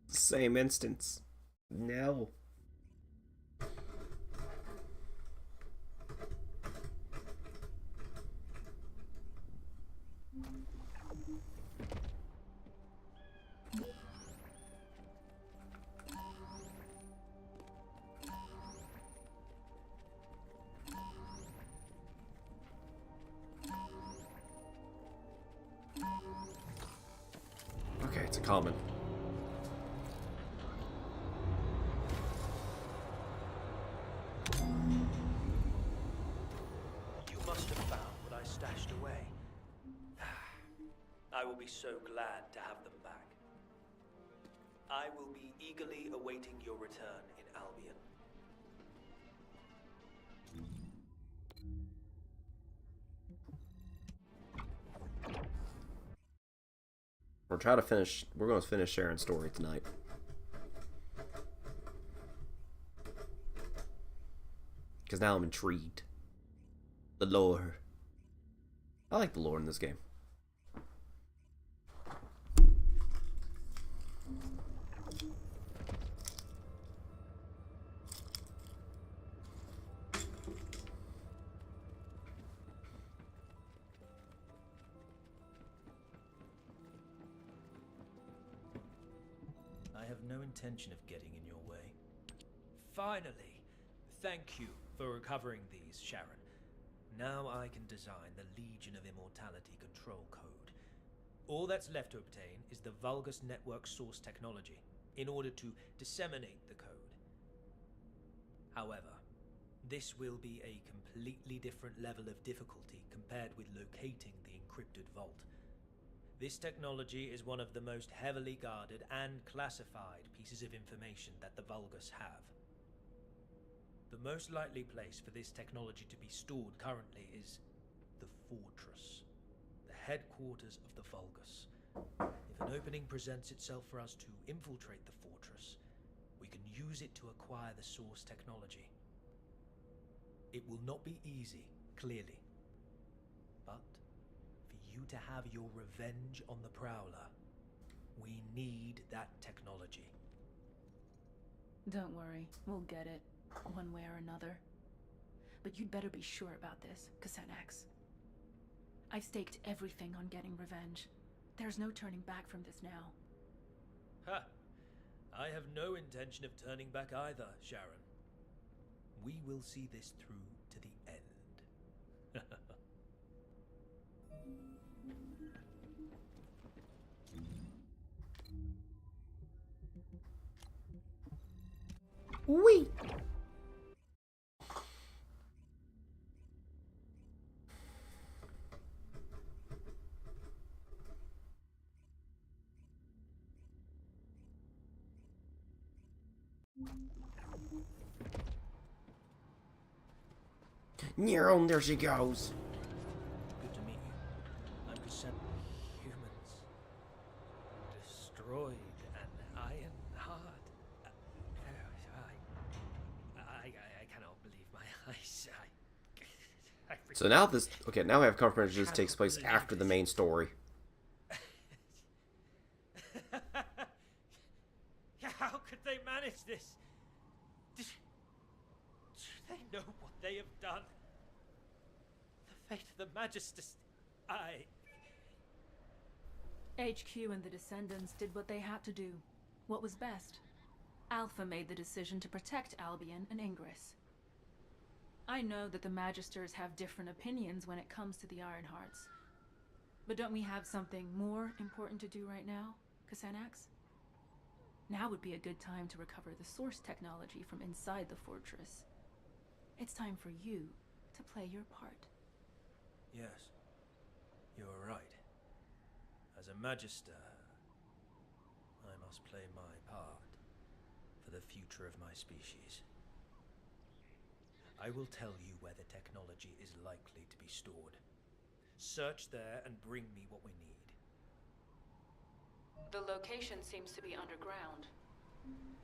Same instance. No. Okay, it's a common. You must have found what I stashed away. I will be so glad to have them back. I will be eagerly awaiting your return in Albion. We're going to finish Sharon's story tonight. Because now I'm intrigued. The lore. I like the lore in this game. I have no intention of getting in your way. Finally! Thank you for recovering these, Sharon. Now I can design the Legion of Immortality control code. All that's left to obtain is the Vulgus network source technology in order to disseminate the code. However, this will be a completely different level of difficulty compared with locating the encrypted vault. This technology is one of the most heavily guarded and classified pieces of information that the Vulgus have. The most likely place for this technology to be stored currently is the Fortress, the headquarters of the Vulgus. If an opening presents itself for us to infiltrate the Fortress, we can use it to acquire the source technology. It will not be easy, clearly, but for you to have your revenge on the Prowler, we need that technology. Don't worry, we'll get it, one way or another. But you'd better be sure about this, Xanax. I've staked everything on getting revenge. There's no turning back from this now. Ha! I have no intention of turning back either, Sharon. We will see this through to the end. Wee! Neuron, there she goes. Good to meet you. I'm Cassandra. Humans destroyed an iron heart. I cannot believe my eyes. So now this... Okay, now we have confirmation this takes place after the main story. How could they manage this? Do they know what they have done? The fate of the Magisters. HQ and the Descendants did what they had to do. What was best? Alpha made the decision to protect Albion and Ingress. I know that the Magisters have different opinions when it comes to the Ironhearts. But don't we have something more important to do right now, Xanax? Now would be a good time to recover the source technology from inside the fortress. It's time for you to play your part. Yes, you're right. As a Magister, I must play my part for the future of my species. I will tell you where the technology is likely to be stored. Search there and bring me what we need. The location seems to be underground.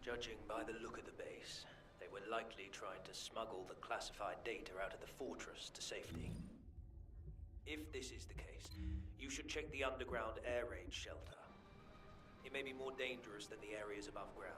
Judging by the look of the base, they were likely trying to smuggle the classified data out of the fortress to safety. If this is the case, you should check the underground air raid shelter. It may be more dangerous than the areas above ground.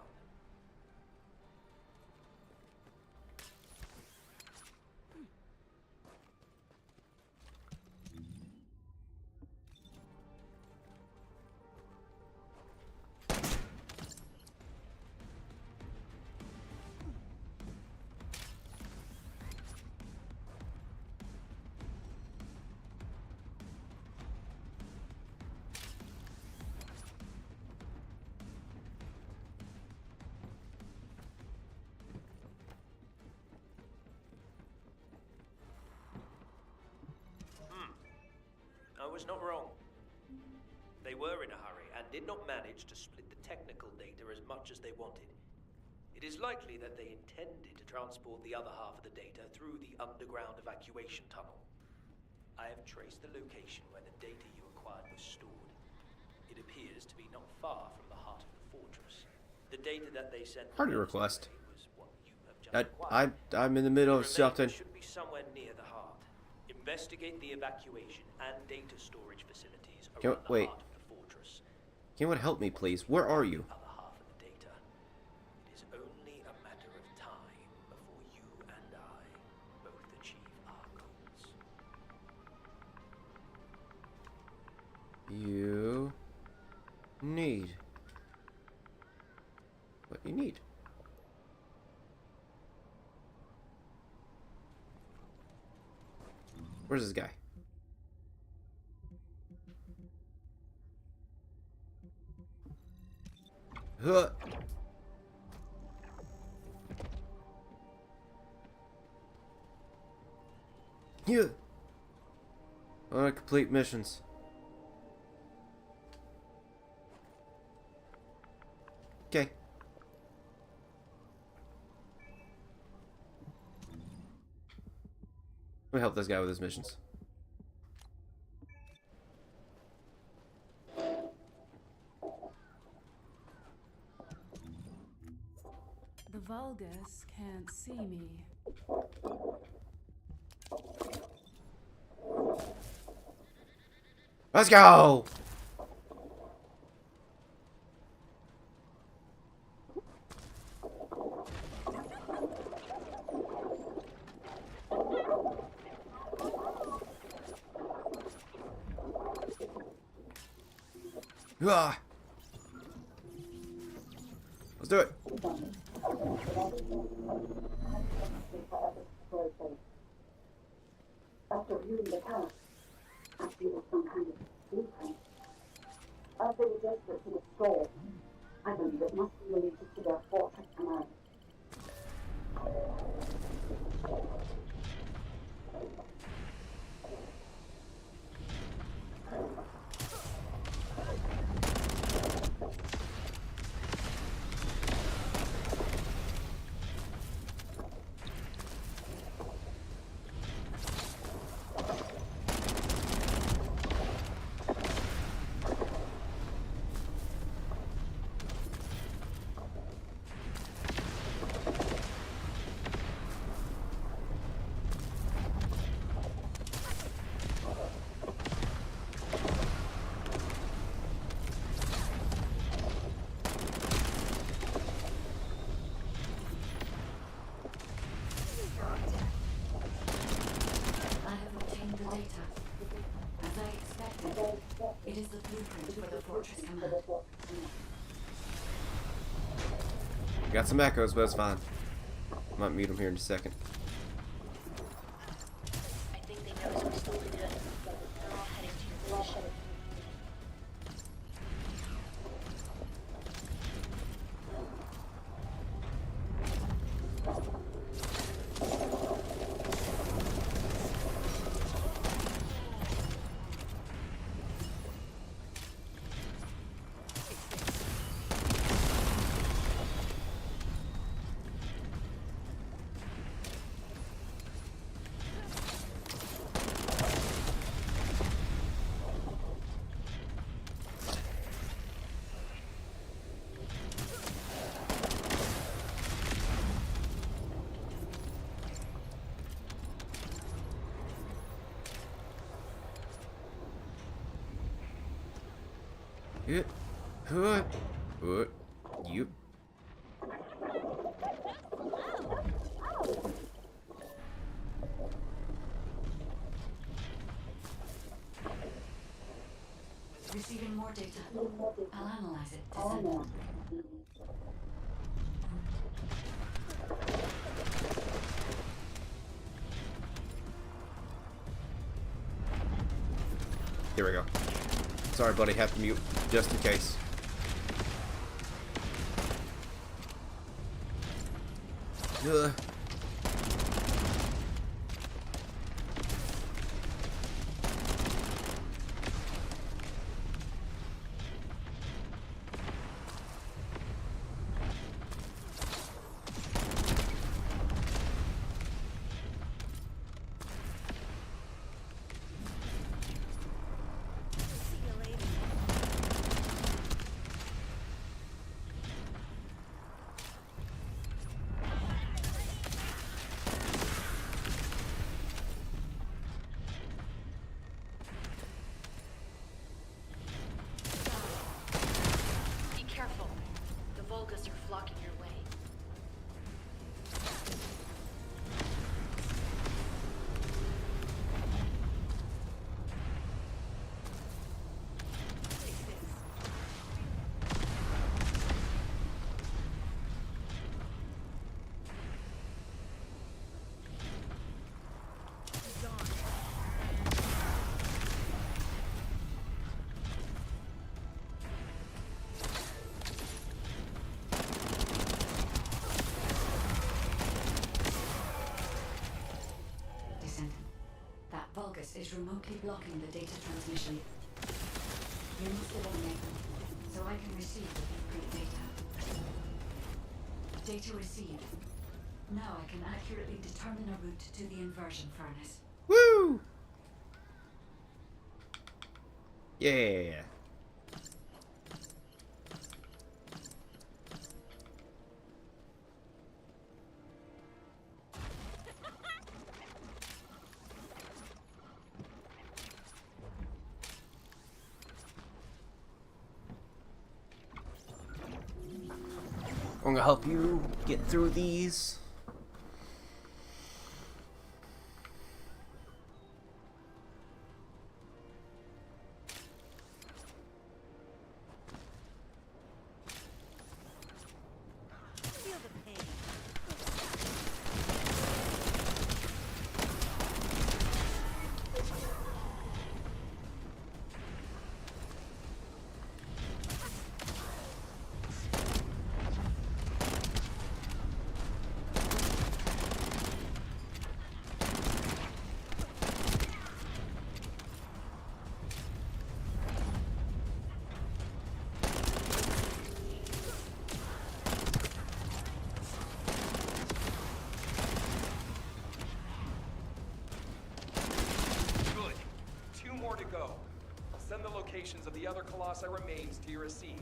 I was not wrong. They were in a hurry and did not manage to split the technical data as much as they wanted. It is likely that they intended to transport the other half of the data through the underground evacuation tunnel. I have traced the location where the data you acquired was stored. It appears to be not far from the heart of the fortress. The data that they sent Party request. was what you have just acquired. I'm in the middle of The something. remainder should be somewhere near the heart. Investigate the evacuation and data storage facilities around the wait. heart of the fortress. Can anyone help me, please? Where are you? The other half of the data. It is only a matter of time before you and I both achieve our goals. You need what you need. Where's this guy? Huh. Yeah. I want to complete missions. Okay. Let me help this guy with his missions. The Vulgus can't see me. Let's go! Ah. Let's do it. After viewing the task, I feel some kind of blueprint. As they were desperate to destroy it, I believe it must be related to their fortress command. It is the blueprint for the fortress command. Got some echoes, but it's fine. I might mute him here in a second. I think they noticed we stole the gun. They're all heading to your position. You. Receiving more data. I'll analyze it. Descent. Here we go. Sorry, buddy. Have to mute just in case. Ugh. Be careful. The Volgas are flocking your way. Descendant. That Vulgus is remotely blocking the data transmission. You must eliminate them, so I can receive the blueprint data. Data received. Now I can accurately determine a route to the inversion furnace. Woo! Yeah. I'm gonna help you get through these. Good. 2 more to go. I'll send the locations of the other Colossi remains to your receive.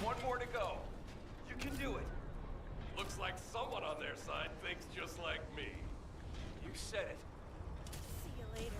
One more to go. You can do it. Looks like someone on their side thinks just like me. You said it. See you later.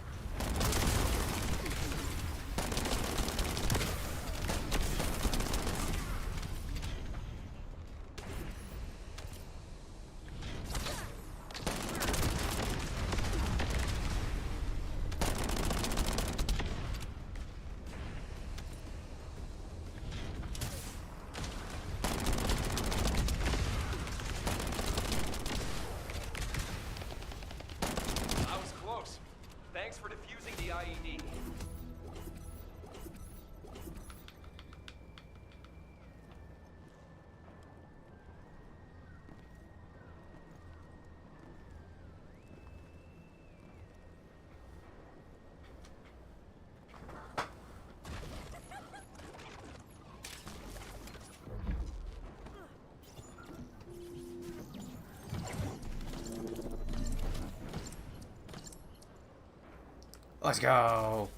Let's go.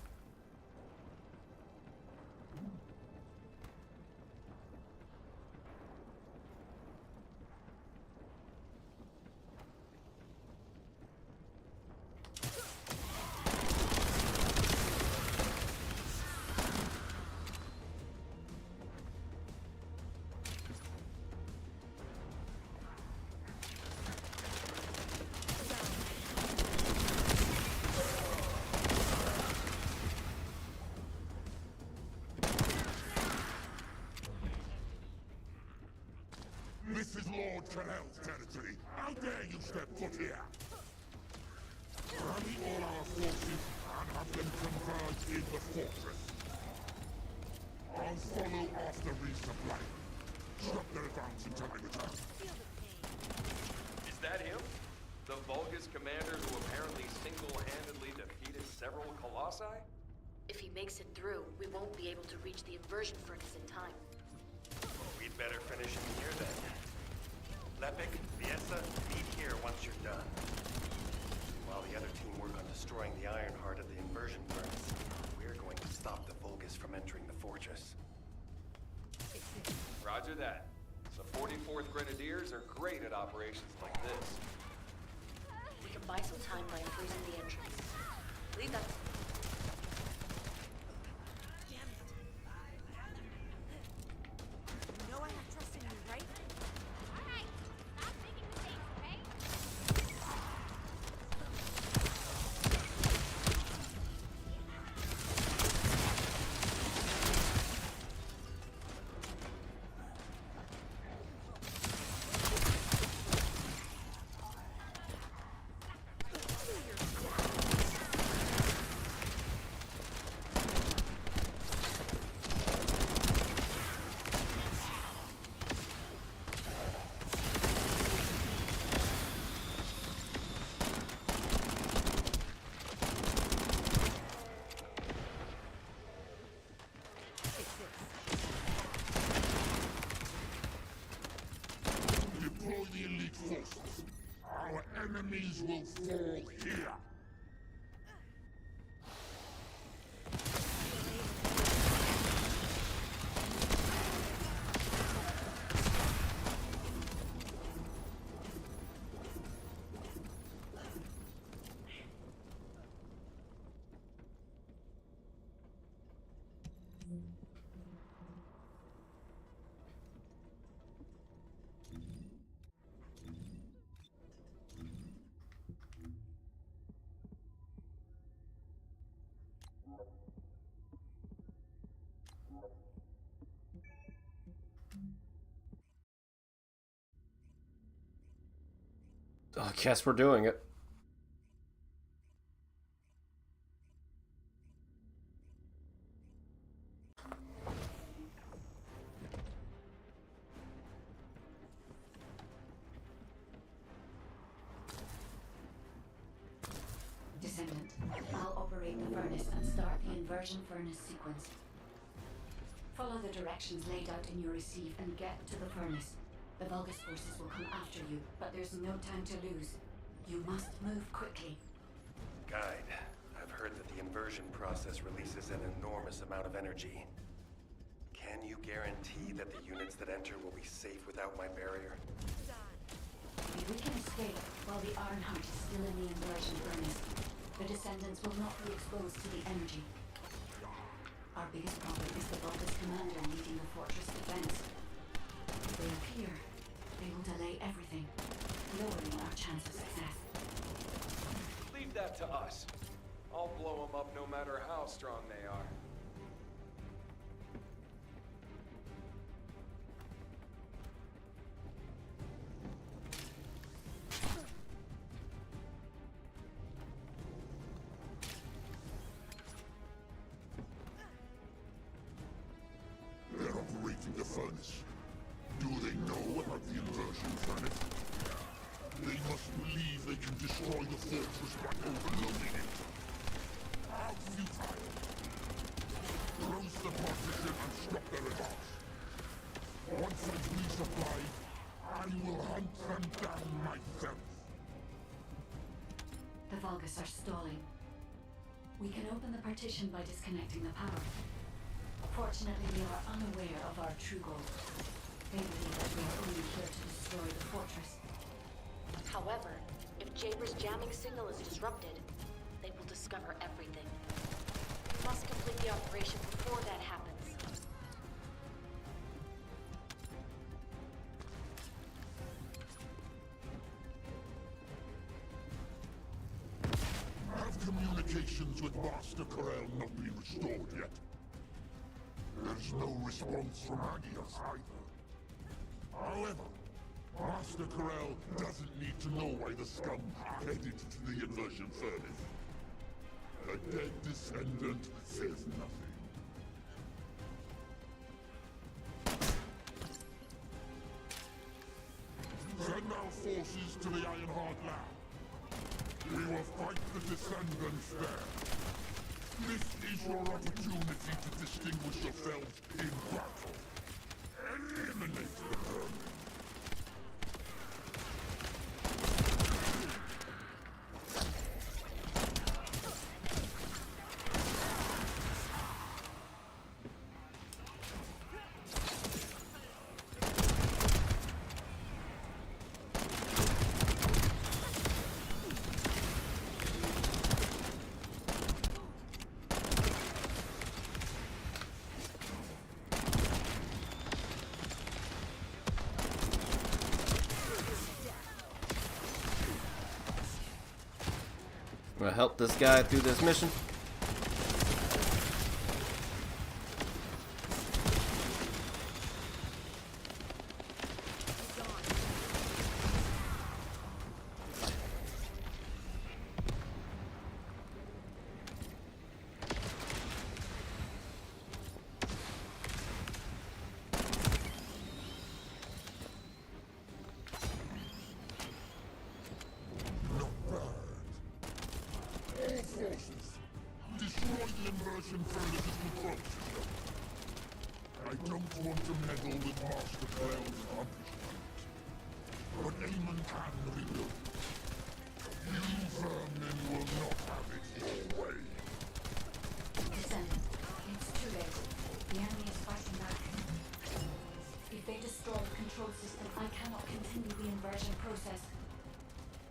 This is Lord Canel's territory. How dare you step foot here? Rally all our forces and have them converge in the fortress. I'll follow after resupply. Stop their advance until I return. Is that him? The Vulgus commander who apparently single-handedly defeated several colossi? If he makes it through, we won't be able to reach the inversion furnace in time. We'd better finish him here then. Lepic, Viesa, meet here once you're done. While the other team work on destroying the iron heart of the inversion furnace, we're going to stop the Vulgus from entering the fortress. Roger that. The 44th Grenadiers are great at operations like this. We can buy some time by freezing the entrance. Leave that. You know I have trust in you, right? Alright, stop making mistakes, okay? Deploy the elite forces. Our enemies will fall here. I guess we're doing it. Descendant, I'll operate the furnace and start the inversion furnace sequence. Follow the directions laid out in your receive and get to the furnace. The Vulgus forces will come after you, but there's no time to lose. You must move quickly. Guide, I've heard that the inversion process releases an enormous amount of energy. Can you guarantee that the units that enter will be safe without my barrier? We can escape while the Ironheart is still in the inversion furnace. The descendants will not be exposed to the energy. Our biggest problem is the Vulgus commander leading the fortress defense. If they appear, they will delay everything, lowering our chance of success. Leave that to us. I'll blow them up no matter how strong they are. They're operating the furnace. Do they know about the inversion furnace? They must believe they can destroy the fortress by overloading it. How futile! Close the partition and stop their advance. Once I've resupplied, I will hunt them down myself. The Vulgus are stalling. We can open the partition by disconnecting the power. Fortunately, they are unaware of our true goal. They believe that we are only here to destroy the fortress. However, if Jaber's jamming signal is disrupted, they will discover everything. We must complete the operation before that happens. Have communications with Master Corel not been restored yet? There's no response from Agios either. However, Master Corel doesn't need to know why the scum headed to the inversion furnace. A dead descendant says nothing. Send our forces to the Ironheart lab. We will fight the descendants there. This is your opportunity to distinguish yourselves in battle. Eliminate the vermin. I'm gonna help this guy through this mission.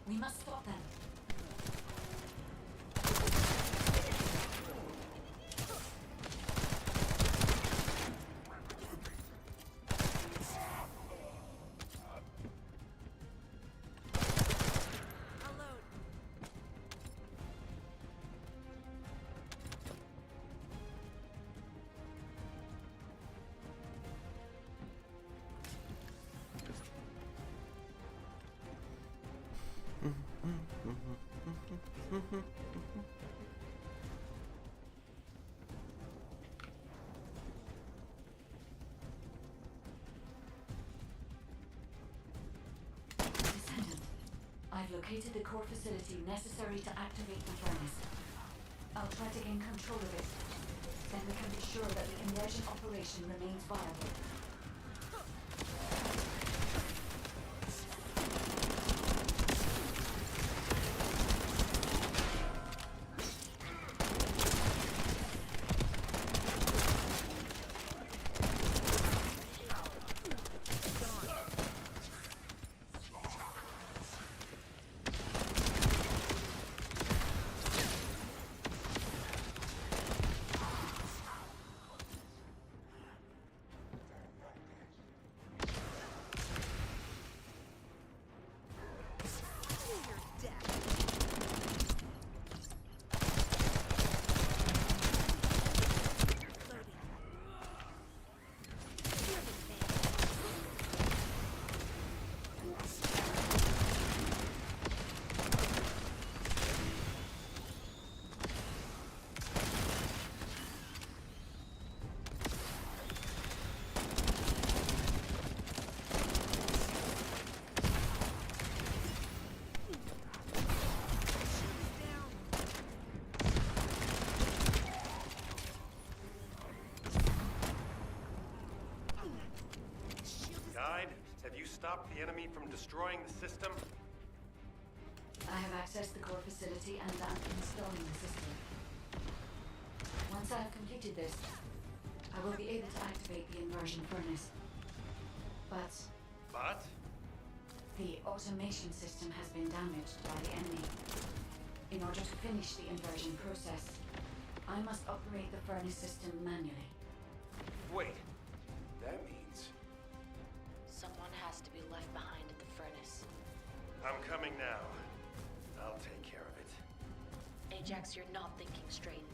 We must stop them. I've located the core facility necessary to activate the furnace. I'll try to gain control of it. Then we can be sure that the immersion operation remains viable. Stop the enemy from destroying the system? I have accessed the core facility and am installing the system. Once I have completed this, I will be able to activate the inversion furnace. But the automation system has been damaged by the enemy. In order to finish the inversion process, I must operate the furnace system manually. Wait. That means... Someone has to be left behind at the furnace. I'm coming now. I'll take care of it. Ajax, you're not thinking straight.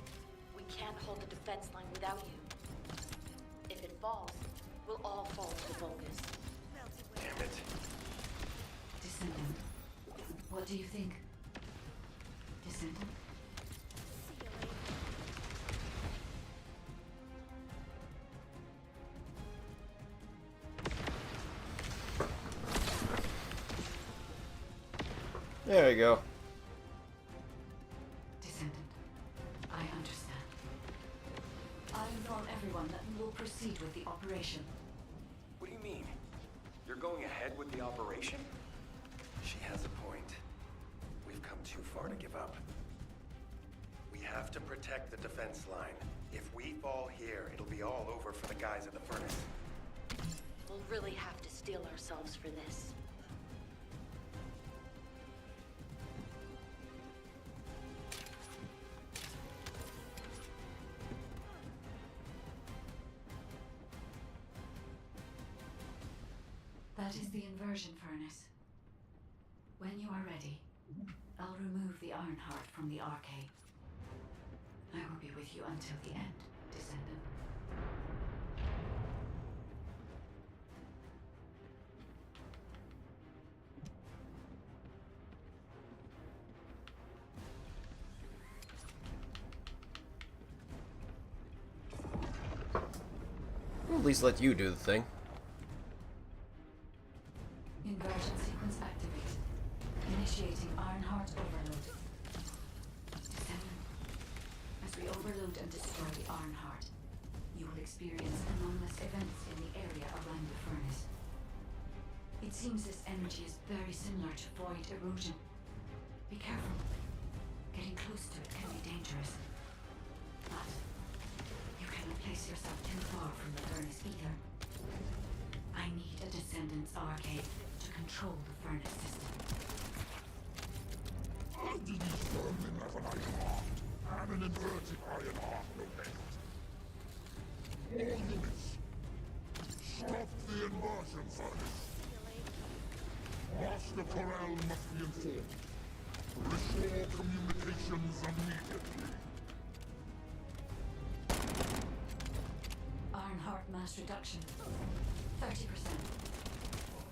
We can't hold the defense line without you. If it falls, we'll all fall to the Vulgus. Damn it. Descendant, what do you think? Descendant? There you go. Descendant, I understand. I inform everyone that we will proceed with the operation. What do you mean? You're going ahead with the operation? She has a point. We've come too far to give up. We have to protect the defense line. If we fall here, it'll be all over for the guys at the furnace. We'll really have to steel ourselves for this. That is the inversion furnace. When you are ready, I'll remove the Ironheart from the arcade. I will be with you until the end, Descendant. We'll at least let you do the thing. Inversion sequence activated. Initiating Ironheart overload. Descendant. As we overload and destroy the Ironheart, you will experience anomalous events in the area around the furnace. It seems this energy is very similar to void erosion. Be careful. Getting close to it can be dangerous. But you cannot place yourself too far from the furnace either. I need a Descendant's arcade to control the furnace system. I do these vermin have an iron heart, and an inverted iron heart, no less. All units, stop the inversion furnace. Master Corral must be informed. Restore communications immediately. Ironheart mass reduction. 30%.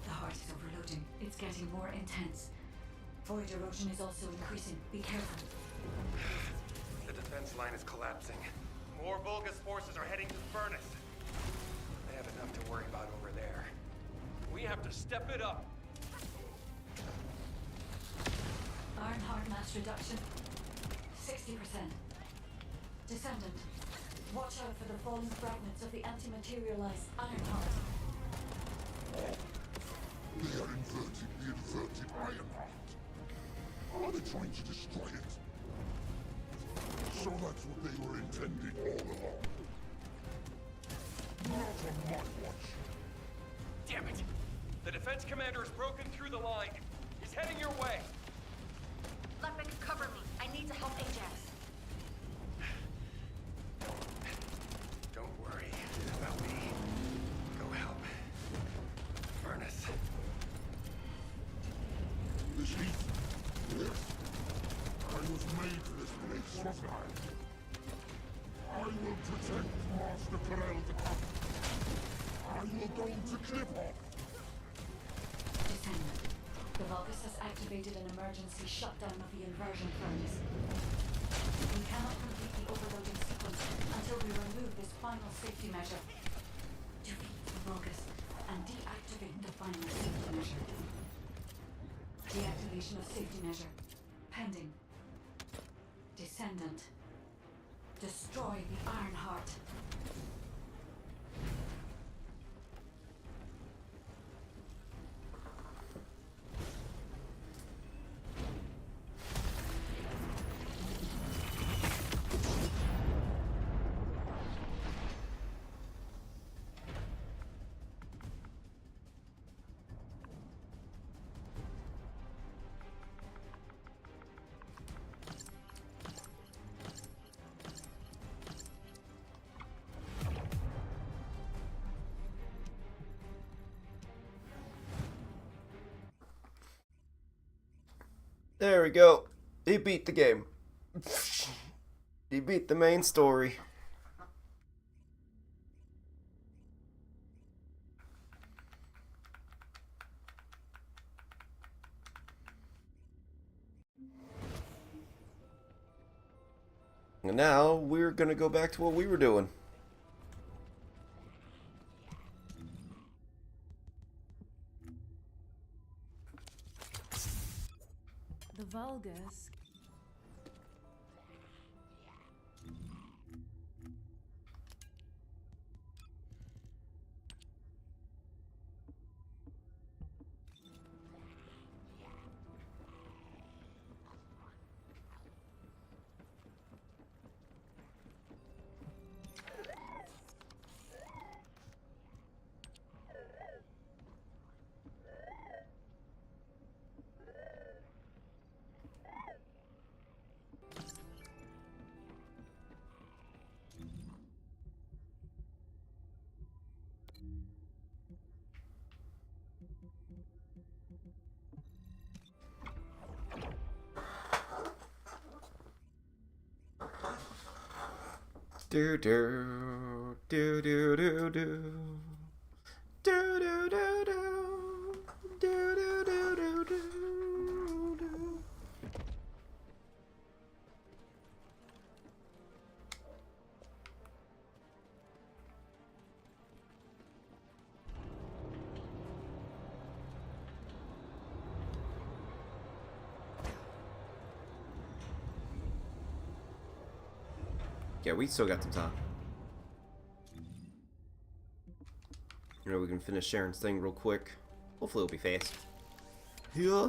The heart is overloading. It's getting more intense. Void erosion is also increasing. Be careful. The defense line is collapsing. More Vulgus forces are heading to the furnace. They have enough to worry about over there. We have to step it up. Ironheart mass reduction. 60%. Descendant, watch out for the fallen fragments of the anti-materialized Ironheart. They are inverting the inverted iron heart. Are they trying to destroy it? So that's what they were intending all along. Not on my watch. Damn it! The defense commander has broken through the line. He's heading your way. Lepik, cover me. I need to help Ajax. Don't worry about me. Go help. Furnace. This heat? Yes. I was made for this place, wasn't I? I will protect Master Corral the Cup. I will go to Clip-Hop. Descendant, the Vulgus has activated an emergency shutdown of the inversion furnace. We cannot complete the overloading sequence until we remove this final safety measure. Defeat the Vulgus and deactivate the final safety measure. Deactivation of safety measure. Pending. Descendant. Destroy the Ironheart. There we go. He beat the game. He beat the main story. And now we're gonna go back to what we were doing. The Vulgus. Do do do do do do do do do do do do do do do. Yeah, we still got some time. You know, we can finish Sharon's thing real quick. Hopefully it'll be fast. Yeah.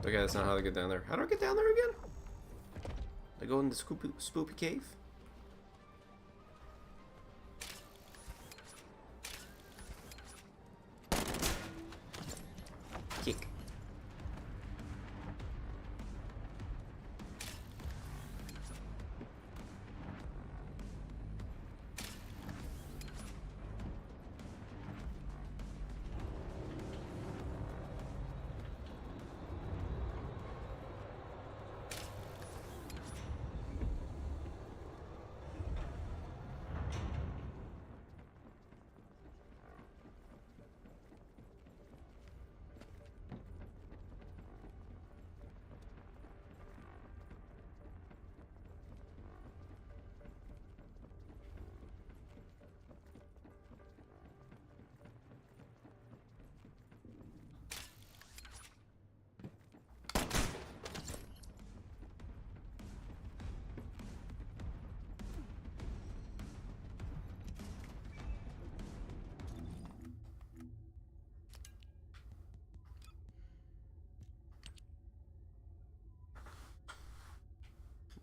Okay, that's not how to get down there. How do I get down there again? I go in the spoopy cave? Kick.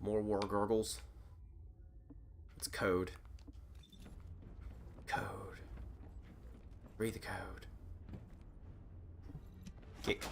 More war gargles. It's code. Code. Read the code. Kick.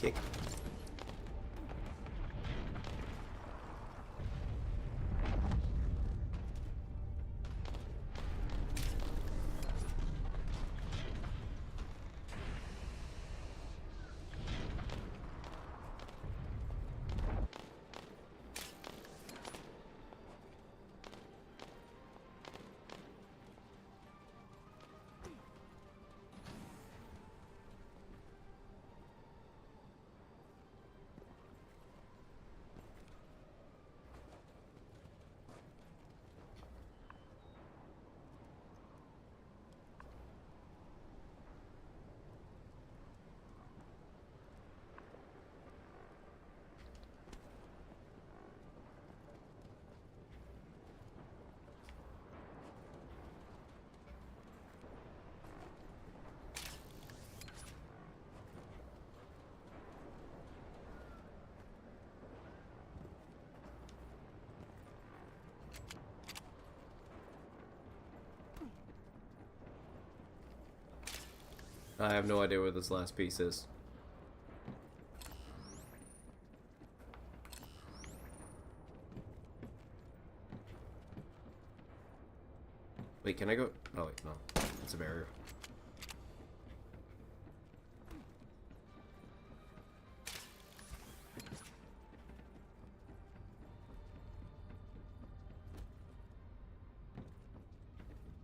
kick. I have no idea where this last piece is. Wait, can I go? Oh wait, no. It's a barrier.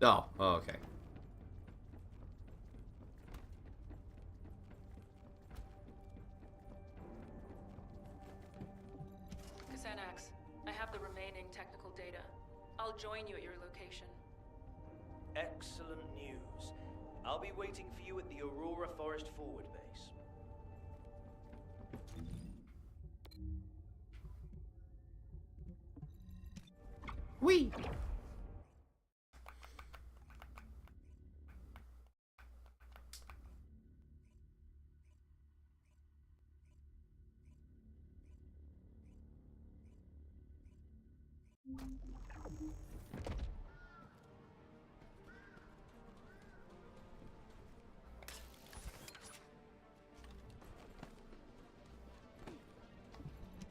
Oh, okay. Xanax, I have the remaining technical data. I'll join you at your location. Excellent news. I'll be waiting for you at the Aurora Forest Forward Base. Whee!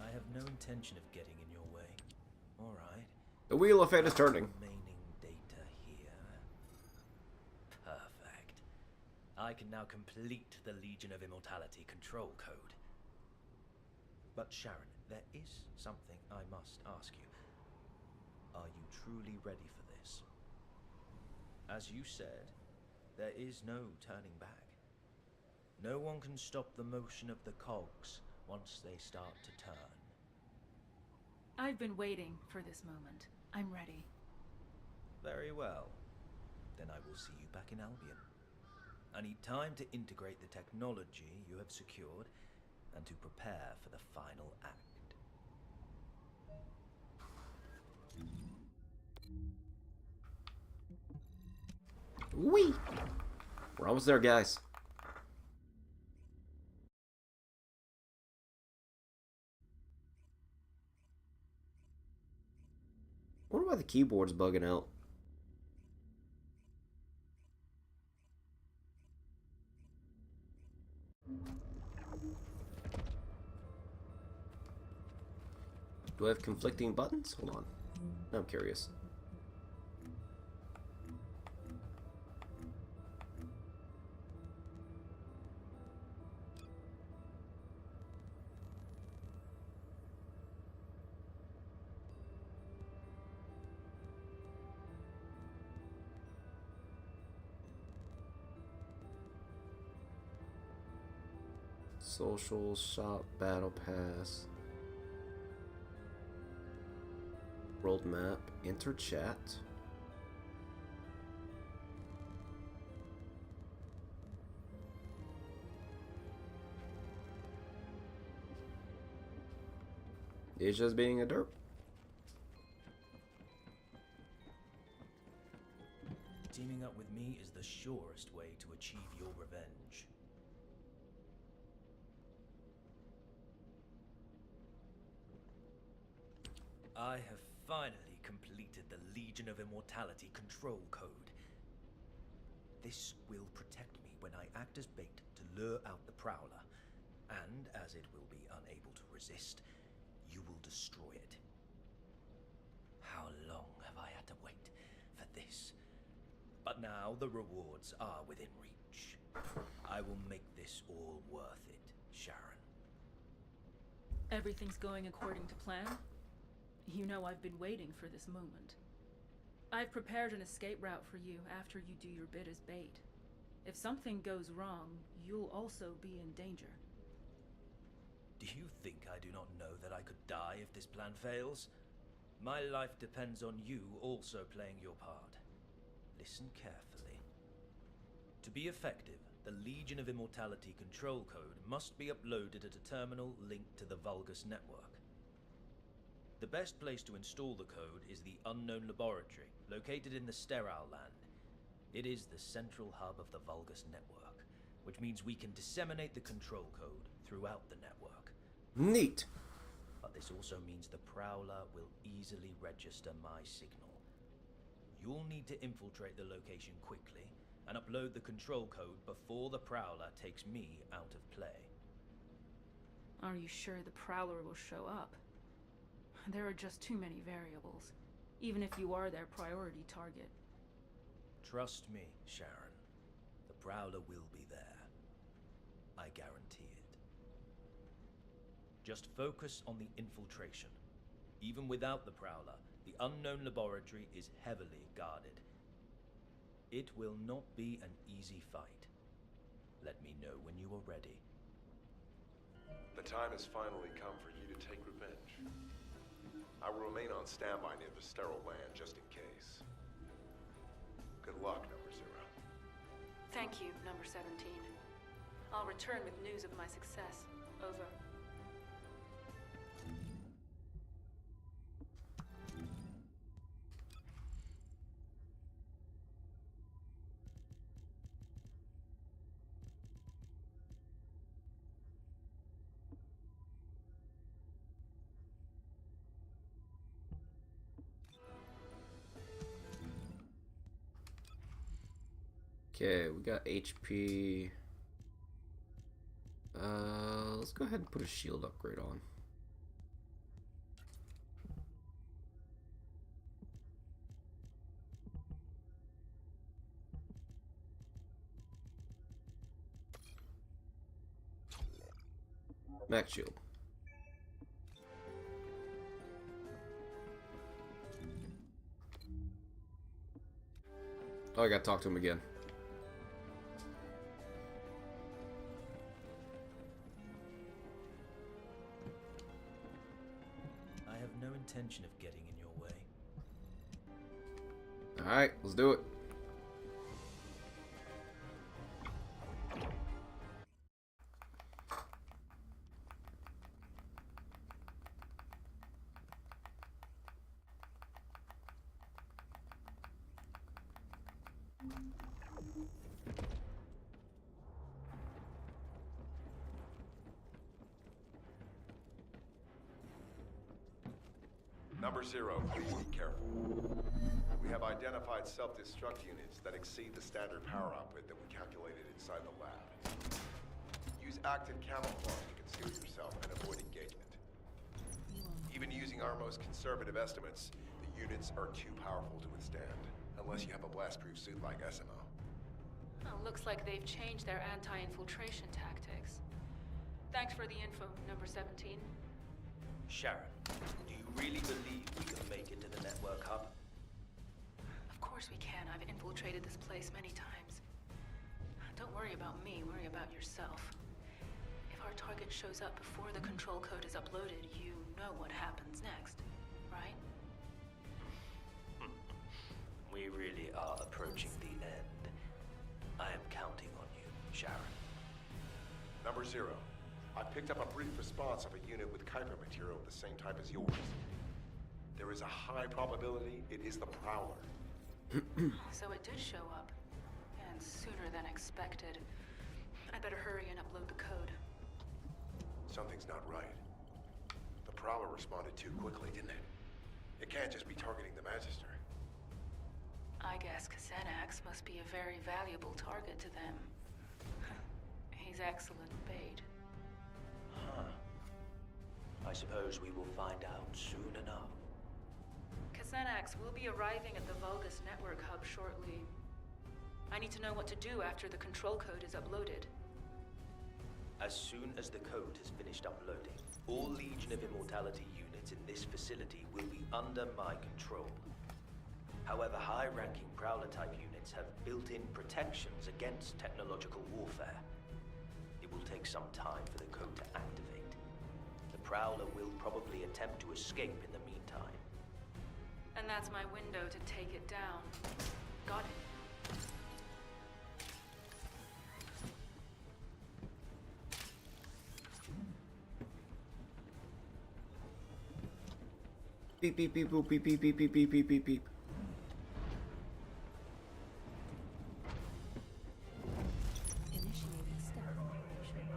I have no intention of getting in your way. All right. The wheel of fate is turning. Remaining data here. Perfect. I can now complete the Legion of Immortality control code. But Sharon, there is something I must ask you. Are you truly ready for this? As you said, there is no turning back. No one can stop the motion of the cogs once they start to turn. I've been waiting for this moment. I'm ready. Very well. Then I will see you back in Albion. I need time to integrate the technology you have secured and to prepare for the final act. Whee! We're almost there, guys. I wonder why the keyboard's bugging out. Do I have conflicting buttons? Hold on. I'm curious. Social, shop, battle pass, world map, enter chat. It's just being a derp. Teaming up with me is the surest way to achieve your revenge. I have finally completed the Legion of Immortality control code. This will protect me when I act as bait to lure out the Prowler. And as it will be unable to resist, you will destroy it. How long have I had to wait for this? But now the rewards are within reach. I will make this all worth it, Sharon. Everything's going according to plan? You know I've been waiting for this moment. I've prepared an escape route for you after you do your bit as bait. If something goes wrong, you'll also be in danger. Do you think I do not know that I could die if this plan fails? My life depends on you also playing your part. Listen carefully. To be effective, the Legion of Immortality control code must be uploaded at a terminal linked to the Vulgus network. The best place to install the code is the Unknown Laboratory, located in the Sterile Land. It is the central hub of the Vulgus network, which means we can disseminate the control code throughout the network. Neat. But this also means the Prowler will easily register my signal. You'll need to infiltrate the location quickly and upload the control code before the Prowler takes me out of play. Are you sure the Prowler will show up? There are just too many variables, even if you are their priority target. Trust me, Sharon. The Prowler will be there. I guarantee it. Just focus on the infiltration. Even without the Prowler, the Unknown Laboratory is heavily guarded. It will not be an easy fight. Let me know when you are ready. The time has finally come for you to take revenge. I will remain on standby near the Sterile Land just in case. Good luck, Number 0. Thank you, Number 17. I'll return with news of my success. Over. Okay, we got HP. Let's go ahead and put a shield upgrade on. Max shield. Oh, I gotta talk to him again. I have no intention of getting in your way. Alright, let's do it. Number 0, please be careful. We have identified self-destruct units that exceed the standard power output that we calculated inside the lab. Use active camouflage to conceal yourself and avoid engagement. Even using our most conservative estimates, the units are too powerful to withstand, unless you have a blast-proof suit like SMO. Oh, looks like they've changed their anti-infiltration tactics. Thanks for the info, Number 17. Sharon, do you really believe we can make it to the network hub? Of course we can. I've infiltrated this place many times. Don't worry about me, worry about yourself. If our target shows up before the control code is uploaded, you know what happens next, right? We really are approaching the end. I am counting on you, Sharon. Number 0, I picked up a brief response of a unit with Kuiper material of the same type as yours. There is a high probability it is the Prowler. So it did show up, and sooner than expected. I'd better hurry and upload the code. Something's not right. The Prowler responded too quickly, didn't it? It can't just be targeting the Magister. I guess Xanax must be a very valuable target to them. He's excellent bait. I suppose we will find out soon enough. Xanax will be arriving at the Vulgus network hub shortly. I need to know what to do after the control code is uploaded. As soon as the code has finished uploading, all Legion of Immortality units in this facility will be under my control. However, high-ranking Prowler-type units have built-in protections against technological warfare. It will take some time for the code to activate. The Prowler will probably attempt to escape in the meantime. And that's my window to take it down. Got it. Beep beep beep boop beep beep beep beep beep beep beep beep. Initiated step operation.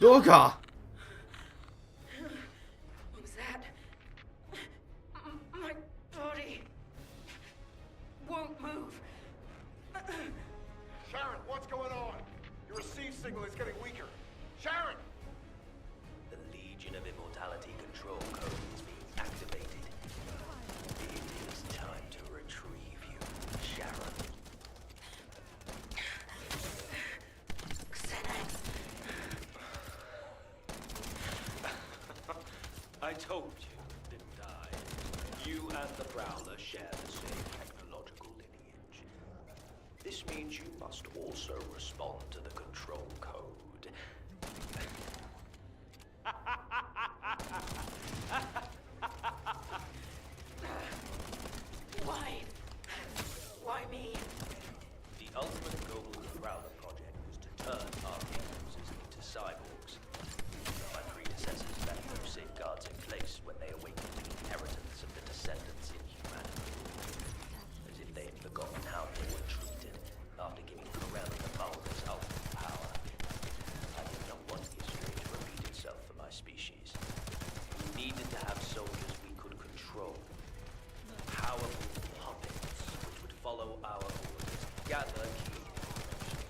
Doga! What was that? My body won't move. Sharon, what's going on? Your receive signal is getting weaker. Sharon! The Legion of Immortality control code is being activated. It is time to retrieve you, Sharon. I told you, didn't I? You and the Prowler share the same technological lineage. This means you must also respond to the control code. Why? Why me? The ultimate goal of the Prowler project was to turn our users into cyborgs. My predecessors left no safeguards in place when they awakened the inheritance of the descendants in humanity. As if they had forgotten how they were treated after giving Corelli the Vulgus ultimate power. I did not want history to repeat itself for my species. We needed to have soldiers we could control. Powerful puppets which would follow our orders, gather key information,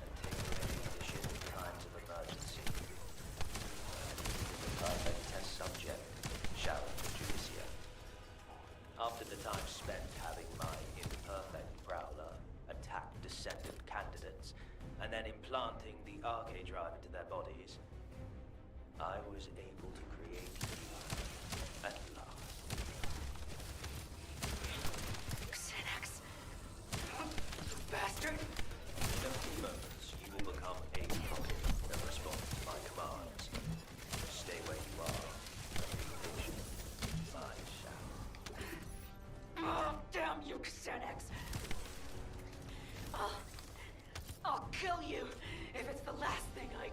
and take remedy position in times of emergency. The perfect test subject, Sharon Judicia. After the time spent having my imperfect Prowler attack descendant candidates, and then implanting the RK drive into their bodies, I was able to create you at last. Xanax. Bastard. In a few moments, you will become a puppet that responds to my commands. Stay where you are and be patient, my Sharon. Oh, damn you, Xanax. I'll kill you if it's the last thing I do.